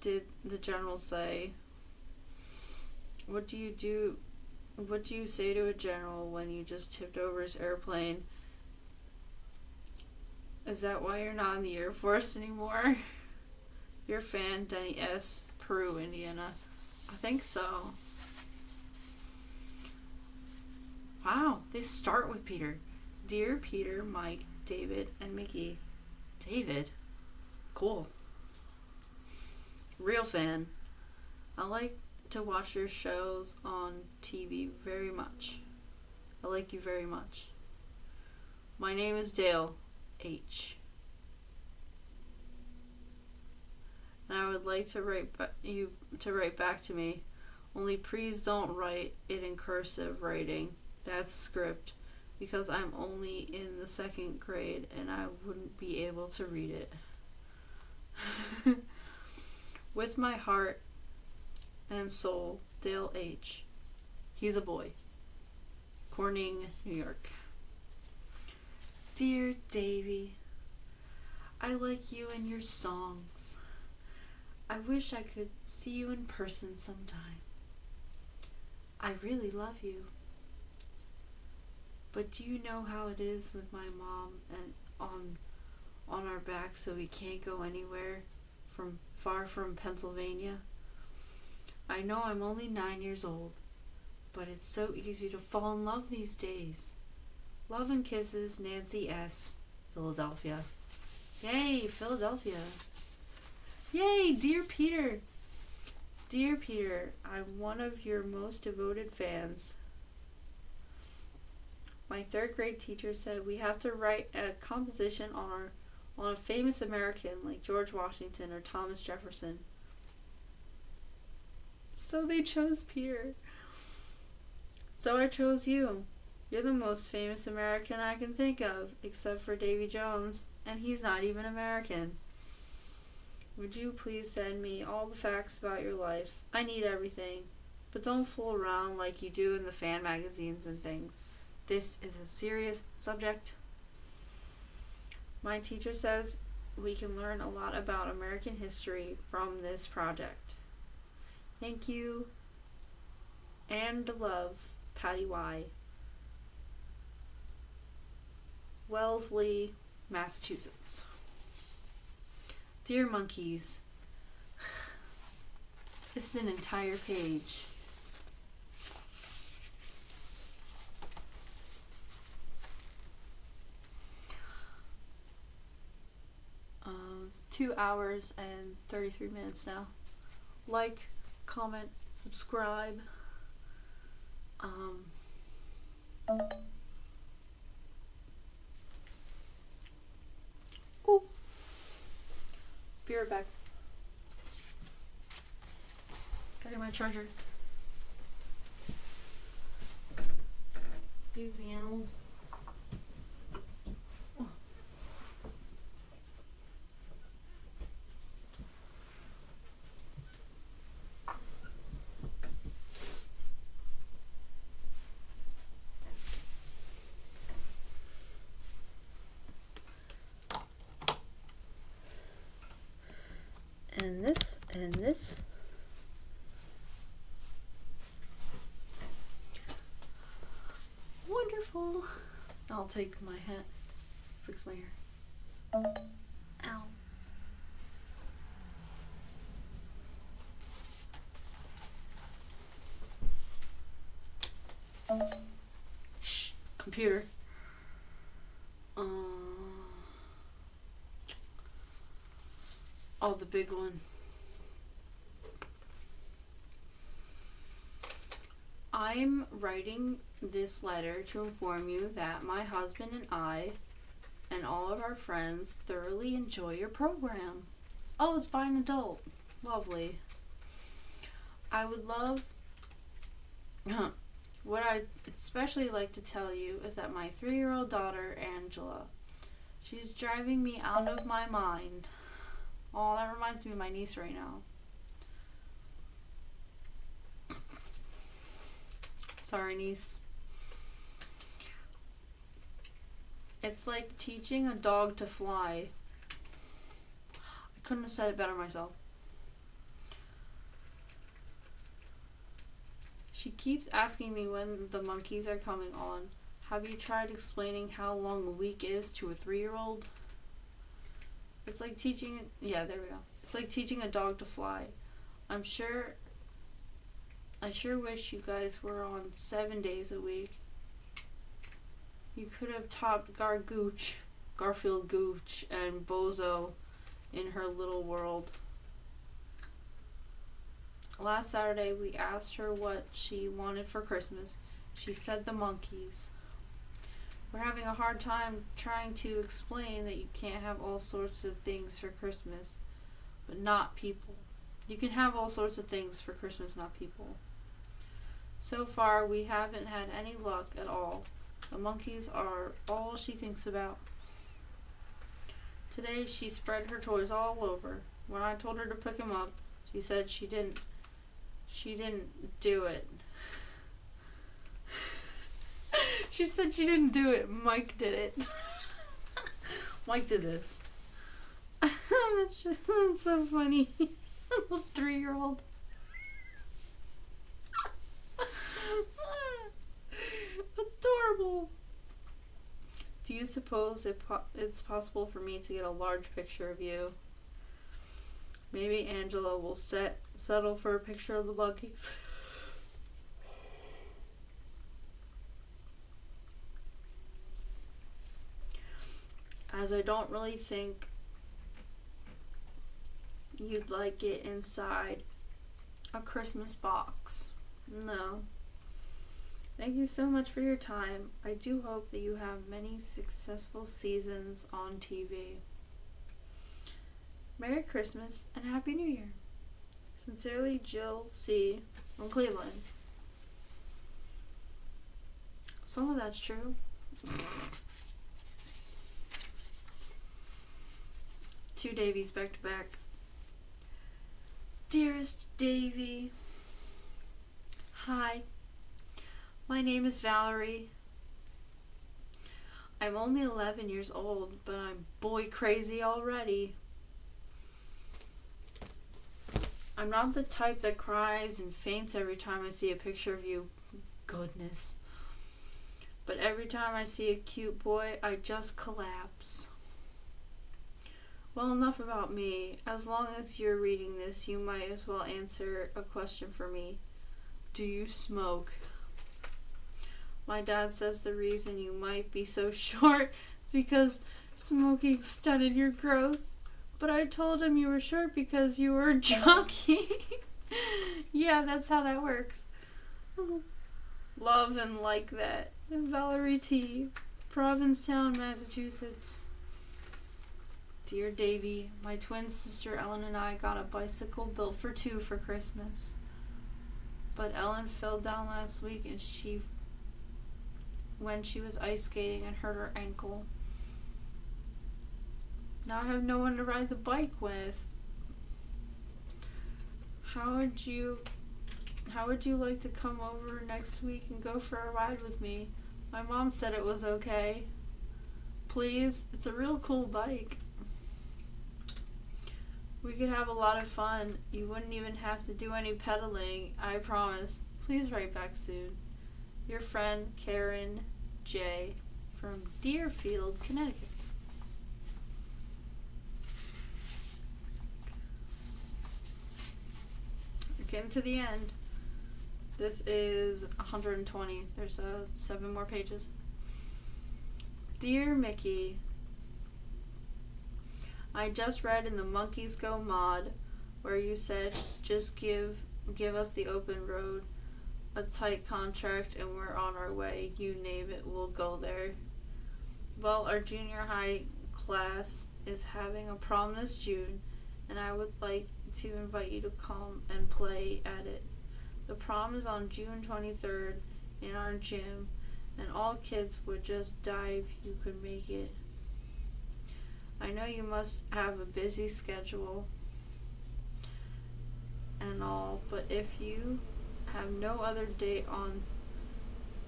did the general say? What do you do? What do you say to a general when you just tipped over his airplane? Is that why you're not in the Air Force anymore? Your fan, Denny S., Peru, Indiana. I think so. Wow, they start with Peter. Dear Peter, Mike, David, and Mickey. David? Cool. Real fan. I like to watch your shows on TV very much. I like you very much. My name is Dale H. And I would like to write back to me. Only please don't write it in cursive writing. That's script. Because I'm only in the 2nd grade and I wouldn't be able to read it. With my heart and soul, Dale H. He's a boy. Corning, New York. Dear Davy, I like you and your songs. I wish I could see you in person sometime. I really love you. But do you know how it is with my mom and on our back, so we can't go anywhere from far from Pennsylvania? I know I'm only 9 years old, but it's so easy to fall in love these days. Love and kisses, Nancy S., Philadelphia. Yay, Philadelphia. Yay, dear Peter. Dear Peter, I'm one of your most devoted fans. My 3rd grade teacher said we have to write a composition on a famous American like George Washington or Thomas Jefferson. So they chose Peter. So I chose you. You're the most famous American I can think of, except for Davy Jones, and he's not even American. Would you please send me all the facts about your life? I need everything, but don't fool around like you do in the fan magazines and things. This is a serious subject. My teacher says we can learn a lot about American history from this project. Thank you, and love, Patty Y. Wellesley, Massachusetts. Dear Monkees, this is an entire page. It's 2 hours and 33 minutes now. Like, comment, subscribe. Ooh. Be right back. Gotta get my charger. Excuse me, animals. And this. Wonderful. I'll take my hat, fix my hair. Ow. Shh, computer. Oh, the big one. I'm writing this letter to inform you that my husband and I and all of our friends thoroughly enjoy your program. Oh, it's by an adult. Lovely. I would love... What I'd especially like to tell you is that my 3-year-old daughter, Angela, she's driving me out of my mind. Oh, that reminds me of my niece right now. Sorry, niece. It's like teaching a dog to fly. I couldn't have said it better myself. She keeps asking me when the Monkees are coming on. Have you tried explaining how long a week is to a 3-year-old? It's like teaching... Yeah, there we go. It's like teaching a dog to fly. I sure wish you guys were on 7 days a week. You could have topped Garfield Gooch, and Bozo in her little world. Last Saturday, we asked her what she wanted for Christmas. She said the Monkees. We're having a hard time trying to explain that you can't have all sorts of things for Christmas, but not people. You can have all sorts of things for Christmas, not people. So far, we haven't had any luck at all. The Monkees are all she thinks about. Today, she spread her toys all over. When I told her to pick them up, she said she didn't do it. She said she didn't do it. Mike did it. Mike did this. That's so funny. Little 3-year-old. Adorable. Do you suppose it's possible for me to get a large picture of you? Maybe Angela will settle for a picture of the Monkees. As I don't really think you'd like it inside a Christmas box. No. Thank you so much for your time. I do hope that you have many successful seasons on TV. Merry Christmas and Happy New Year. Sincerely, Jill C. from Cleveland. Some of that's true. Two Davies back to back. Dearest Davy, hi. My name is Valerie. I'm only 11 years old, but I'm boy crazy already. I'm not the type that cries and faints every time I see a picture of you. Goodness. But every time I see a cute boy, I just collapse. Well, enough about me. As long as you're reading this, you might as well answer a question for me. Do you smoke? My dad says the reason you might be so short is because smoking stunted your growth. But I told him you were short because you were a jockey. Yeah, that's how that works. Love and like that. Valerie T. Provincetown, Massachusetts. Dear Davy, my twin sister Ellen and I got a bicycle built for two for Christmas. But Ellen fell down last week and when she was ice skating and hurt her ankle. Now I have no one to ride the bike with. How would you like to come over next week and go for a ride with me? My mom said it was okay. Please, it's a real cool bike. We could have a lot of fun. You wouldn't even have to do any pedaling, I promise. Please write back soon. Your friend, Karen J. from Deerfield, Connecticut. We're getting to the end. This is 120. There's 7 more pages. Dear Mickey, I just read in the Monkees Go mod where you said just give us the open road, a tight contract, and we're on our way. You name it, we'll go there. Well, our junior high class is having a prom this June, and I would like to invite you to come and play at it. The prom is on June 23rd in our gym, and all kids would just die if you could make it. I know you must have a busy schedule and all, but if you have no other date on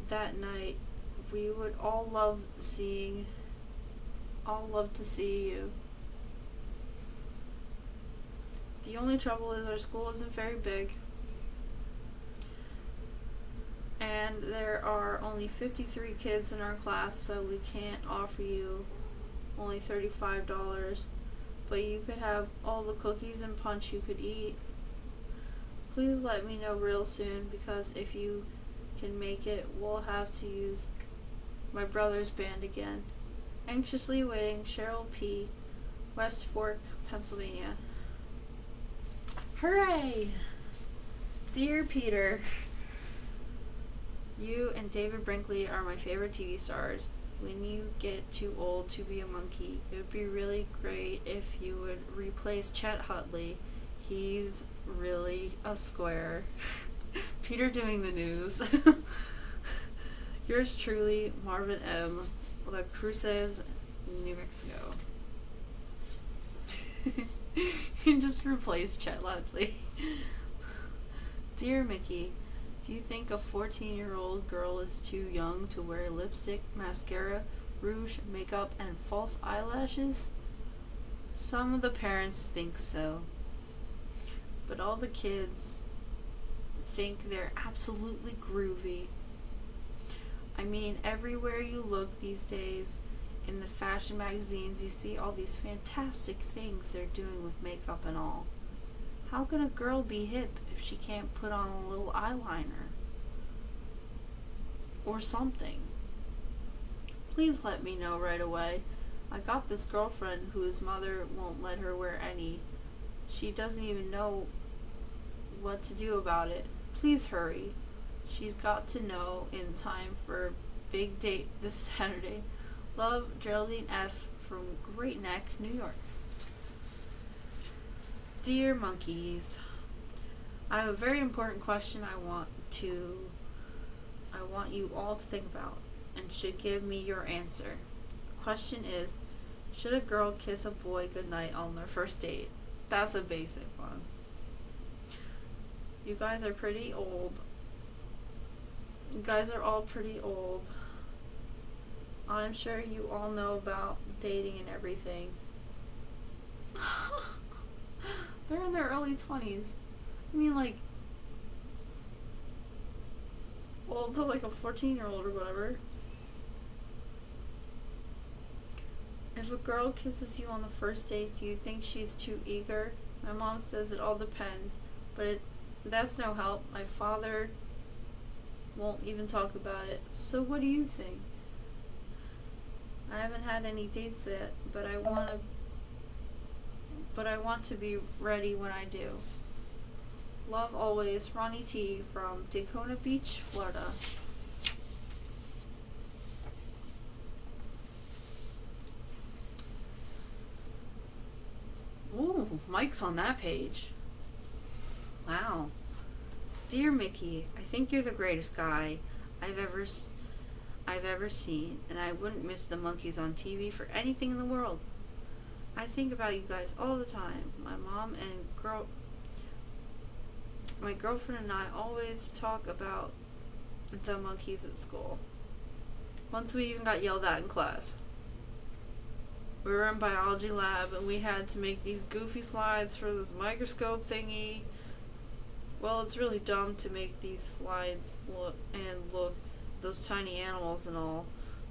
that night, we would all love to see you. The only trouble is our school isn't very big. and there are only 53 kids in our class, so we can't offer you only $35, but you could have all the cookies and punch you could eat. Please let me know real soon, because if you can make it, we'll have to use my brother's band again. Anxiously waiting, Cheryl P., West Fork, Pennsylvania. Hooray! Dear Peter, you and David Brinkley are my favorite TV stars. When you get too old to be a monkey, it would be really great if you would replace Chet Hutley. He's really a square. Peter doing the news. Yours truly, Marvin M., La Cruces, New Mexico. You just replaced Chet Hutley. Dear Mickey, do you think a 14-year-old girl is too young to wear lipstick, mascara, rouge, makeup, and false eyelashes? Some of the parents think so, but all the kids think they're absolutely groovy. I mean, everywhere you look these days, in the fashion magazines, you see all these fantastic things they're doing with makeup and all. How can a girl be hip if she can't put on a little eyeliner? Or something. Please let me know right away. I got this girlfriend whose mother won't let her wear any. She doesn't even know what to do about it. Please hurry. She's got to know in time for a big date this Saturday. Love, Geraldine F. from Great Neck, New York. Dear Monkees, I have a very important question I want you all to think about and should give me your answer. The question is, should a girl kiss a boy goodnight on their first date? That's a basic one. You guys are pretty old. You guys are all pretty old. I'm sure you all know about dating and everything. They're in their early 20s. I mean, like, well, to like a 14-year-old or whatever. If a girl kisses you on the first date, do you think she's too eager? My mom says it all depends, but that's no help. My father won't even talk about it. So what do you think? I haven't had any dates yet, but I want to be ready when I do. Love always, Ronnie T. from Daytona Beach, Florida. Ooh, Mike's on that page. Wow. Dear Mickey, I think you're the greatest guy I've ever seen, and I wouldn't miss the Monkees on TV for anything in the world. I think about you guys all the time. My girlfriend and I always talk about the Monkees at school. Once we even got yelled at in class. We were in biology lab and we had to make these goofy slides for this microscope thingy. Well, it's really dumb to make these slides look those tiny animals and all.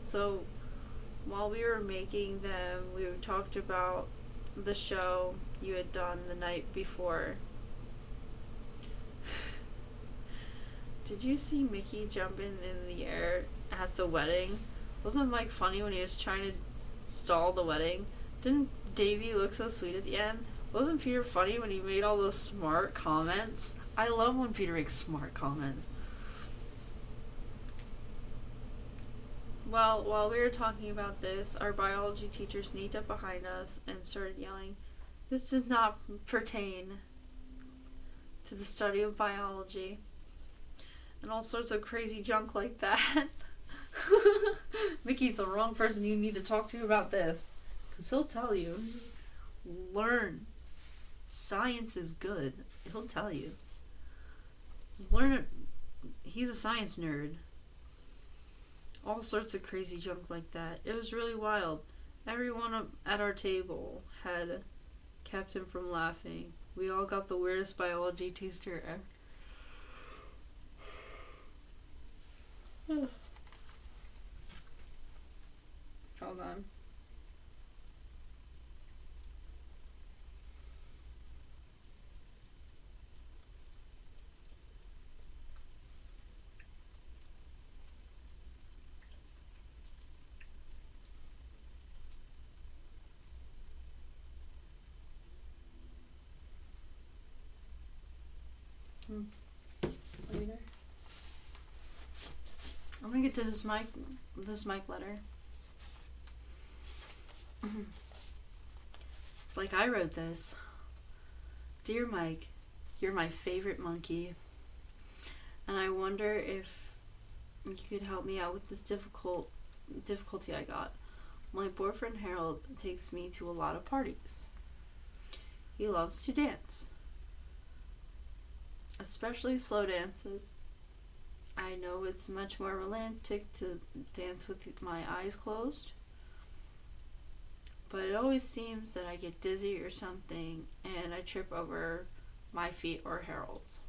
So while we were making them, we talked about the show you had done the night before. Did you see Mickey jumping in the air at the wedding? Wasn't Mike funny when he was trying to stall the wedding? Didn't Davey look so sweet at the end? Wasn't Peter funny when he made all those smart comments? I love when Peter makes smart comments. Well, while we were talking about this, our biology teacher sneaked up behind us and started yelling, "This does not pertain to the study of biology," and all sorts of crazy junk like that. Mickey's the wrong person you need to talk to about this, because he'll tell you. Learn. Science is good. He'll tell you. Learn it. He's a science nerd. All sorts of crazy junk like that. It was really wild. Everyone at our table had kept him from laughing. We all got the weirdest biology teacher ever. Hold on. Later. I'm gonna get to this mic letter. It's like I wrote this. Dear Mike, you're my favorite monkey, and I wonder if you could help me out with this difficulty I got. My boyfriend Harold takes me to a lot of parties. He loves to dance, especially slow dances. I know it's much more romantic to dance with my eyes closed, but it always seems that I get dizzy or something and I trip over my feet or Harold's.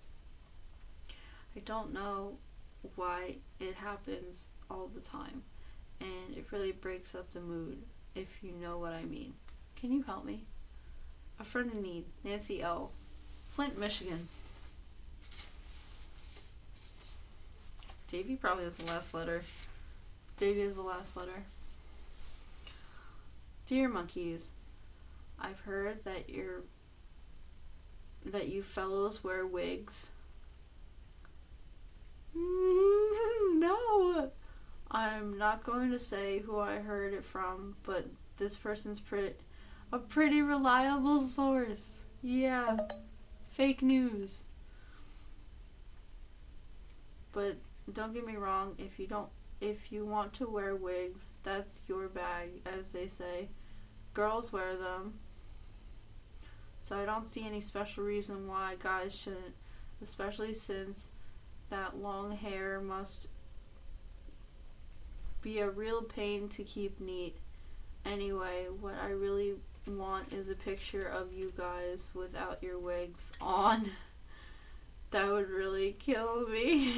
I don't know why it happens all the time, and it really breaks up the mood, if you know what I mean. Can you help me? A friend in need, Nancy L., Flint, Michigan. Davey probably has the last letter. Davey has the last letter. Dear Monkees, I've heard that you fellows wear wigs. No! I'm not going to say who I heard it from, but this person's a pretty reliable source. Yeah. Fake news. But don't get me wrong, if you want to wear wigs, that's your bag, as they say. Girls wear them. So I don't see any special reason why guys shouldn't, especially since that long hair must be a real pain to keep neat. Anyway, what I really want is a picture of you guys without your wigs on. That would really kill me.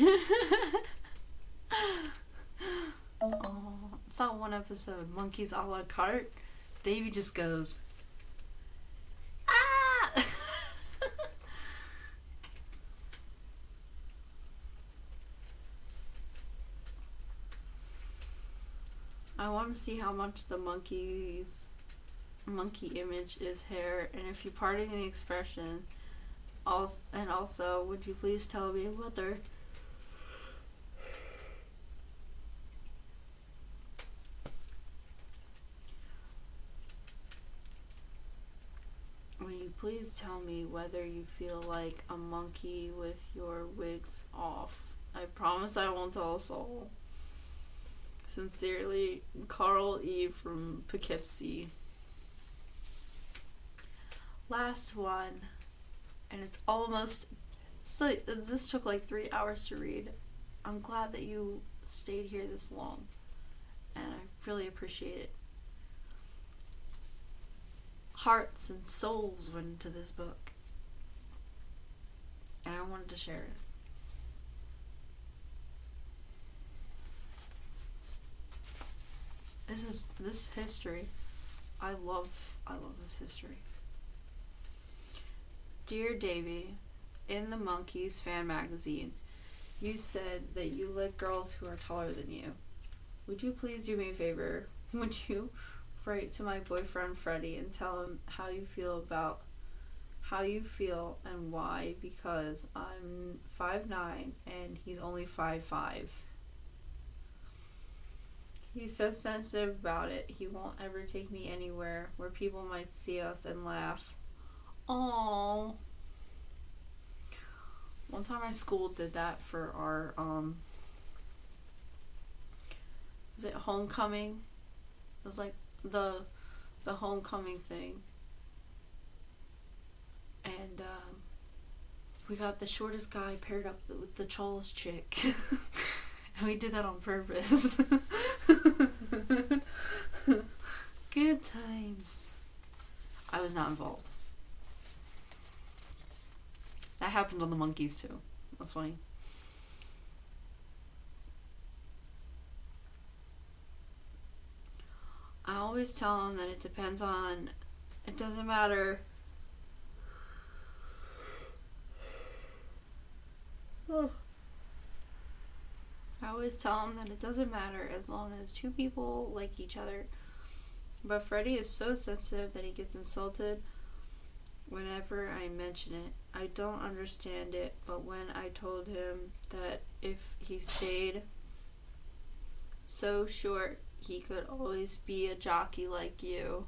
Oh, I saw one episode, Monkees a la carte. Davey just goes, ah! I want to see how much the monkey image is hair, and if you're parting the expression, also, would you please tell me whether you feel like a monkey with your wigs off? I promise I won't tell a soul. Sincerely, Carl E. from Poughkeepsie. Last one. And it's almost... So, this took like 3 hours to read. I'm glad that you stayed here this long. And I really appreciate it. Hearts and souls went into this book. And I wanted to share it. This history. I love this history. Dear Davey, in the Monkees fan magazine, you said that you like girls who are taller than you. Would you please do me a favor? Would you write to my boyfriend Freddie and tell him how you feel and why? Because I'm 5'9" and he's only 5'5". He's so sensitive about it. He won't ever take me anywhere where people might see us and laugh. Aww. One time my school did that for our, was it homecoming? It was like the homecoming thing. And, we got the shortest guy paired up with the tallest chick. And we did that on purpose. Good times. I was not involved. That happened on the Monkees too. That's funny. always tell him that it depends on, it doesn't matter. I always tell him that it doesn't matter as long as two people like each other. But Freddie is so sensitive that he gets insulted whenever I mention it. I don't understand it, but when I told him that if he stayed so short, he could always be a jockey like you,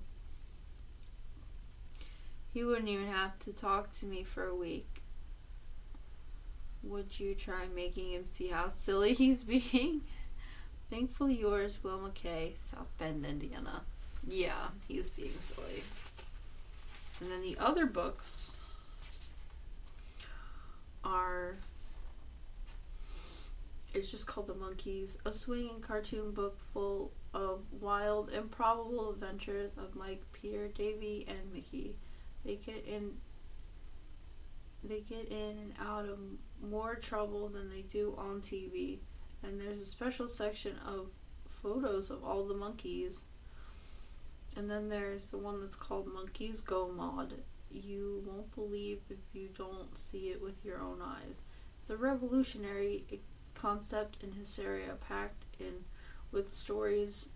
he wouldn't even have to talk to me for a week. Would you try making him see how silly he's being? Thankfully yours, Will McKay, South Bend, Indiana. Yeah, he's being silly. And then the other books are, it's just called The Monkees, a swinging cartoon book full of wild, improbable adventures of Mike, Peter, Davy, and Mickey. They get in and out of more trouble than they do on TV. And there's a special section of photos of all the monkeys. And then there's the one that's called Monkees Go Mod. You won't believe if you don't see it with your own eyes. It's a revolutionary concept and hysteria packed in with stories,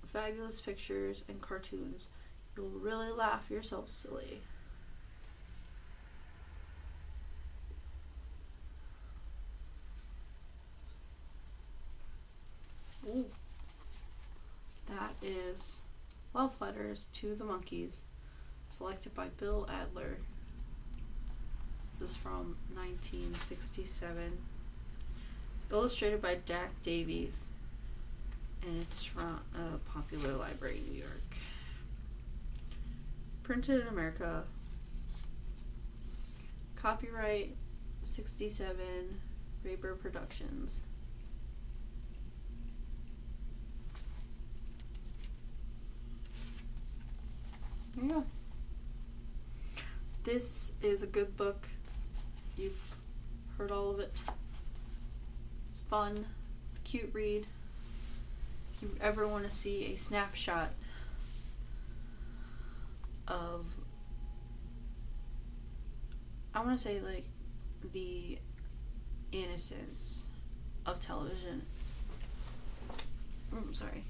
fabulous pictures, and cartoons. You'll really laugh yourself silly. Ooh. That is Love Letters to the Monkees, selected by Bill Adler. This is from 1967. It's illustrated by Dak Davies, and it's from a Popular Library, New York. Printed in America. Copyright 67, Raber Productions. Yeah. This is a good book. You've heard all of it. It's fun. It's a cute read. If you ever want to see a snapshot of, I want to say, like, the innocence of television. Sorry.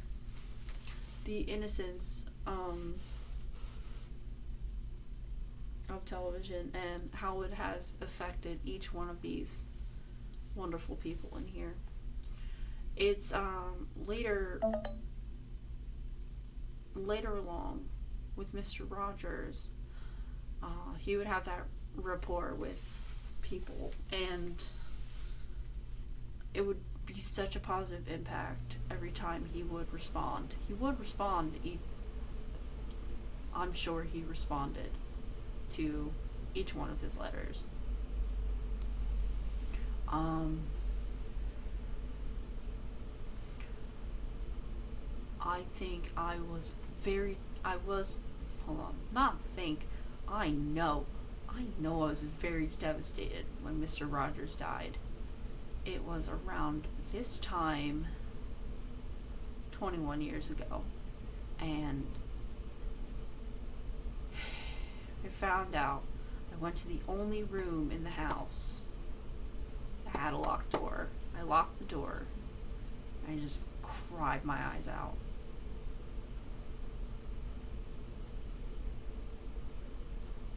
The innocence, of television and how it has affected each one of these wonderful people in here. It's later along with Mr. Rogers, he would have that rapport with people, and it would be such a positive impact every time he would respond. I'm sure he responded to each one of his letters. I know I was very devastated when Mr. Rogers died. It was around this time 21 years ago, and I found out. I went to the only room in the house that had a locked door. I locked the door. I just cried my eyes out.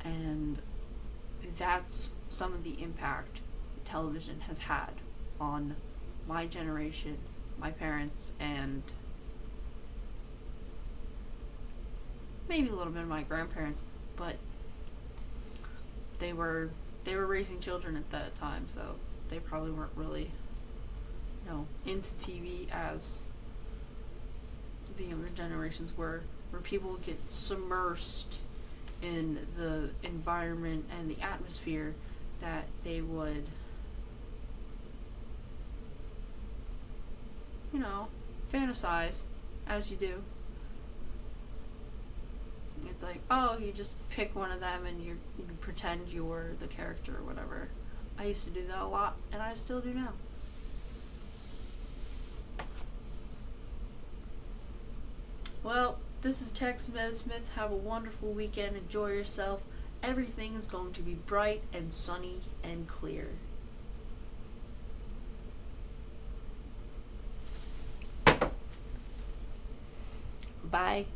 And that's some of the impact television has had on my generation, my parents, and maybe a little bit of my grandparents, but they were raising children at that time, so they probably weren't really, into TV as the younger generations were, where people would get submersed in the environment and the atmosphere that they would, fantasize, as you do. It's like, oh, you just pick one of them and you pretend you're the character or whatever. I used to do that a lot, and I still do now. Well, This is Tex Smith. Have a wonderful weekend. Enjoy yourself. Everything is going to be bright and sunny and clear. Bye.